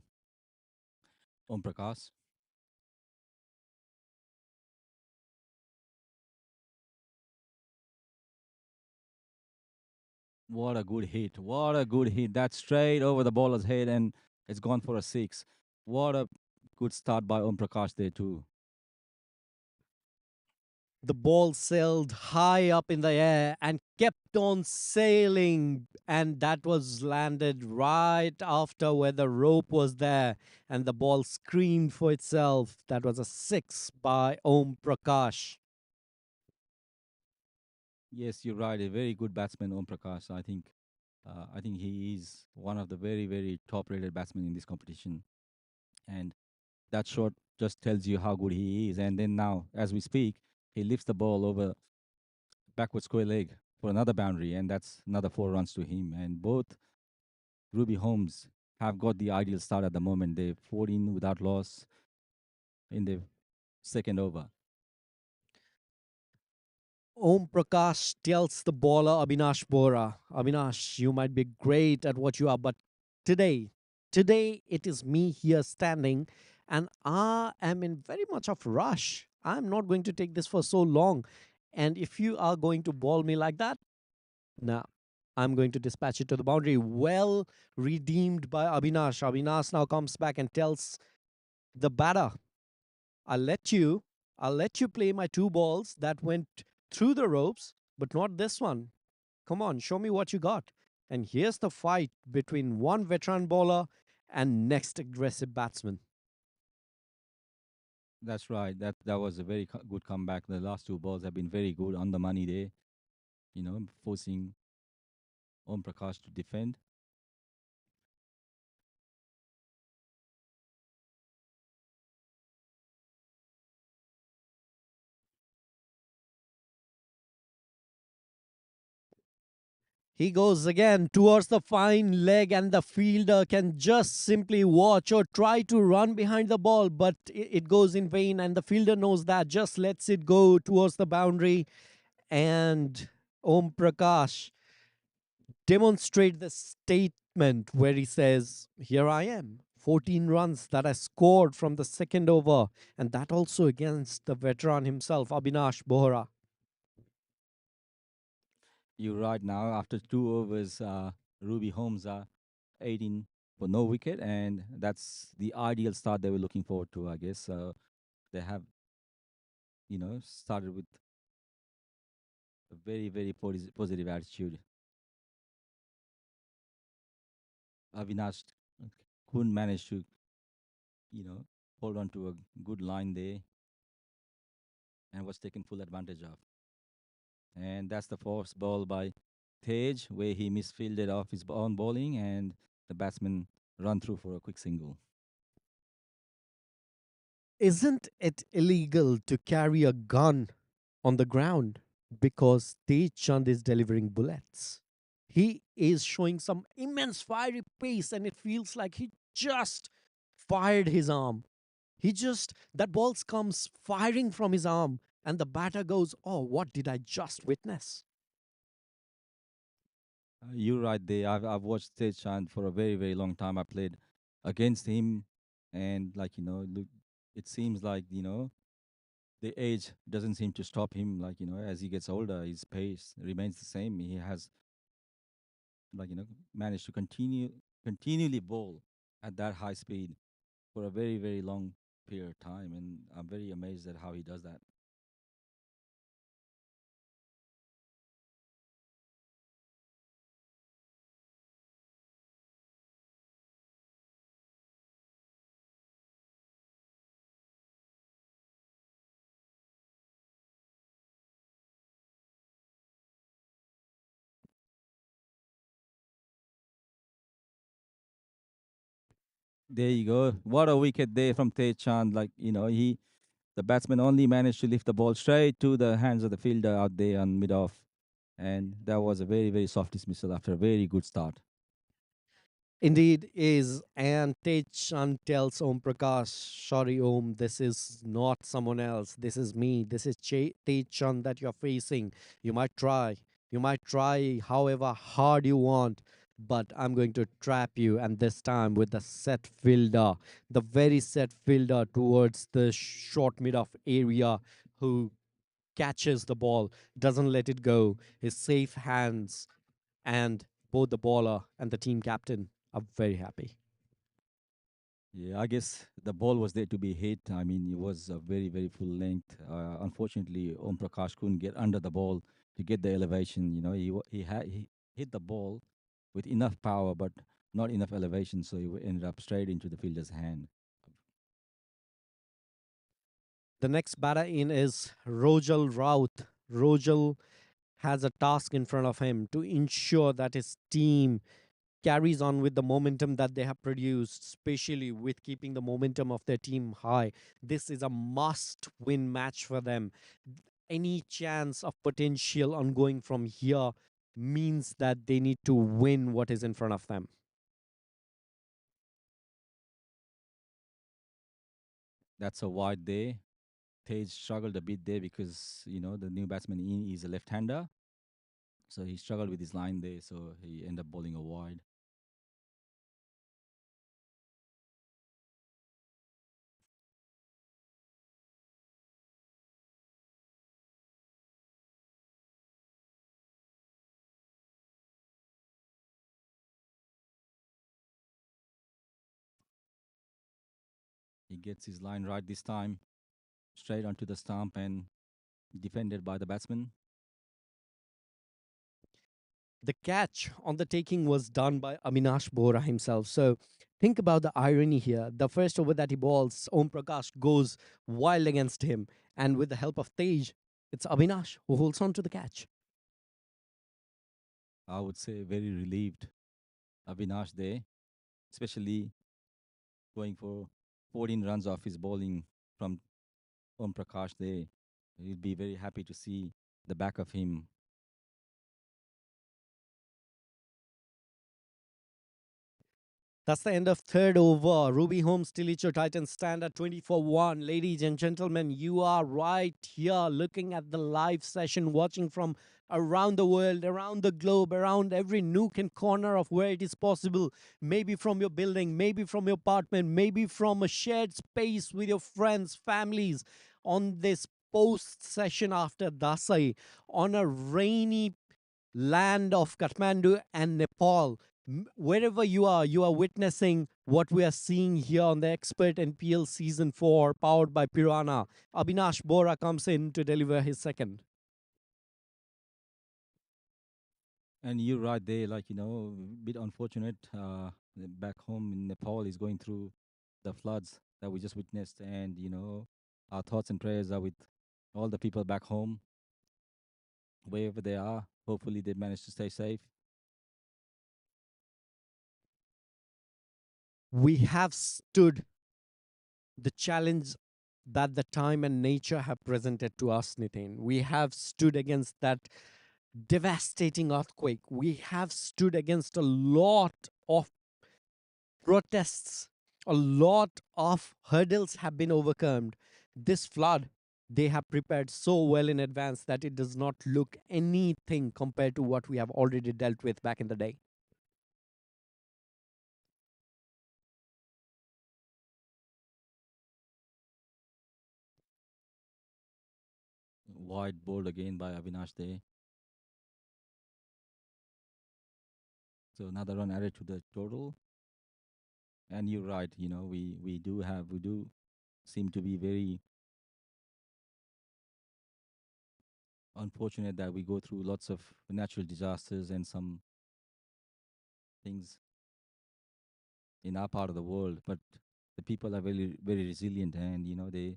Om Prakash. What a good hit. What a good hit. That's straight over the bowler's head and it's gone for a 6. What a good start by Om Prakash there too. The ball sailed high up in the air and kept on sailing, and that was landed right after where the rope was there, and the ball screamed for itself. That was a 6 by Om Prakash. Yes, you're right. A very good batsman, Om Prakash. I think he is one of the very, very top-rated batsmen in this competition, and that shot just tells you how good he is. And then now, as we speak, he lifts the ball over backward square leg for another boundary, and that's another 4 runs to him. And both Ruby Holmes have got the ideal start at the moment. They're 14 without loss in the second over. Om Prakash tells the bowler Avinash Bora, Avinash, you might be great at what you are, but today it is me here standing, and I am in very much of rush. I'm not going to take this for so long. And if you are going to bowl me like that, nah, I'm going to dispatch it to the boundary. Well redeemed by Avinash. Avinash now comes back and tells the batter, I'll let you play my 2 balls that went through the ropes, but not this one. Come on, show me what you got. And here's the fight between one veteran bowler and next aggressive batsman. That's right. That was a very good comeback. The last 2 balls have been very good on the money there. Forcing Om Prakash to defend. He goes again towards the fine leg, and the fielder can just simply watch or try to run behind the ball, but it goes in vain, and the fielder knows that, just lets it go towards the boundary. And Om Prakash demonstrate the statement where he says, here I am, 14 runs that I scored from the second over, and that also against the veteran himself, Avinash Bohra. You're right. Now, after 2 overs, Ruby Holmes are 18 for no wicket, and that's the ideal start they were looking forward to, I guess. They have, started with a very, very positive attitude. Avinash couldn't manage to, hold on to a good line there and was taken full advantage of. And that's the first ball by Tej, where he misfielded off his own bowling, and the batsman run through for a quick single. Isn't it illegal to carry a gun on the ground because Tej Chand is delivering bullets? He is showing some immense fiery pace, and it feels like he just fired his arm. That ball comes firing from his arm, and the batter goes, "Oh, what did I just witness?" You're right there. I've watched Tej Chand for a very very long time. I played against him, and look, it seems like the age doesn't seem to stop him. As he gets older, his pace remains the same. He has managed to continually bowl at that high speed for a very very long period of time, and I'm very amazed at how he does that. There you go. What a wicket there from Tej Chand. The batsman only managed to lift the ball straight to the hands of the fielder out there on mid off. And that was a very, very soft dismissal after a very good start. Indeed is, and Tej Chand tells Om Prakash, "Sorry, Om, this is not someone else. This is me. This is Tej Chand that you're facing. You might try. You might try however hard you want, but I'm going to trap you, and this time with the set fielder, the very set fielder towards the short mid-off area who catches the ball, doesn't let it go, his safe hands, and both the bowler and the team captain are very happy." Yeah, I guess the ball was there to be hit. I mean, it was a very, very full length. Unfortunately, Om Prakash couldn't get under the ball to get the elevation. He hit the ball with enough power, but not enough elevation, so he ended up straight into the fielder's hand. The next batter in is Rojal Raut. Rojal has a task in front of him to ensure that his team carries on with the momentum that they have produced, especially with keeping the momentum of their team high. This is a must win match for them. Any chance of potential on going from here means that they need to win what is in front of them. That's a wide day. Tej struggled a bit there because the new batsman in is a left-hander, so he struggled with his line there. So he ended up bowling a wide. He gets his line right this time, straight onto the stump and defended by the batsman. The catch on the taking was done by Avinash Bora himself. So think about the irony here. The first over that he bowls, Om Prakash goes wild against him. And with the help of Tej, it's Avinash who holds on to the catch. I would say very relieved, Avinash there, especially going for 14 runs off his bowling from Om Prakash there. He'll be very happy to see the back of him. That's the end of third over. Ruby Holmes, Tilicho Titans stand at 24-1. Ladies and gentlemen, you are right here looking at the live session, watching from around the world, around the globe, around every nook and corner of where it is possible. Maybe from your building, maybe from your apartment, maybe from a shared space with your friends, families, on this post session after Dasai, on a rainy land of Kathmandu and Nepal. Wherever you are witnessing what we are seeing here on the Expert NPL Season 4, powered by Piranha. Avinash Bora comes in to deliver his second. And you're right there, bit unfortunate. Back home in Nepal is going through the floods that we just witnessed, and our thoughts and prayers are with all the people back home, wherever they are. Hopefully, they manage to stay safe. We have stood the challenge that the time and nature have presented to us, Nitin. We have stood against that devastating earthquake. We have stood against a lot of protests. A lot of hurdles have been overcome. This flood, they have prepared so well in advance that it does not look anything compared to what we have already dealt with back in the day. Wide bowled again by Avinash there. So another run added to the total. And you're right, we do seem to be very unfortunate that we go through lots of natural disasters and some things in our part of the world, but the people are very very resilient, and they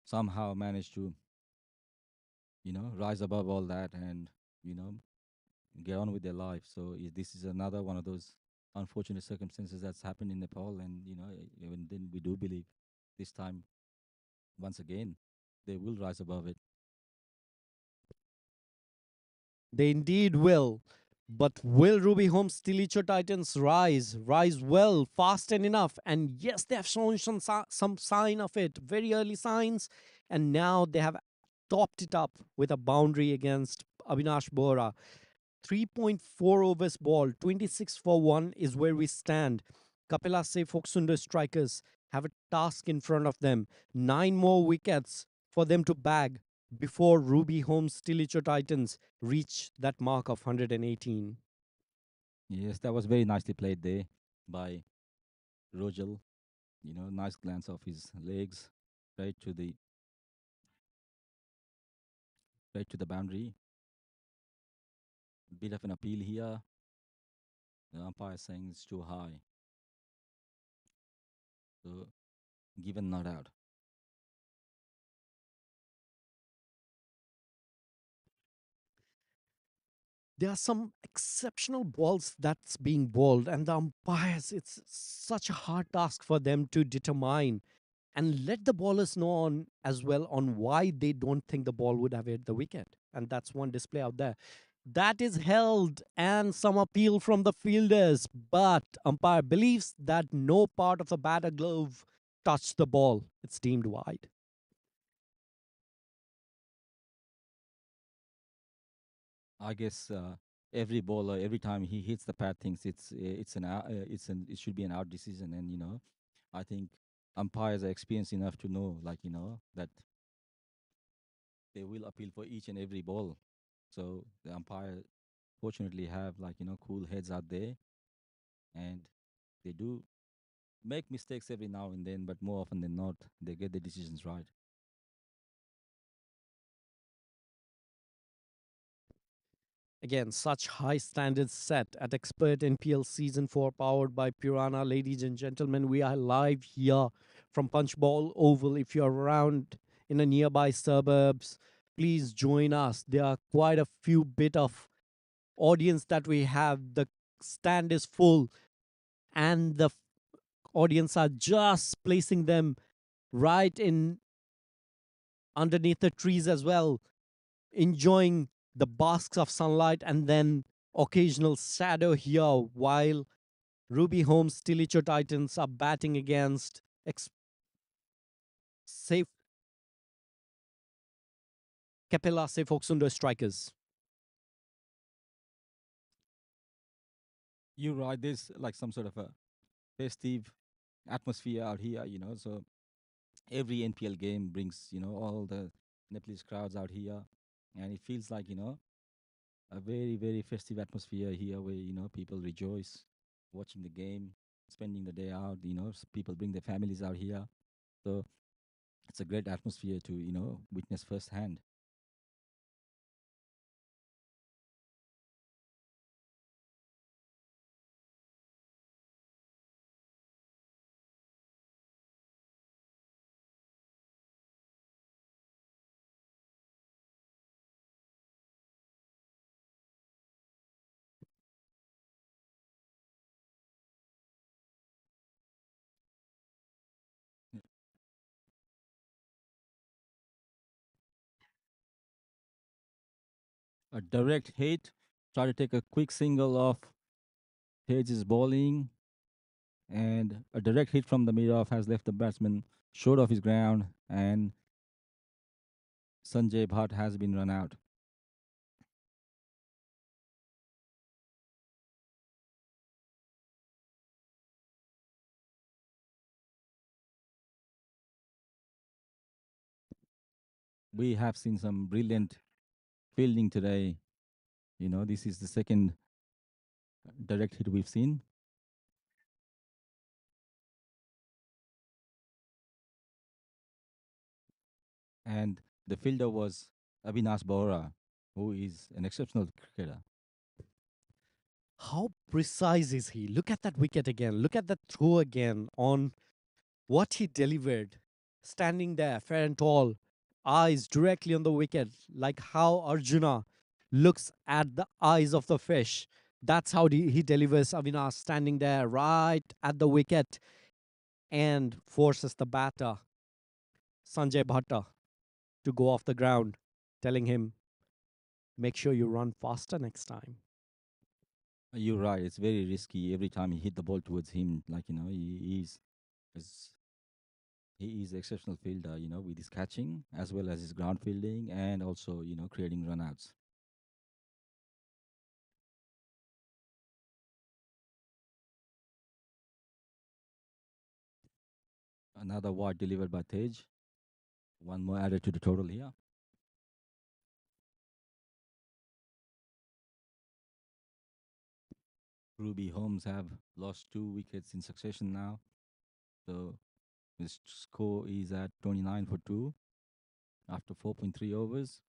somehow manage to rise above all that and you know get on with their life. So this is another one of those unfortunate circumstances that's happened in Nepal, and even then we do believe this time once again they will rise above it. They indeed will. But will Ruby Home's Tilicho Titans rise well, fast and enough? And yes, they have shown some sign of it, very early signs. And now they have topped it up with a boundary against Avinash Bora. 3.4 overs ball, 26 for 1 is where we stand. CAPELLA say PHOKSUNDO strikers have a task in front of them. 9 more wickets for them to bag before Ruby Home's Tilicho Titans reach that mark of 118. Yes, that was very nicely played there by Rogel. Nice glance of his legs right to the boundary. Bit of an appeal here. The umpire saying it's too high. So given not out. There are some exceptional balls that's being bowled, and the umpires, it's such a hard task for them to determine and let the bowlers know on as well on why they don't think the ball would have hit the wicket. And that's one display out there. That is held and some appeal from the fielders, but umpire believes that no part of the batter glove touched the ball. It's deemed wide. I guess every bowler, every time he hits the pad, thinks it should be an out decision, and I think umpires are experienced enough to know, like that they will appeal for each and every ball. So the umpire, fortunately, have like cool heads out there, and they do make mistakes every now and then, but more often than not, they get the decisions right. Again, such high standards set at Expert NPL Season 4 powered by Piranha. Ladies and gentlemen, we are live here from Punchbowl Oval. If you're around in the nearby suburbs, please join us. There are quite a few bit of audience that we have. The stand is full and the audience are just placing them right in underneath the trees as well, enjoying the basks of sunlight and then occasional shadow here while Ruby Home's Tilicho Titans are batting against safe CAPELLA say PHOKSUNDO strikers. You're right. There's like some sort of a festive atmosphere out here, So every NPL game brings, all the Nepalese crowds out here, and it feels like, a very, very festive atmosphere here where, people rejoice watching the game, spending the day out, people bring their families out here. So it's a great atmosphere to, witness firsthand. A direct hit. Try to take a quick single off Tage's bowling, and a direct hit from the mid-off has left the batsman short of his ground, and Sanjay Bhatt has been run out. We have seen some brilliant fielding today. You know, this is the second direct hit we've seen. And the fielder was Avinash Bohra, who is an exceptional cricketer. How precise is he? Look at that wicket again. Look at that throw again on what he delivered. Standing there, fair and tall, eyes directly on the wicket, like how Arjuna looks at the eyes of the fish. That's how he delivers Avinash, standing there right at the wicket and forces the batter, Sanjay Bhatta, to go off the ground, telling him, make sure you run faster next time. You're right. It's very risky every time he hit the ball towards him. Like, you know, is he is exceptional fielder, you know, with his catching as well as his ground fielding and also, you know, creating runouts. Another wide delivered by Tej. One more added to the total here. Ruby Holmes have lost 2 wickets in succession now. So his score is at 29 for 2 after 4.3 overs.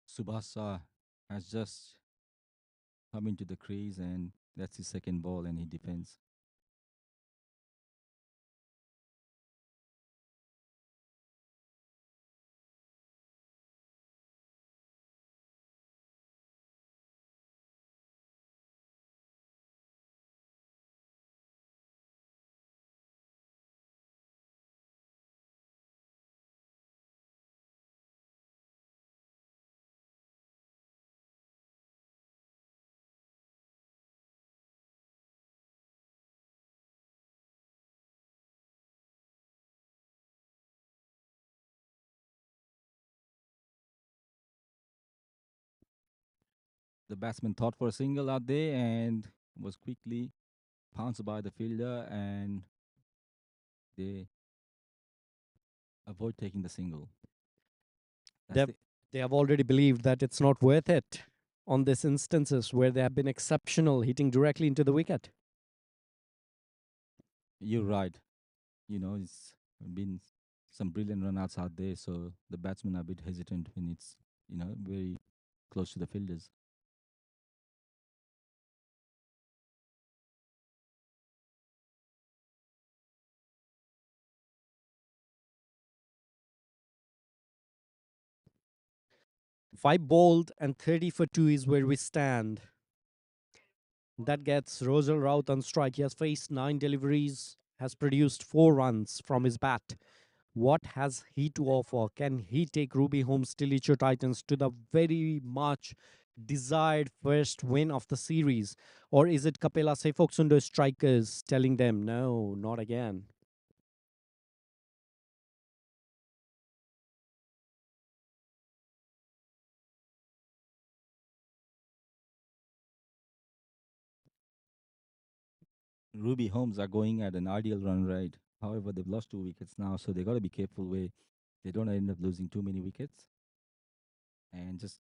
Subasa has just come into the crease, and that's his second ball, and he defends. The batsman thought for a single out there and was quickly pounced by the fielder, and they avoid taking the single. They have already believed that it's not worth it on these instances where they have been exceptional, hitting directly into the wicket. You're right. You know, it's been some brilliant runouts out there, so the batsmen are a bit hesitant when it's, you know, very close to the fielders. Five bowled and 30 for 2 is where we stand. That gets Rosal Raut on strike. He has faced 9 deliveries, has produced 4 runs from his bat. What has he to offer? Can he take Ruby Holmes Tilicho Titans to the very much desired first win of the series? Or is it CAPELLA PHOKSUNDO strikers telling them, no, not again? Ruby Holmes are going at an ideal run rate. However, they've lost 2 wickets now, so they got to be careful where they don't end up losing too many wickets. And just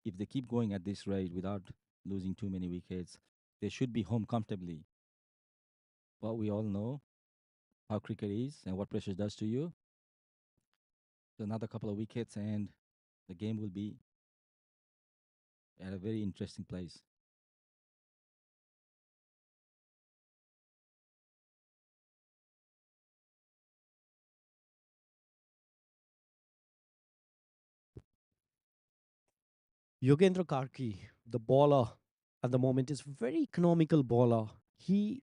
if they keep going at this rate without losing too many wickets, they should be home comfortably. But we all know how cricket is and what pressure does to you. So another couple of wickets, and the game will be at a very interesting place. Yogendra Karki, the bowler at the moment, is very economical bowler. He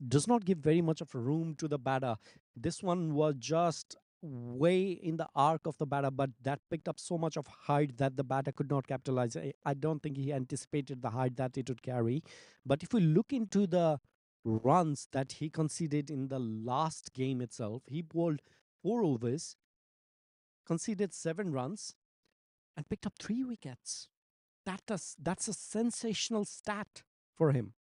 does not give very much of room to the batter. This one was just way in the arc of the batter, but that picked up so much of height that the batter could not capitalize. I don't think he anticipated the height that it would carry. But if we look into the runs that he conceded in the last game itself, he bowled 4 overs, conceded 7 runs, and picked up 3 wickets. That's a sensational stat for him.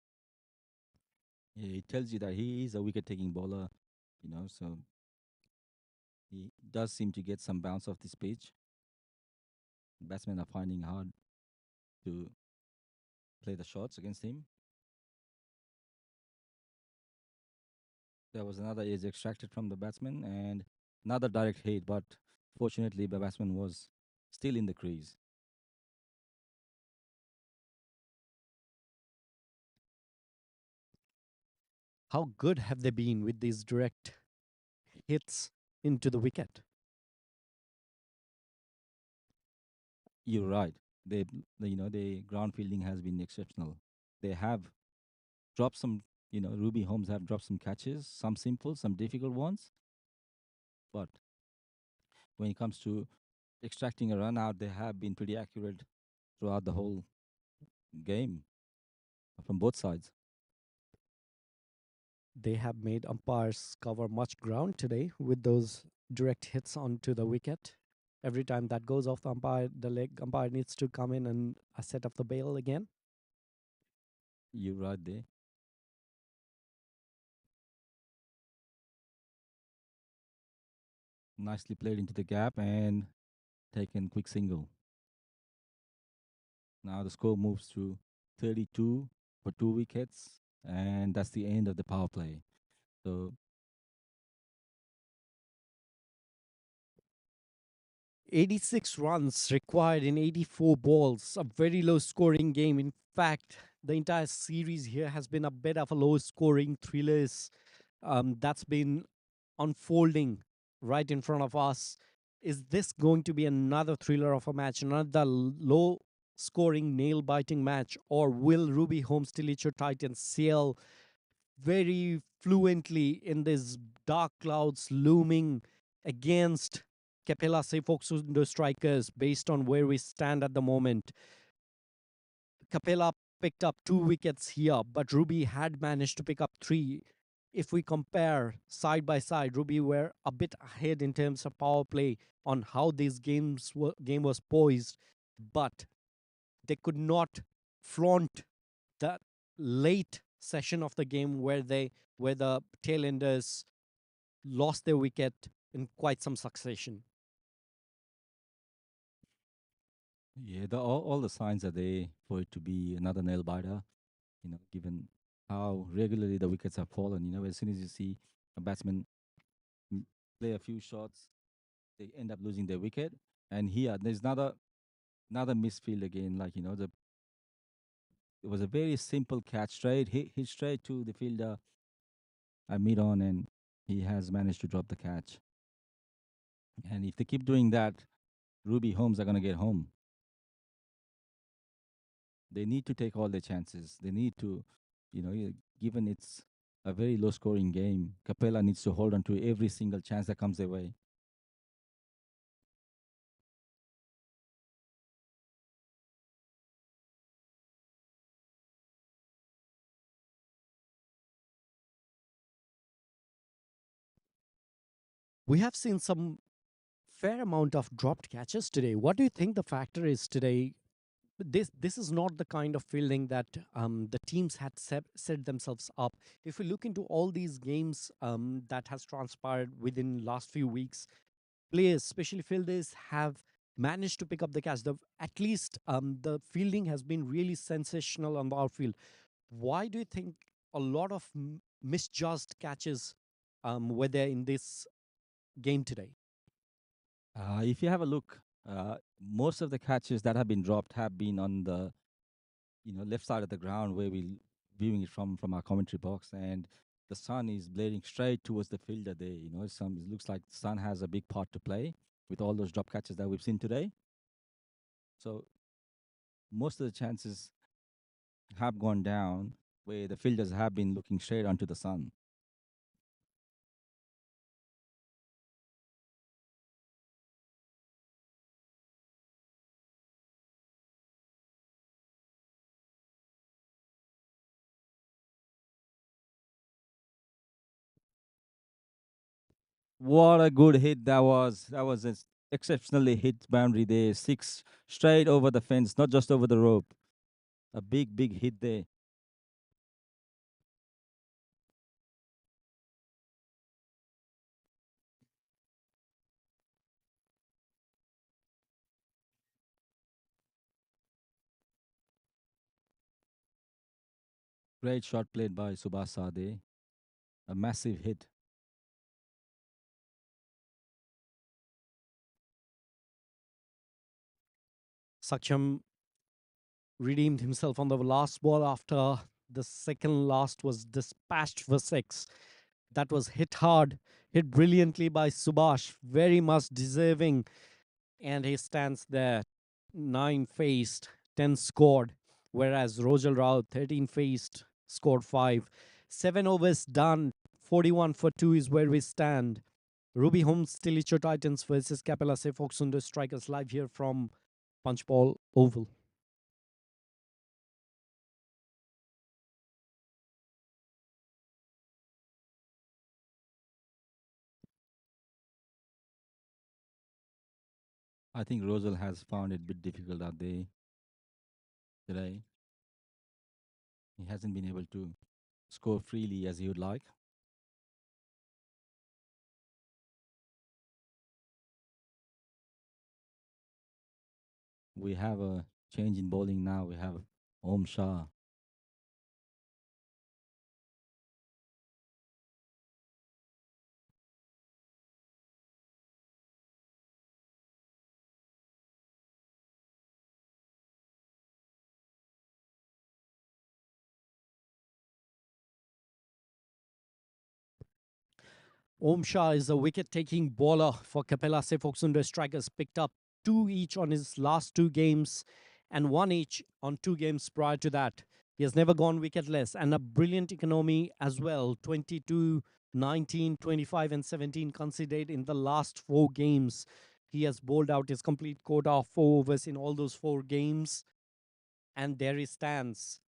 Yeah, it tells you that he is a wicket-taking bowler, so he does seem to get some bounce off this pitch. Batsmen are finding hard to play the shots against him. There was another edge extracted from the batsman and another direct hit, but fortunately the batsman was still in the crease. How good have they been with these direct hits into the wicket? You're right. The ground fielding has been exceptional. They have dropped some, Ruby Holmes have dropped some catches, some simple, some difficult ones. But when it comes to extracting a run out, they have been pretty accurate throughout the whole game from both sides. They have made umpires cover much ground today with those direct hits onto the wicket. Every time that goes off the umpire, the leg umpire needs to come in and set up the bail again. You're right there. Nicely played into the gap and taken quick single. Now the score moves to 32 for 2 wickets, and that's the end of the power play. So 86 runs required in 84 balls, a very low scoring game. In fact, the entire series here has been a bit of a low scoring thrillers that's been unfolding right in front of us. Is this going to be another thriller of a match, another low scoring, nail biting match, or will Ruby Holmes Tilicho Titans sail very fluently in these dark clouds looming against CAPELLA FOKSUNDO strikers based on where we stand at the moment? CAPELLA picked up 2 wickets here, but Ruby had managed to pick up 3. If we compare side by side, Ruby were a bit ahead in terms of power play on how this game was poised, but they could not flaunt that late session of the game where the tail enders lost their wicket in quite some succession. yeah, all the signs are there for it to be another nail biter. Given how regularly the wickets have fallen. As soon as you see a batsman play a few shots, they end up losing their wicket. And here, there's another misfield again. It was a very simple catch, straight hit straight to the fielder mid on, and he has managed to drop the catch. And if they keep doing that, Ruby Holmes are going to get home. They need to take all their chances. They need to, given it's a very low scoring game, Capella needs to hold on to every single chance that comes their way. We have seen some fair amount of dropped catches today. What do you think the factor is today? This is not the kind of fielding that the teams had set themselves up. If we look into all these games that has transpired within last few weeks, players, especially fielders, have managed to pick up the catch. At least the fielding has been really sensational on the outfield. Why do you think a lot of misjudged catches were there in this game today? If you have a look, most of the catches that have been dropped have been on the left side of the ground where we viewing it from our commentary box, and the sun is blaring straight towards the fielder there. It looks like the sun has a big part to play with all those drop catches that we've seen today. So most of the chances have gone down where the fielders have been looking straight onto the sun. What a good hit that was. That was an exceptionally hit boundary there. Six straight over the fence, not just over the rope. A big, big hit there. Great shot played by Subhasa there. A massive hit. Saksham redeemed himself on the last ball after the second last was dispatched for six. That was hit hard, hit brilliantly by Subhash, very much deserving. And he stands there, 9 faced, 10 scored, whereas Rojal Rao, 13 faced, scored 5. 7 overs done, 41 for 2 is where we stand. Ruby Holmes, Tilicho Titans versus CAPELLA FOKSUNDO Strikers live here from Punchball Oval. I think Rosal has found it a bit difficult out there today. He hasn't been able to score freely as he would like. We have a change in bowling now. We have Om Shah. Om Shah is a wicket-taking bowler for CAPELLA FOKSUNDO Strikers. Picked up 2 each on his last 2 games and 1 each on 2 games prior to that. He has never gone wicketless, and a brilliant economy as well. 22, 19, 25 and 17 considered in the last 4 games. He has bowled out his complete quota of 4 overs in all those 4 games. And there he stands,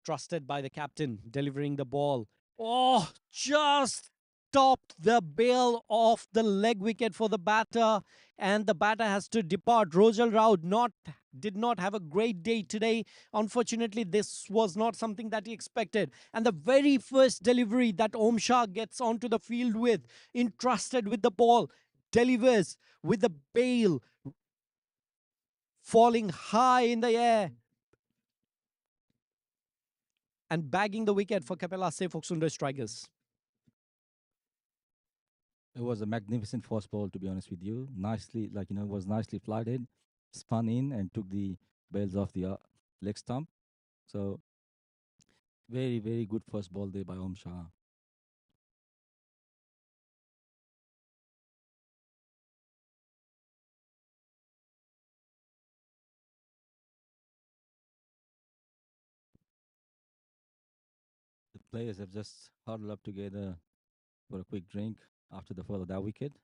trusted by the captain, delivering the ball. Oh, just stopped the bail off the leg wicket for the batter, and the batter has to depart. Rojal Rao did not have a great day today. Unfortunately, this was not something that he expected. And the very first delivery that Om Shah gets onto the field with, entrusted with the ball, delivers with the bail falling high in the air and bagging the wicket for CAPELLA FOKSUNDO Strikers. It was a magnificent first ball, to be honest with you. Nicely, was nicely flighted, spun in and took the bails off the leg stump. So, very, very good first ball there by Om Shah. The players have just huddled up together for a quick drink after the fall of that wicket.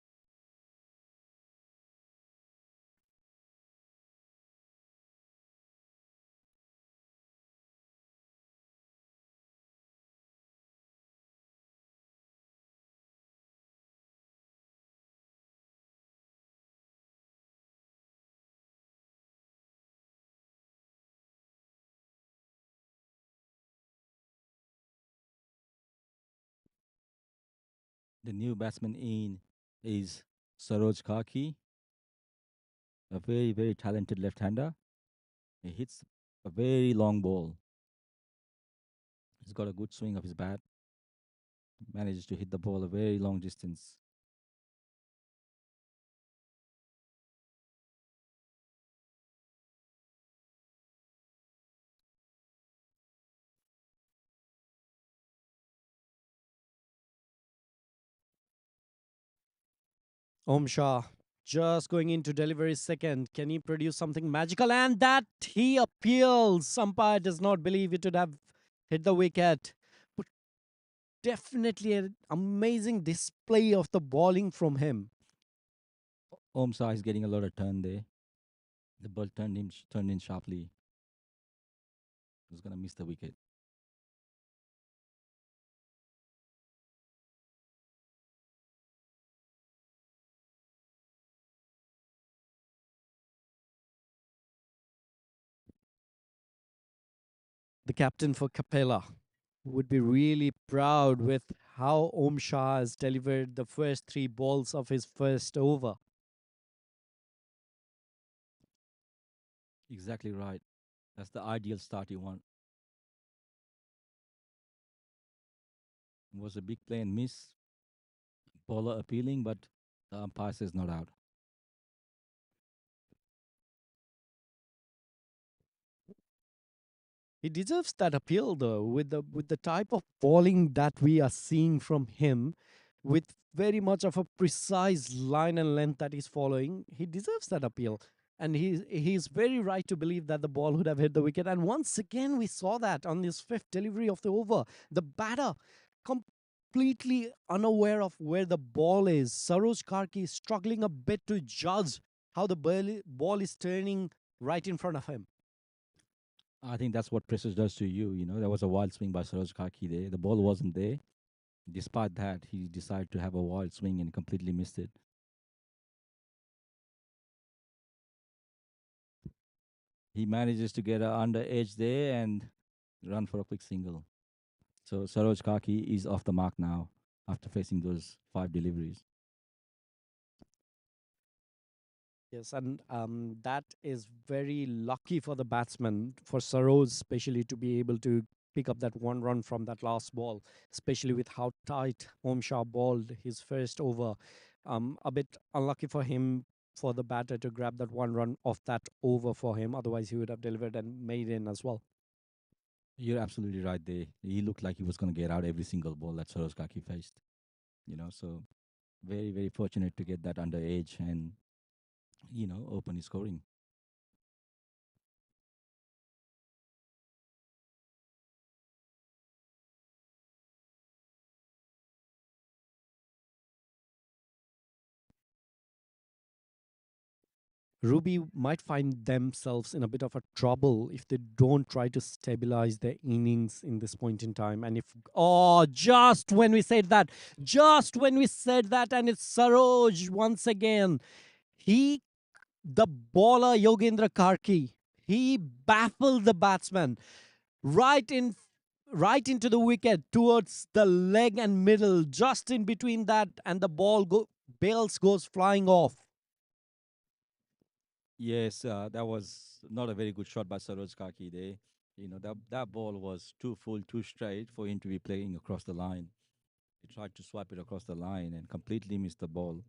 The new batsman in is Saroj Kaki, a very, very talented left-hander. He hits a very long ball. He's got a good swing of his bat. Manages to hit the ball a very long distance. Om Shah just going in to deliver his second. Can he produce something magical? And that he appeals. Umpire does not believe it would have hit the wicket. But definitely an amazing display of the bowling from him. Om Shah is getting a lot of turn there. The ball turned in sharply. He was going to miss the wicket. the captain for Capella, would be really proud with how Om Shah has delivered the first 3 balls of his first over. Exactly right. That's the ideal start you want. It was a big play and miss. Bowler appealing, but the umpire says not out. He deserves that appeal though, with the type of bowling that we are seeing from him, with very much of a precise line and length that he's following. He deserves that appeal. And he's very right to believe that the ball would have hit the wicket. And once again, we saw that on this fifth delivery of the over. The batter completely unaware of where the ball is. Saroj Karki is struggling a bit to judge how the ball is turning right in front of him. I think that's what pressure does to you. You know, there was a wild swing by Saroj Kaki there. The ball wasn't there. Despite that, he decided to have a wild swing and completely missed it. He manages to get under edge there and run for a quick single. So Saroj Kaki is off the mark now after facing those 5 deliveries. Yes, and that is very lucky for the batsman, for Saroj especially, to be able to pick up that 1 run from that last ball, especially with how tight Om Shah bowled his first over. A bit unlucky for him, for the batter to grab that 1 run off that over for him. Otherwise, he would have delivered and made in as well. You're absolutely right there. He looked like he was going to get out every single ball that Saroj Kaki faced. You know, so very, very fortunate to get that under edge and, open his scoring. Ruby might find themselves in a bit of a trouble if they don't try to stabilize their innings in this point in time. And just when we said that, and it's Saroj once again. The bowler Yogendra Karki, he baffled the batsman right into the wicket towards the leg and middle, just in between that, and the bails goes flying off. Yes, that was not a very good shot by Saroj Kaki there. That ball was too full, too straight for him to be playing across the line. He tried to swipe it across the line and completely missed the ball.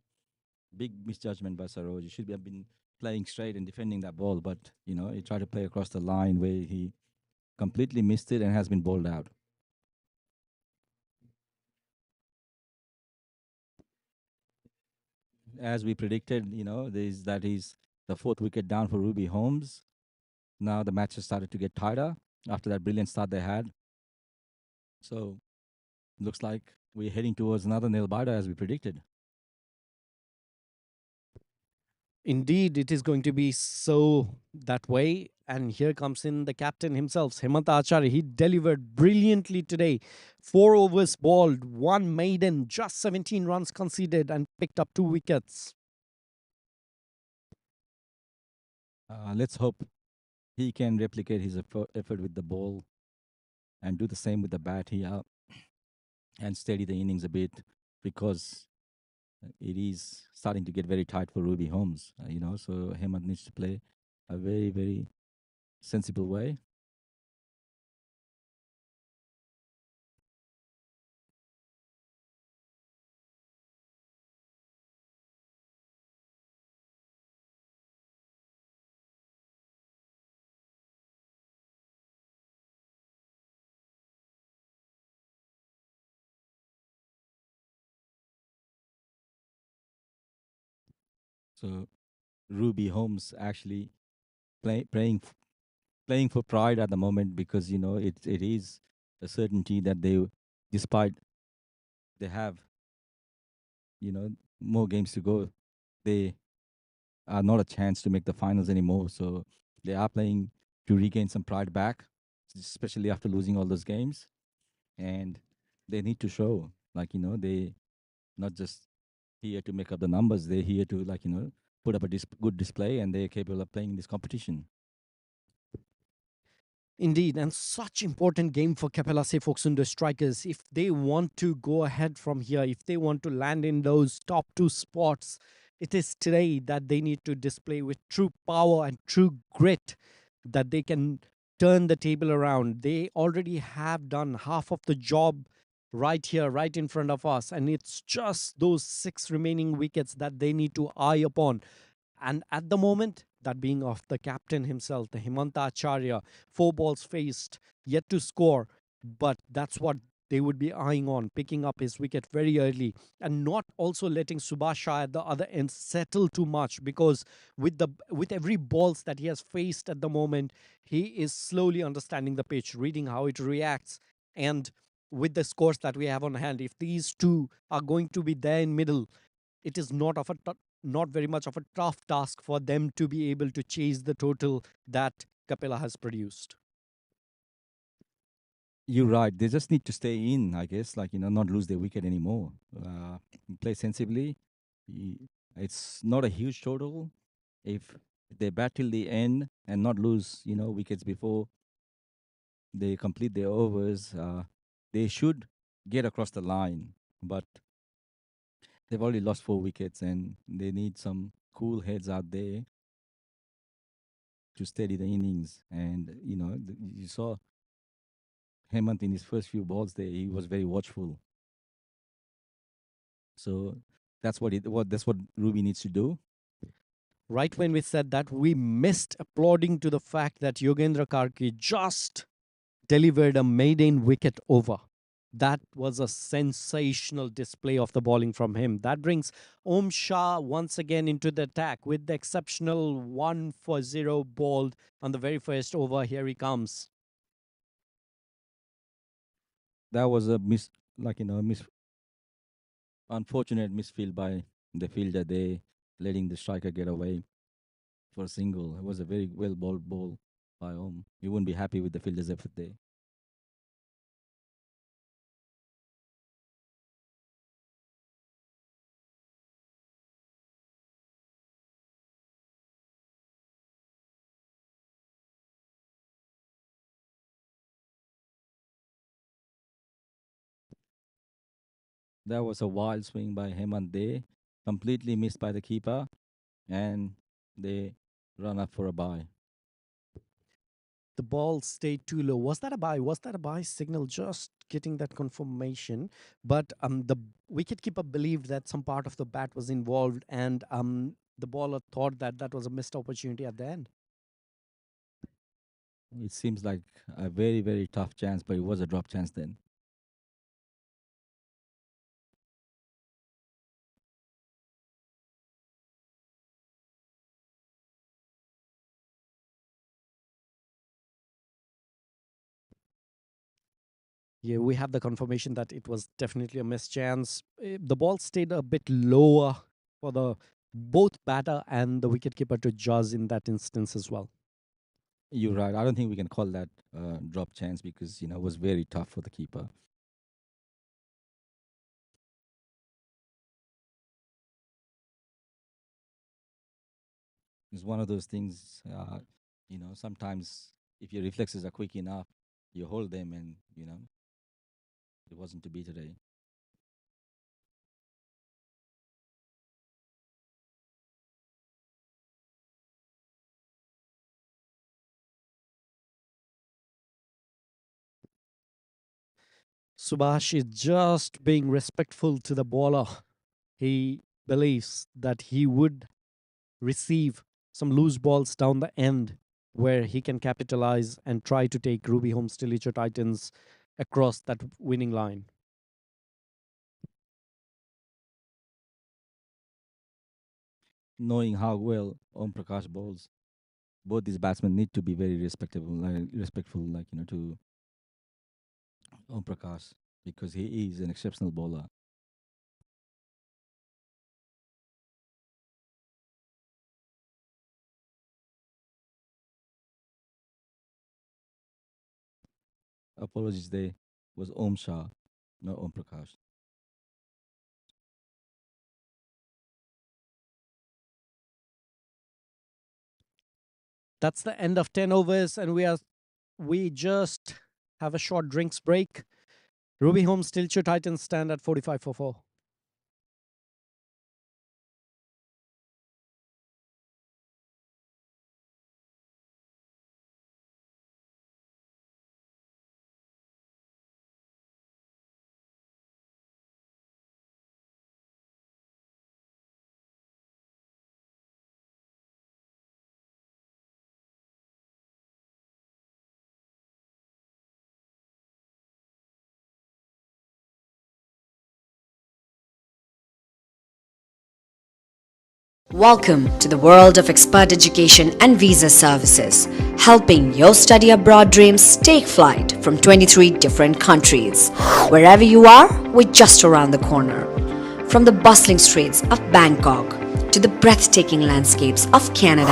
Big misjudgment by Saroj. He should have been playing straight and defending that ball, but he tried to play across the line where he completely missed it and has been bowled out. As we predicted, that is the 4th wicket down for Ruby Holmes. Now the match has started to get tighter after that brilliant start they had. So looks like we're heading towards another nail biter as we predicted. Indeed, it is going to be so that way. And here comes in the captain himself, Hemanta Acharya. He delivered brilliantly today. 4 overs bowled, 1 maiden, just 17 runs conceded, and picked up 2 wickets. Let's hope he can replicate his effort with the ball and do the same with the bat here and steady the innings a bit, because it is starting to get very tight for Ruby Holmes. So Hemant needs to play a very, very sensible way. So Ruby Holmes actually playing for pride at the moment, because it is a certainty that despite they have more games to go, they are not a chance to make the finals anymore. So they are playing to regain some pride back, especially after losing all those games, and they need to show they not just here to make up the numbers. They're here to put up a good display, and they're capable of playing this competition. Indeed, and such important game for CAPELLA PHOKSUNDO strikers. If they want to go ahead from here, if they want to land in those top two spots, it is today that they need to display with true power and true grit that they can turn the table around. They already have done half of the job right here, right in front of us, and it's just those 6 remaining wickets that they need to eye upon. And at the moment, that being of the captain himself, the Himanta Acharya, 4 balls faced, yet to score. But that's what they would be eyeing on, picking up his wicket very early and not also letting Subhash Shah at the other end settle too much, because with every balls that he has faced at the moment, he is slowly understanding the pitch, reading how it reacts. And with the scores that we have on hand, if these two are going to be there in middle, it is not very much of a tough task for them to be able to chase the total that CAPELLA has produced. You're right. They just need to stay in, I guess, not lose their wicket anymore. Play sensibly. It's not a huge total. If they bat till the end and not lose, wickets before they complete their overs, they should get across the line. But they've already lost 4 wickets, and they need some cool heads out there to steady the innings. And you saw Hemant in his first few balls there; he was very watchful. So that's what Ruby needs to do. Right when we said that, we missed applauding to the fact that Yogendra Karki just delivered a maiden wicket over. That was a sensational display of the bowling from him. That brings Om Shah once again into the attack with the exceptional 1 for 0 bowled on the very first over. Here he comes. That was a unfortunate misfield by the fielder there, letting the striker get away for a single. It was a very well bowled ball by Om. You wouldn't be happy with the fielder's effort there. That was a wild swing by Hemant there, completely missed by the keeper, and they run up for a bye. The ball stayed too low. Was that a bye? Was that a bye signal? Just getting that confirmation. But the wicketkeeper believed that some part of the bat was involved, and the bowler thought that that was a missed opportunity at the end. It seems like a very, very tough chance, but it was a drop chance then. Yeah, we have the confirmation that it was definitely a missed chance. The ball stayed a bit lower for the both batter and the wicketkeeper to judge in that instance as well. You're right. I don't think we can call that drop chance because it was very tough for the keeper. It's one of those things. Sometimes if your reflexes are quick enough, you hold them, and it wasn't to be today. Subhash is just being respectful to the bowler. He believes that he would receive some loose balls down the end where he can capitalize and try to take Ruby Homes TILICHO Titans across that winning line. Knowing how well Om Prakash bowls, both these batsmen need to be very respectful, to Om Prakash because he is an exceptional bowler. Apologies, there was Om Shah, not Om Prakash. That's the end of 10 overs, and we are we just have a short drinks break. Ruby Holmes TILICHO Titans stand at 45 for 4. Welcome to the world of expert education and visa services, helping your study abroad dreams take flight from 23 different countries. Wherever you are, we're just around the corner. From the bustling streets of Bangkok to the breathtaking landscapes of Canada,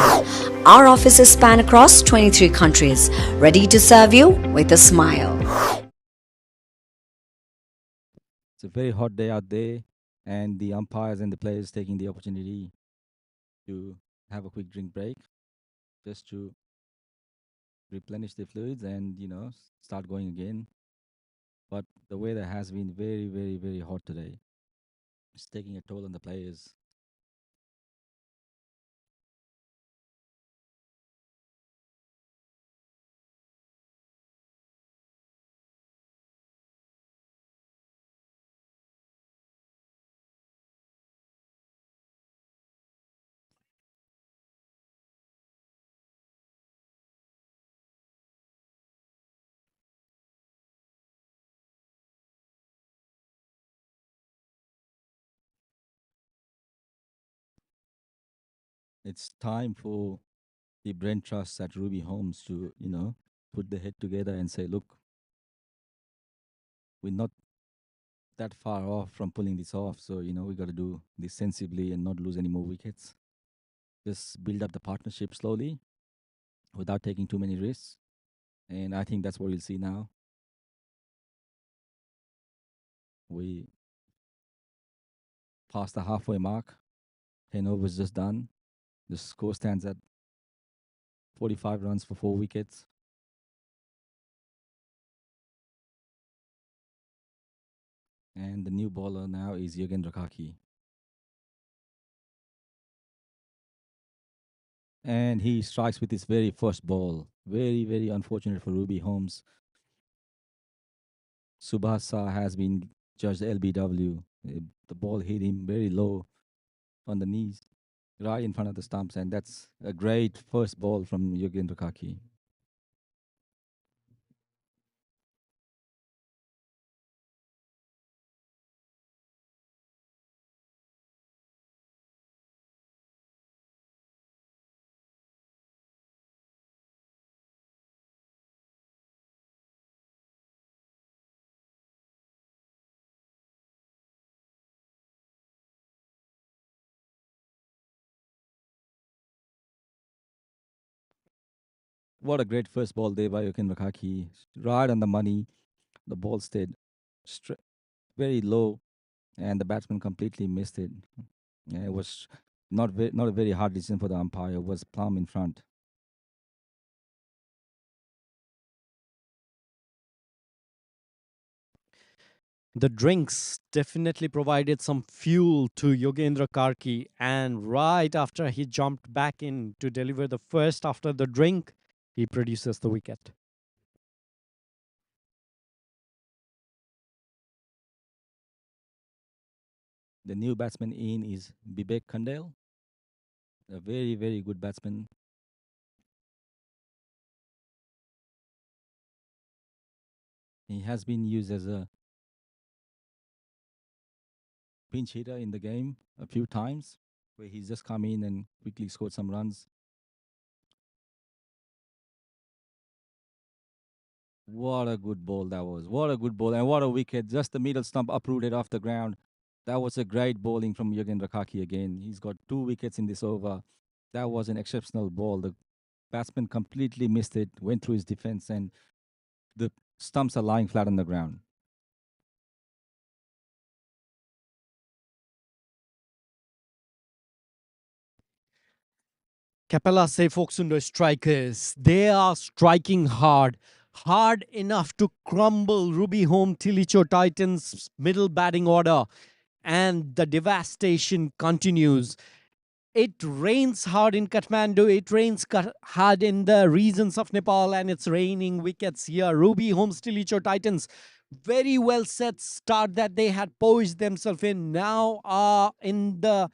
our offices span across 23 countries, ready to serve you with a smile. It's a very hot day out there, and the umpires and the players taking the opportunity to have a quick drink break just to replenish the fluids and, start going again. But the weather has been very, very, very hot today. It's taking a toll on the players. It's time for the brain trust at Ruby Holmes to, put the head together and say, look, we're not that far off from pulling this off. So, we got to do this sensibly and not lose any more wickets. Just build up the partnership slowly without taking too many risks. And I think that's what we'll see now. We passed the halfway mark. 10 overs just done. The score stands at 45 runs for 4 wickets. And the new bowler now is Yogendra Kaki. And he strikes with his very first ball. Very, very unfortunate for Ruby Holmes. Subhasa has been judged LBW. The ball hit him very low on the knees, right in front of the stumps. And that's a great first ball from Yogendra Kaki. What a great first ball there by Yogendra Kaki. Right on the money. The ball stayed very low, and the batsman completely missed it. Yeah, it was not a very hard decision for the umpire. It was plumb in front. The drinks definitely provided some fuel to Yogendra Karki, and right after he jumped back in to deliver the first after the drink, he produces the wicket. The new batsman in is Bibek Kandel, a very, very good batsman. He has been used as a pinch hitter in the game a few times, where he's just come in and quickly scored some runs. What a good ball that was. What a good ball. And what a wicket. Just the middle stump uprooted off the ground. That was a great bowling from Yogendra Kaki again. He's got 2 wickets in this over. That was an exceptional ball. The batsman completely missed it, went through his defense, and the stumps are lying flat on the ground. CAPELLA say PHOKSUNDO strikers, they are striking hard. hard enough to crumble Ruby Home Tilicho Titans' middle batting order, and the devastation continues. It rains hard in Kathmandu, it rains hard in the regions of Nepal, and it's raining wickets here. Ruby Homes Tilicho Titans, very well set start that they had poised themselves in, now are in the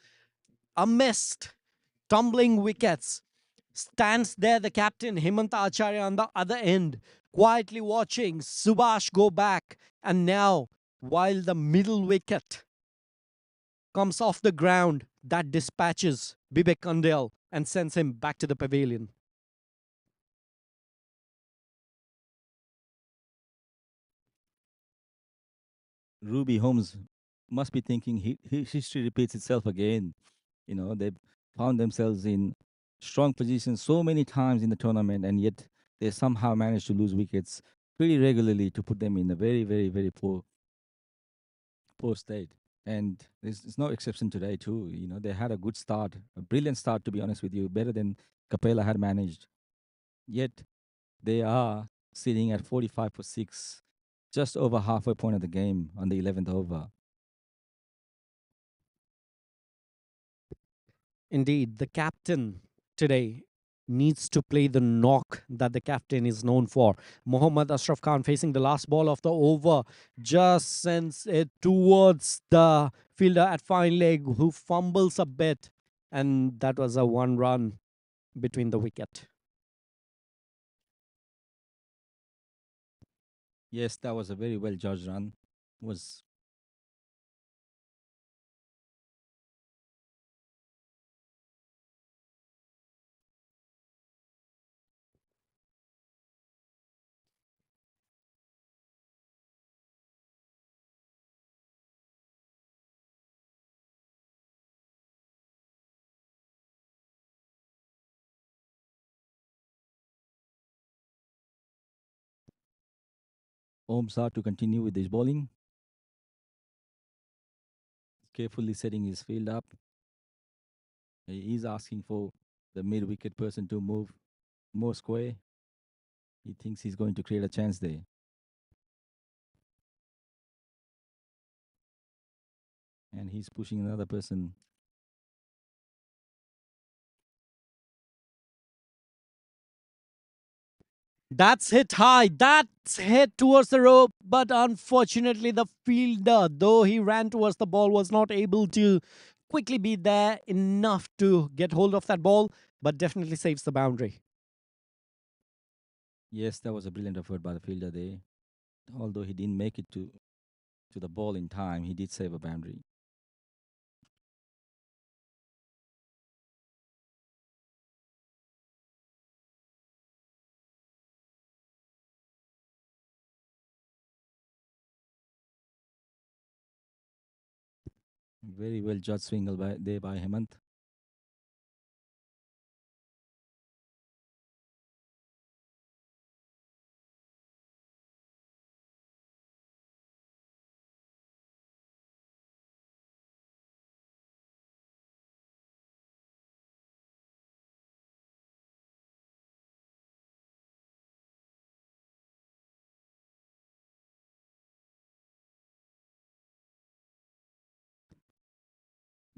amidst tumbling wickets. Stands there the captain Himanta Acharya on the other end, quietly watching Subhash go back, and now while the middle wicket comes off the ground, that dispatches Bibek Kandel and sends him back to the pavilion. Ruby Holmes must be thinking history repeats itself again. You know, they've found themselves in strong positions so many times in the tournament, and yet they somehow managed to lose wickets pretty regularly to put them in a very, very, very poor state. And it's no exception today too. You know, they had a good start, a brilliant start, to be honest with you, better than Capella had managed. Yet they are sitting at 45 for 6, just over halfway point of the game on the 11th over. Indeed, the captain today needs to play the knock that the captain is known for. Mohammad Ashraf Khan, facing the last ball of the over, just sends it towards the fielder at fine leg, who fumbles a bit, and that was a one run between the wicket. Yes, that was a very well judged run. Was Omsar to continue with his bowling, carefully setting his field up. He is asking for the mid-wicket person to move more square. He thinks he's going to create a chance there. And he's pushing another person. That's hit high. That's hit towards the rope. But unfortunately, the fielder, though he ran towards the ball, was not able to quickly be there enough to get hold of that ball, but definitely saves the boundary. Yes, that was a brilliant effort by the fielder there. Although he didn't make it to the ball in time, he did save a boundary. Very well judged swingle there by Hemant.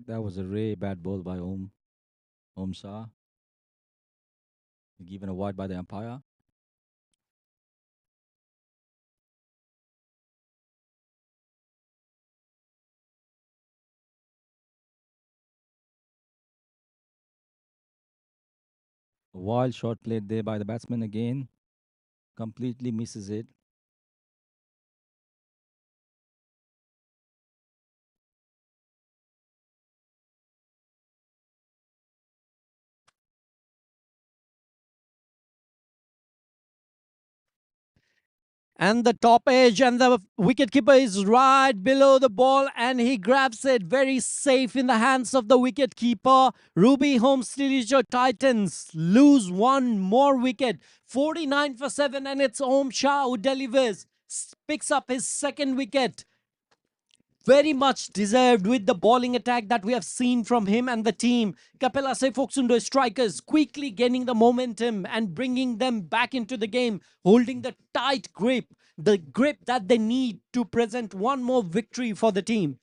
That was a rare bad ball by Om Shah. Given a wide by the umpire. A wild shot played there by the batsman again. Completely misses it. And the top edge, and the wicketkeeper is right below the ball, and he grabs it very safe in the hands of the wicketkeeper. Ruby Homes Tilicho Titans lose one more wicket, 49 for 7, and it's Om Shah who delivers, picks up his second wicket. very much deserved with the bowling attack that we have seen from him and the team. CAPELLA PHOKSUNDO strikers quickly gaining the momentum and bringing them back into the game, holding the tight grip, the grip that they need to present one more victory for the team.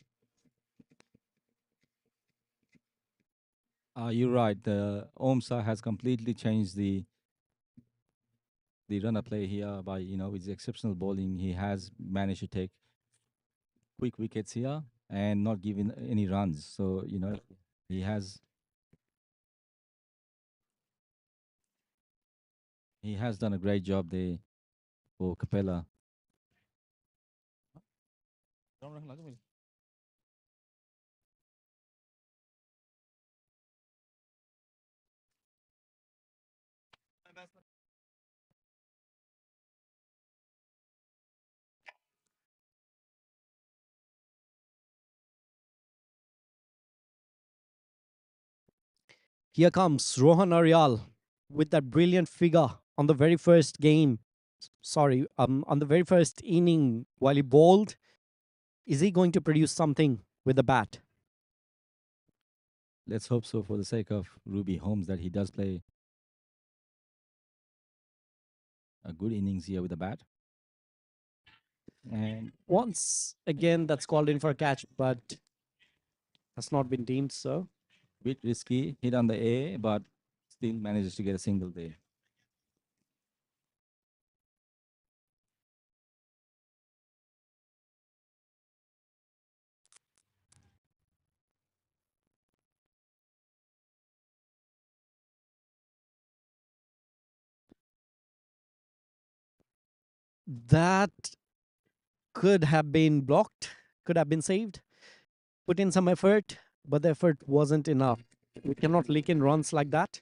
You're right. The OMSA has completely changed the runner play here by with his exceptional bowling. He has managed to take quick wickets here and not giving any runs. So he has done a great job there for Capella. Here comes Rohan Aryal with that brilliant figure on the very first game. Sorry, on the very first inning while he bowled. Is he going to produce something with the bat? Let's hope so for the sake of Ruby Holmes that he does play a good innings here with the bat. And once again, that's called in for a catch, but has not been deemed so. Bit risky, hit on the A, but still manages to get a single there. That could have been blocked, could have been saved. Put in some effort, but the effort wasn't enough. We cannot leak in runs like that.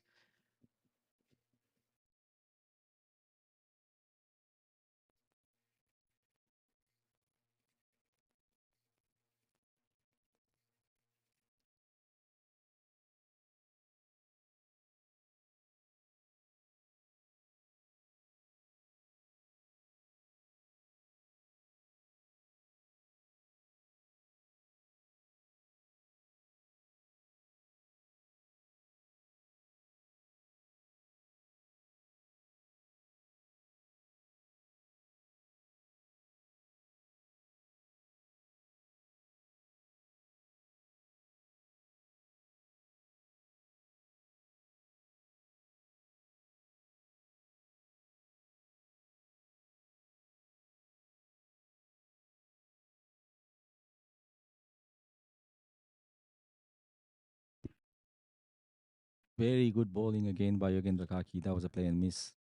Very good bowling again by Yogendra Kaki. That was a play and miss.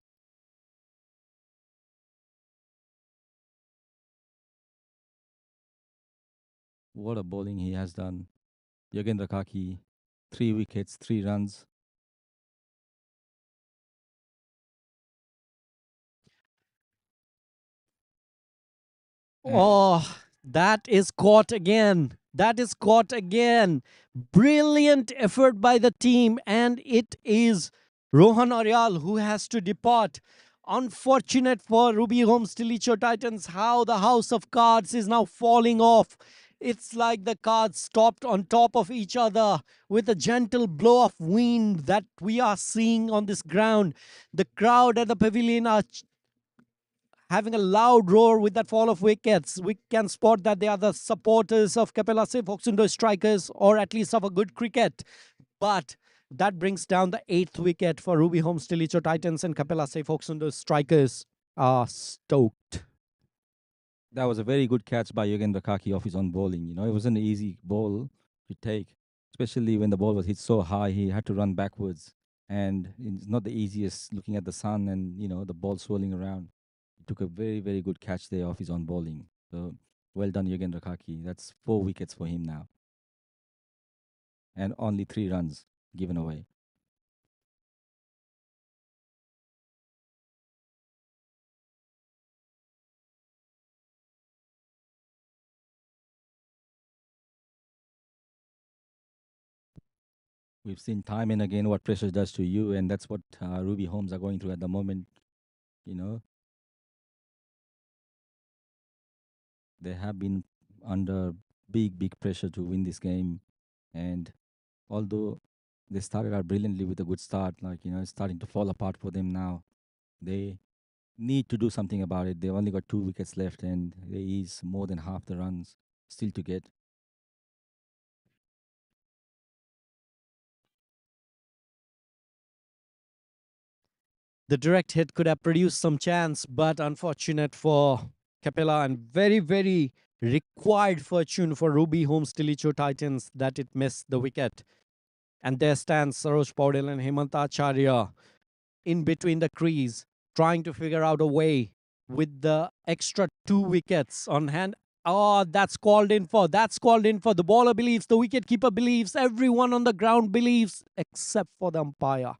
What a bowling he has done. Yogendra Kaki, 3 wickets, 3 runs. Oh, that is caught again. That is caught again. Brilliant effort by the team, and it is Rohan Aryal who has to depart. Unfortunate for Ruby Holmes Tilicho Titans how the house of cards is now falling off. It's like the cards stopped on top of each other with a gentle blow of wind that we are seeing on this ground. The crowd at the pavilion are having a loud roar with that fall of wickets. We can spot that they are the supporters of CAPELLA PHOKSUNDO strikers, or at least of a good cricket. But that brings down the 8th wicket for Ruby Holmes Tilicho Titans, and CAPELLA PHOKSUNDO strikers are stoked. That was a very good catch by Yogendra Kaki off his own bowling. It wasn't an easy ball to take, especially when the ball was hit so high. He had to run backwards, and it's not the easiest looking at the sun and the ball swirling around. He took a very, very good catch there off his own bowling. So well done, Yogendra Kaki. That's 4 wickets for him now, and only 3 runs given away. We've seen time and again what pressure does to you, and that's what Ruby Holmes are going through at the moment. They have been under big pressure to win this game. And although they started out brilliantly with a good start, like it's starting to fall apart for them now. They need to do something about it. They've only got 2 wickets left, and there is more than half the runs still to get. The direct hit could have produced some chance, but unfortunate for Capella and very, very required fortune for Ruby Holmes Tilicho Titans that it missed the wicket. And there stands Saroj Paudel and Hemant Acharya in between the crease, trying to figure out a way with the extra 2 wickets on hand. Oh, that's called in for. That's called in for. The bowler believes, the wicketkeeper believes, everyone on the ground believes, except for the umpire.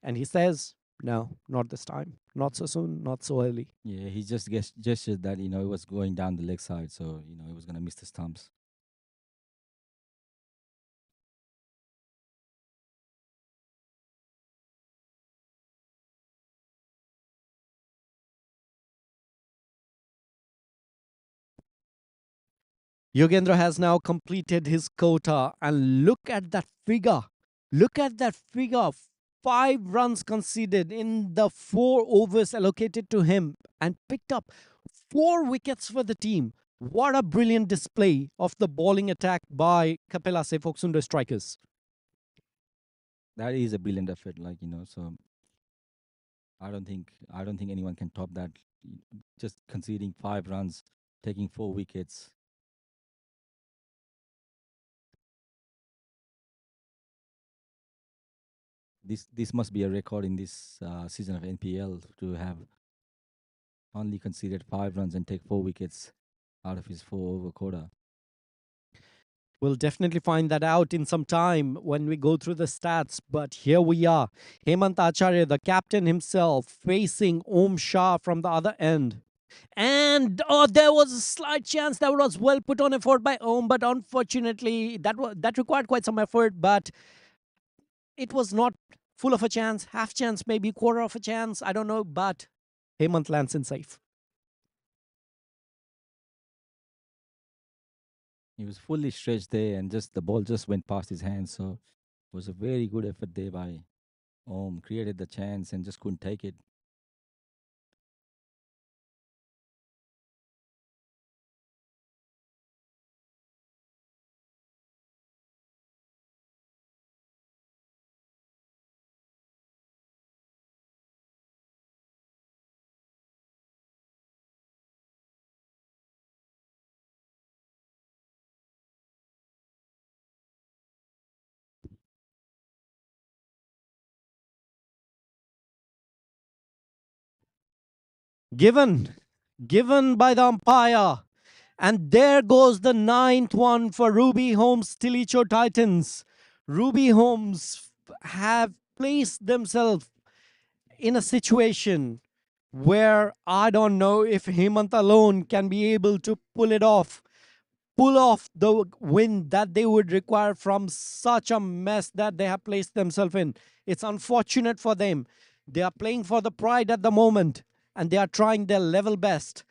And he says, no, not this time. Not so soon, not so early. Yeah, he just gestured that it was going down the leg side, so it was gonna miss the stumps. Yogendra has now completed his quota, and look at that figure. Look at that figure. 5 runs conceded in the 4 overs allocated to him and picked up 4 wickets for the team. What a brilliant display of the bowling attack by Kapela PHOKSUNDO strikers. That is a brilliant effort, so I don't think anyone can top that. Just conceding 5 runs, taking 4 wickets. This must be a record in this season of NPL to have only conceded 5 runs and take 4 wickets out of his 4-over quota. We'll definitely find that out in some time when we go through the stats. But here we are. Hemant Acharya, the captain himself, facing Om Shah from the other end. And there was a slight chance that was well put on effort by Om, but unfortunately that required quite some effort. But it was not full of a chance, half chance, maybe quarter of a chance. I don't know, but Hemant lands in safe. He was fully stretched there, and the ball just went past his hands. So it was a very good effort there by Om. Created the chance and just couldn't take it. Given by the umpire. And there goes the 9th one for Ruby Holmes Tilicho Titans. Ruby Holmes have placed themselves in a situation where I don't know if Hemant alone can be able to pull off the win that they would require from such a mess that they have placed themselves in. It's unfortunate for them. They are playing for the pride at the moment, and they are trying their level best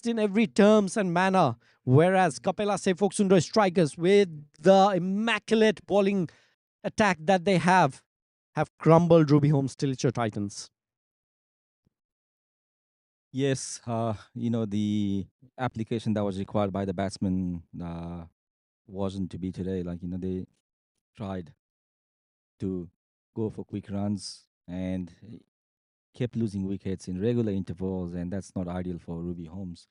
in every terms and manner. Whereas Kapela PHOKSUNDO strikers, with the immaculate bowling attack that they have crumbled Ruby Holmes Tilicho Titans. Yes, the application that was required by the batsman wasn't to be today. They tried to go for quick runs and kept losing wickets in regular intervals, and that's not ideal for Ruby Holmes.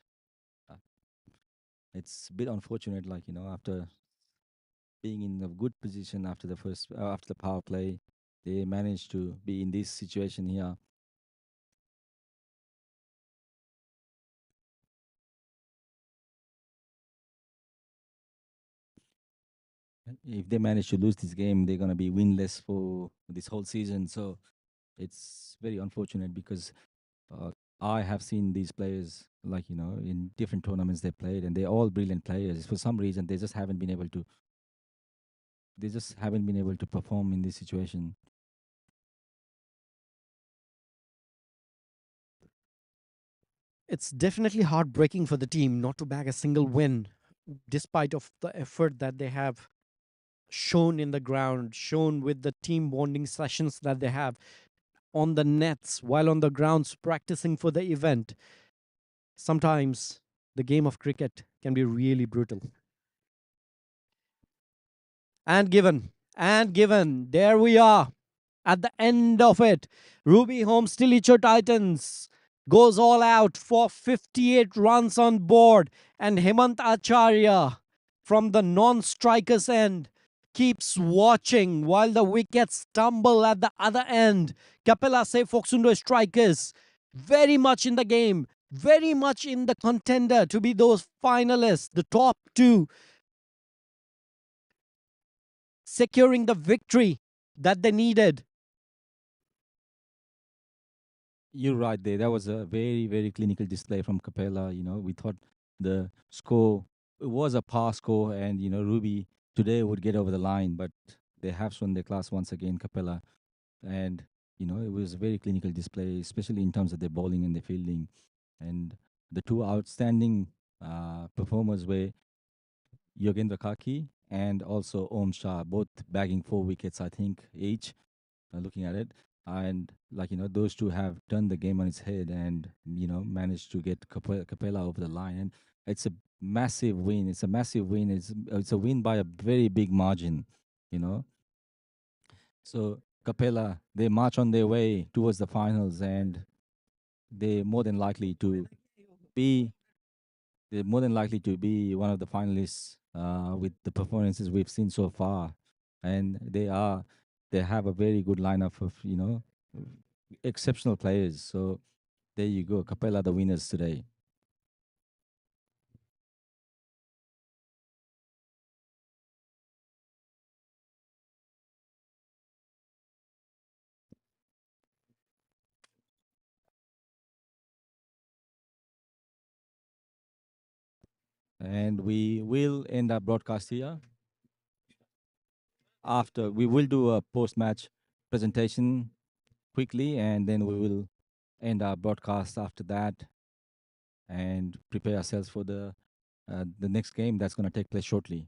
It's a bit unfortunate, after being in a good position after the power play, they managed to be in this situation here. If they manage to lose this game, they're going to be winless for this whole season. So it's very unfortunate because I have seen these players, in different tournaments they played, and they're all brilliant players. For some reason, they just haven't been able to. They just haven't been able to perform in this situation. It's definitely heartbreaking for the team not to bag a single win despite of the effort that they have shown in the ground, shown with the team bonding sessions that they have on the nets while on the grounds practicing for the event, sometimes the game of cricket can be really brutal. And given, there we are at the end of it. Ruby Holmes Tilicho Titans goes all out for 58 runs on board, and Hemant Acharya from the non-strikers end keeps watching while the wickets tumble at the other end. CAPELLA say PHOKSUNDO strikers very much in the game, very much in the contender to be those finalists, the top two, securing the victory that they needed. You're right there. That was a very, very clinical display from Capella. We thought the score, it was a par score, and Ruby today would get over the line, but they have shown their class once again, Capella. And it was a very clinical display, especially in terms of their bowling and their fielding. And the two outstanding performers were Yogendra Kaki and also Om Shah, both bagging 4 wickets, I think, each. Looking at it, and those two have turned the game on its head and managed to get Capella over the line, and it's a massive win. It's a massive win. It's a win by a very big margin. you know so Capella, they march on their way towards the finals, and they more than likely to be they're more than likely to be one of the finalists with the performances we've seen so far. And they have a very good lineup of exceptional players. So there you go, Capella, the winners today. And we will end our broadcast here. After, we will do a post-match presentation quickly, and then we will end our broadcast after that and prepare ourselves for the next game that's going to take place shortly.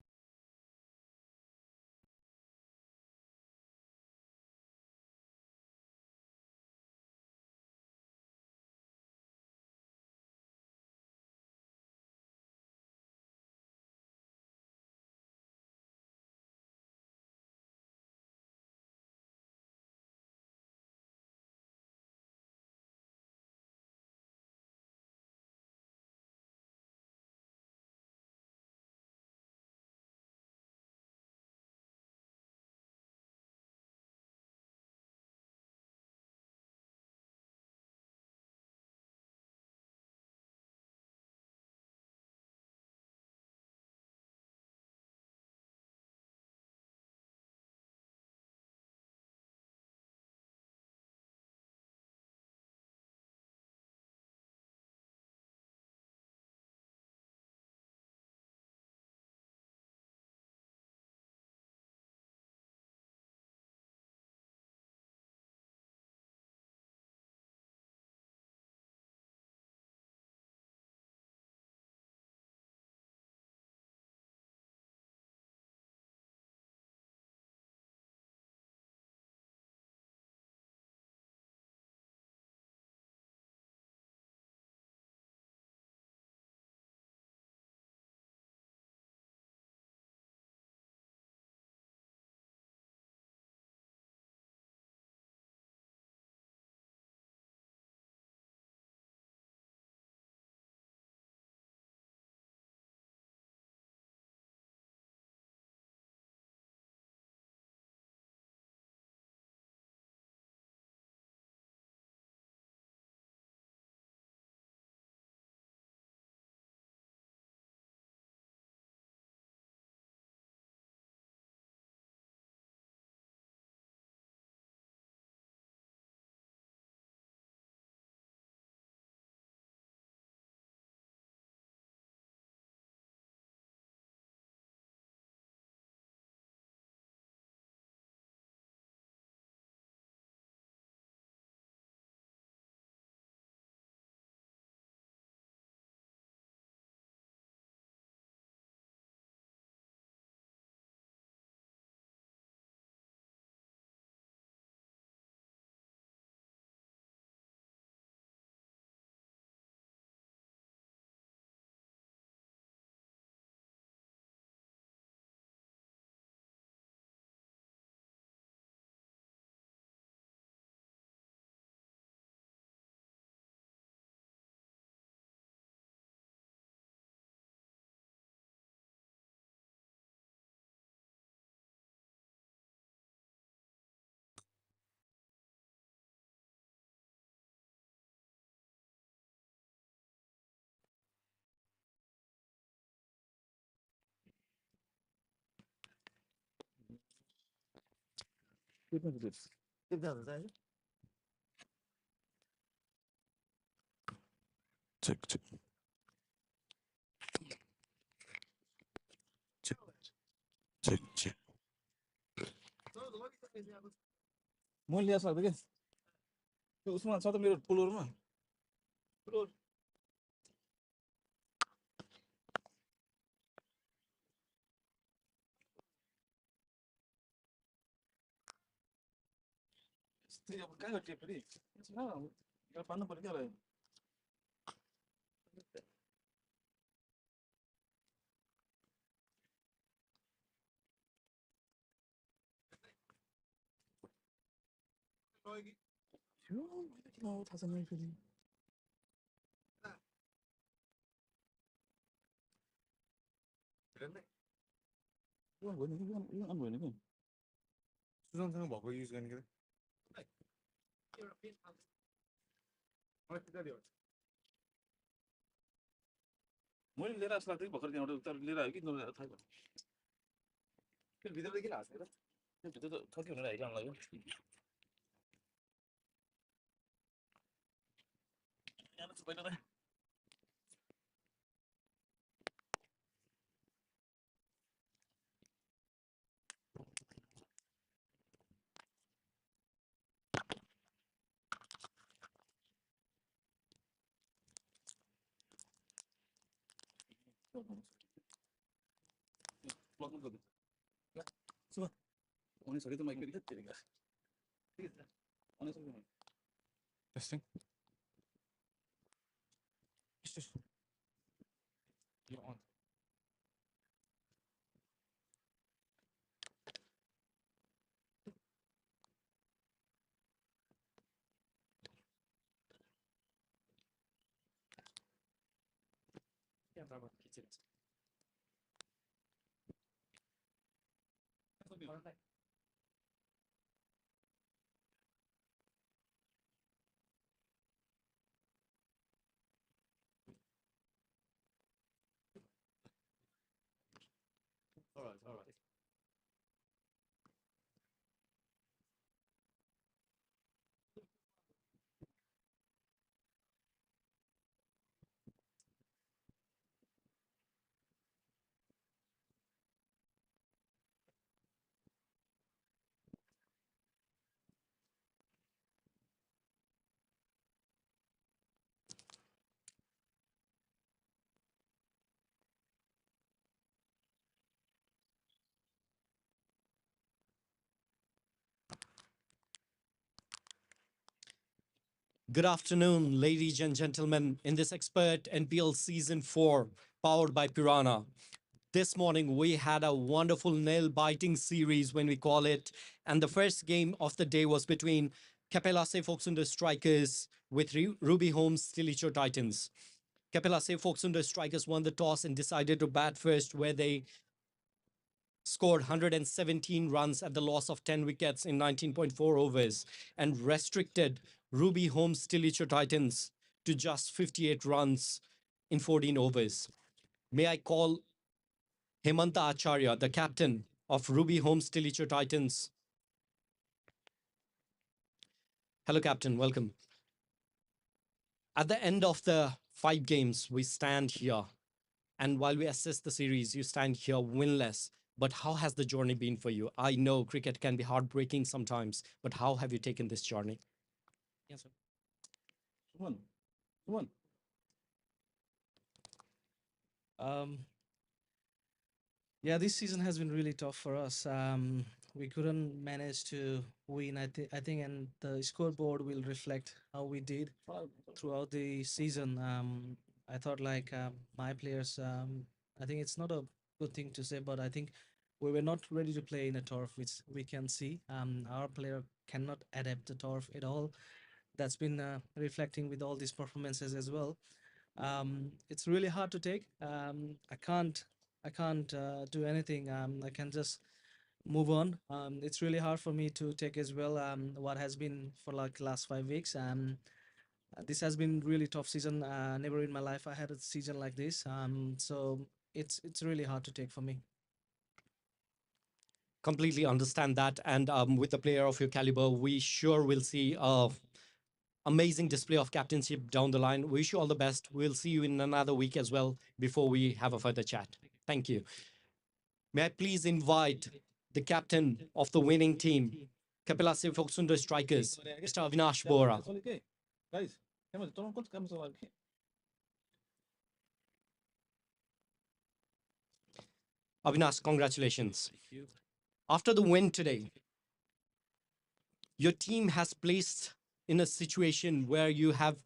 Check, check. Check, check, check. म ल्याएर सक्छु क्या त्यो उसमा छ त मेरो पुलोरमा पुलोर यस्तै अब कहाँ गयो टेप फेरि यहाँ पार्नु पर्यो क्या होला यो मैले किन हो थाहा छैन फेरि यो होइन कि यो अन भएन कि सुजनसँग भएको युज गर्ने के मैले लिएर जस्तो लाग्थ्यो कि भर्खर त्यहाँबाट उता लिएर आयो कि नलिएर थाहा भएन फेरि भित्र किन हाँस्यो र त्यो भित्र त थर्की भनेर हाइरहनु लाग्यो यहाँ चाहिँ पहिला त ब्लक गरिदिनु ल सुभ आउनै सक्यो त माइक फेरि फेरि ठिक छ आउनै सक्यो टेस्टिङ यो अन क्यामेराबाट खिचेको छ all right. Good afternoon, ladies and gentlemen, in this expert NPL Season 4, powered by Piranha. This morning, we had a wonderful nail-biting series, when we call it, and the first game of the day was between CAPELLA PHOKSUNDO Strikers with Ruby Homes TILICHO Titans. CAPELLA PHOKSUNDO Strikers won the toss and decided to bat first, where they scored 117 runs at the loss of 10 wickets in 19.4 overs and restricted Ruby Homes Tilicho Titans to just 58 runs in 14 overs. May I call Hemanta Acharya, the captain of Ruby Homes Tilicho Titans. Hello, Captain. Welcome. At the end of the 5 games, we stand here. And while we assess the series, you stand here winless. But how has the journey been for you? I know cricket can be heartbreaking sometimes, but how have you taken this journey? Yes, sir. Come on. Yeah, this season has been really tough for us. We couldn't manage to win. I think, and the scoreboard will reflect how we did throughout the season. I thought like my players. I think it's not a good thing to say, but I think we were not ready to play in a turf, which we can see. Our player cannot adapt the turf at all. That's been reflecting with all these performances as well. It's really hard to take. I can't do anything. I can just move on. It's really hard for me to take as well. What has been for like last 5 weeks. This has been really tough season. Never in my life I had a season like this. So it's really hard to take for me. Completely understand that. And with a player of your caliber, we sure will see a amazing display of captainship down the line. Wish you all the best. We'll see you in another week as well before we have a further chat. Thank you. May I please invite the captain of the winning team, CAPELLA PHOKSUNDO Strikers, Mr. Avinash Bora. Avinash, congratulations. After the win today, your team has placed in a situation where you have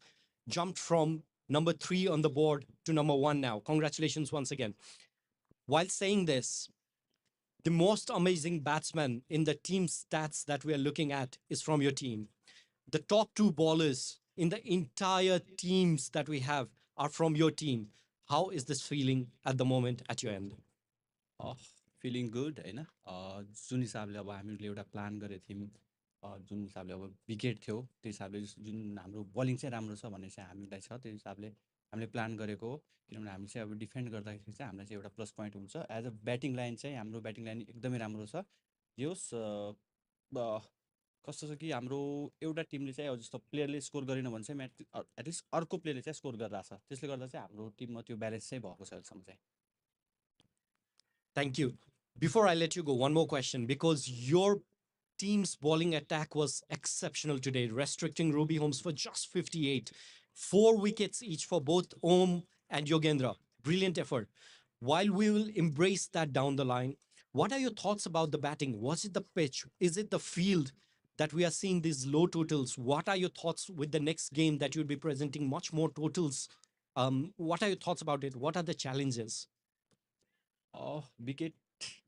jumped from number 3 on the board to number 1 now. Congratulations once again. While saying this, the most amazing batsman in the team stats that we are looking at is from your team. The top 2 bowlers in the entire teams that we have are from your team. How is this feeling at the moment at your end? Feeling good होइन जुन हिसाबले अब हामीले एउटा plan गरेको थियौँ जुन हिसाबले अब wicket थियो त्यो हिसाबले जुन हाम्रो बलिङ चाहिँ राम्रो छ भन्ने चाहिँ हामीलाई छ त्यो हिसाबले हामीले प्लान गरेको हो किनभने हामी चाहिँ अब डिफेन्ड गर्दाखेरि चाहिँ हामीलाई चाहिँ एउटा प्लस पोइन्ट हुन्छ एज अ ब्याटिङ लाइन चाहिँ हाम्रो ब्याटिङ लाइन एकदमै राम्रो छ जे होस् कस्तो छ कि हाम्रो एउटा टिमले चाहिँ अब जस्तो प्लेयरले स्कोर गरेन भने चाहिँ एटलिस्ट अर्को प्लेयरले चाहिँ स्कोर गरिरहेको छ त्यसले गर्दा चाहिँ हाम्रो टिममा त्यो ब्यालेन्स चाहिँ भएको छ अहिलेसम्म चाहिँ Thank you. Before I let you go, one more question, because your team's bowling attack was exceptional today, restricting Ruby Holmes for just 58. 4 wickets each for both Om and Yogendra. Brilliant effort. While we will embrace that down the line, what are your thoughts about the batting? Was it the pitch? Is it the field that we are seeing these low totals? What are your thoughts with the next game that you'll be presenting much more totals? What are your thoughts about it? What are the challenges? Wicket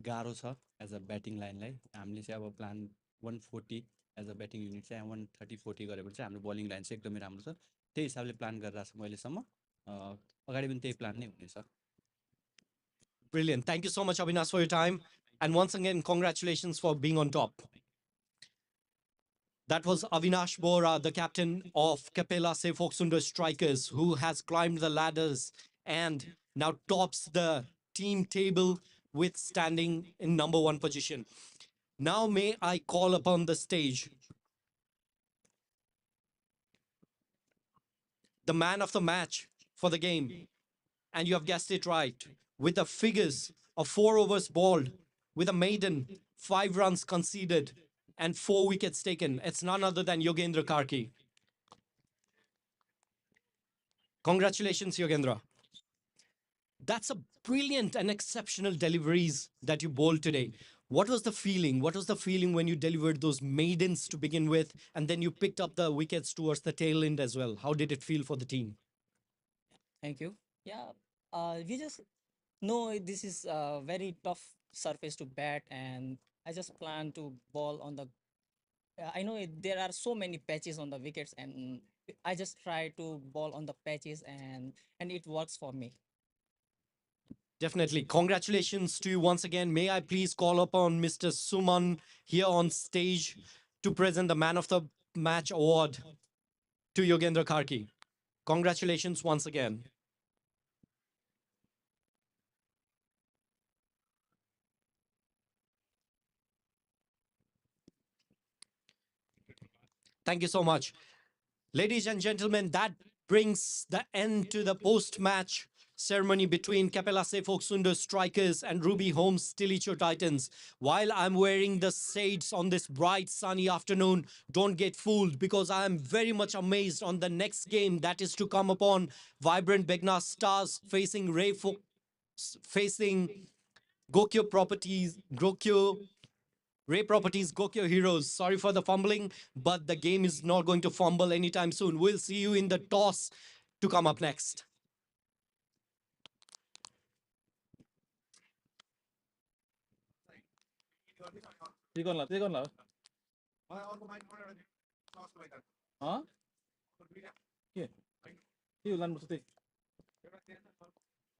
गाह्रो छ as a batting लाइनलाई हामीले चाहिँ अब plan 140 as a batting unit चाहिँ 130-40 गऱ्यो भने चाहिँ हाम्रो बलिङ लाइन चाहिँ एकदमै राम्रो छ त्यही हिसाबले प्लान गरिरहेको छु अहिलेसम्म अगाडि पनि त्यही प्लान नै हुनेछ Brilliant. Thank you so much, Avinash, for your time. And once again, congratulations for being on top. That was Avinash Bora, the captain of CAPELLA PHOKSUNDO Strikers, who has climbed the ladders and now tops the team table with standing in number 1 position. Now may I call upon the stage the man of the match for the game. And you have guessed it right. With the figures of 4 overs bowled, with a maiden, 5 runs conceded, and 4 wickets taken. It's none other than Yogendra Karki. Congratulations, Yogendra. That's a brilliant and exceptional deliveries that you bowled today. What was the feeling? What was the feeling when you delivered those maidens to begin with, and then you picked up the wickets towards the tail end as well? How did it feel for the team? Thank you. Yeah, we just know this is a very tough surface to bat, and I just plan to ball on the. I know there are so many patches on the wickets, and I just try to ball on the patches, and it works for me. Definitely. Congratulations to you once again. May I please call upon Mr. Suman here on stage to present the Man of the Match award to Yogendra Karki. Congratulations once again. Thank you so much. Ladies and gentlemen, that brings the end to the post-match ceremony between CAPELLA PHOKSUNDO Strikers and Ruby Holmes TILICHO Titans. While I'm wearing the shades on this bright sunny afternoon, don't get fooled, because I am very much amazed on the next game that is to come upon. Vibrant BEGNAS Stars facing Ray Properties, GOKYO Heroes. Sorry for the fumbling, but the game is not going to fumble anytime soon. We'll see you in the toss to come up next. के लानुपर्छ त्यही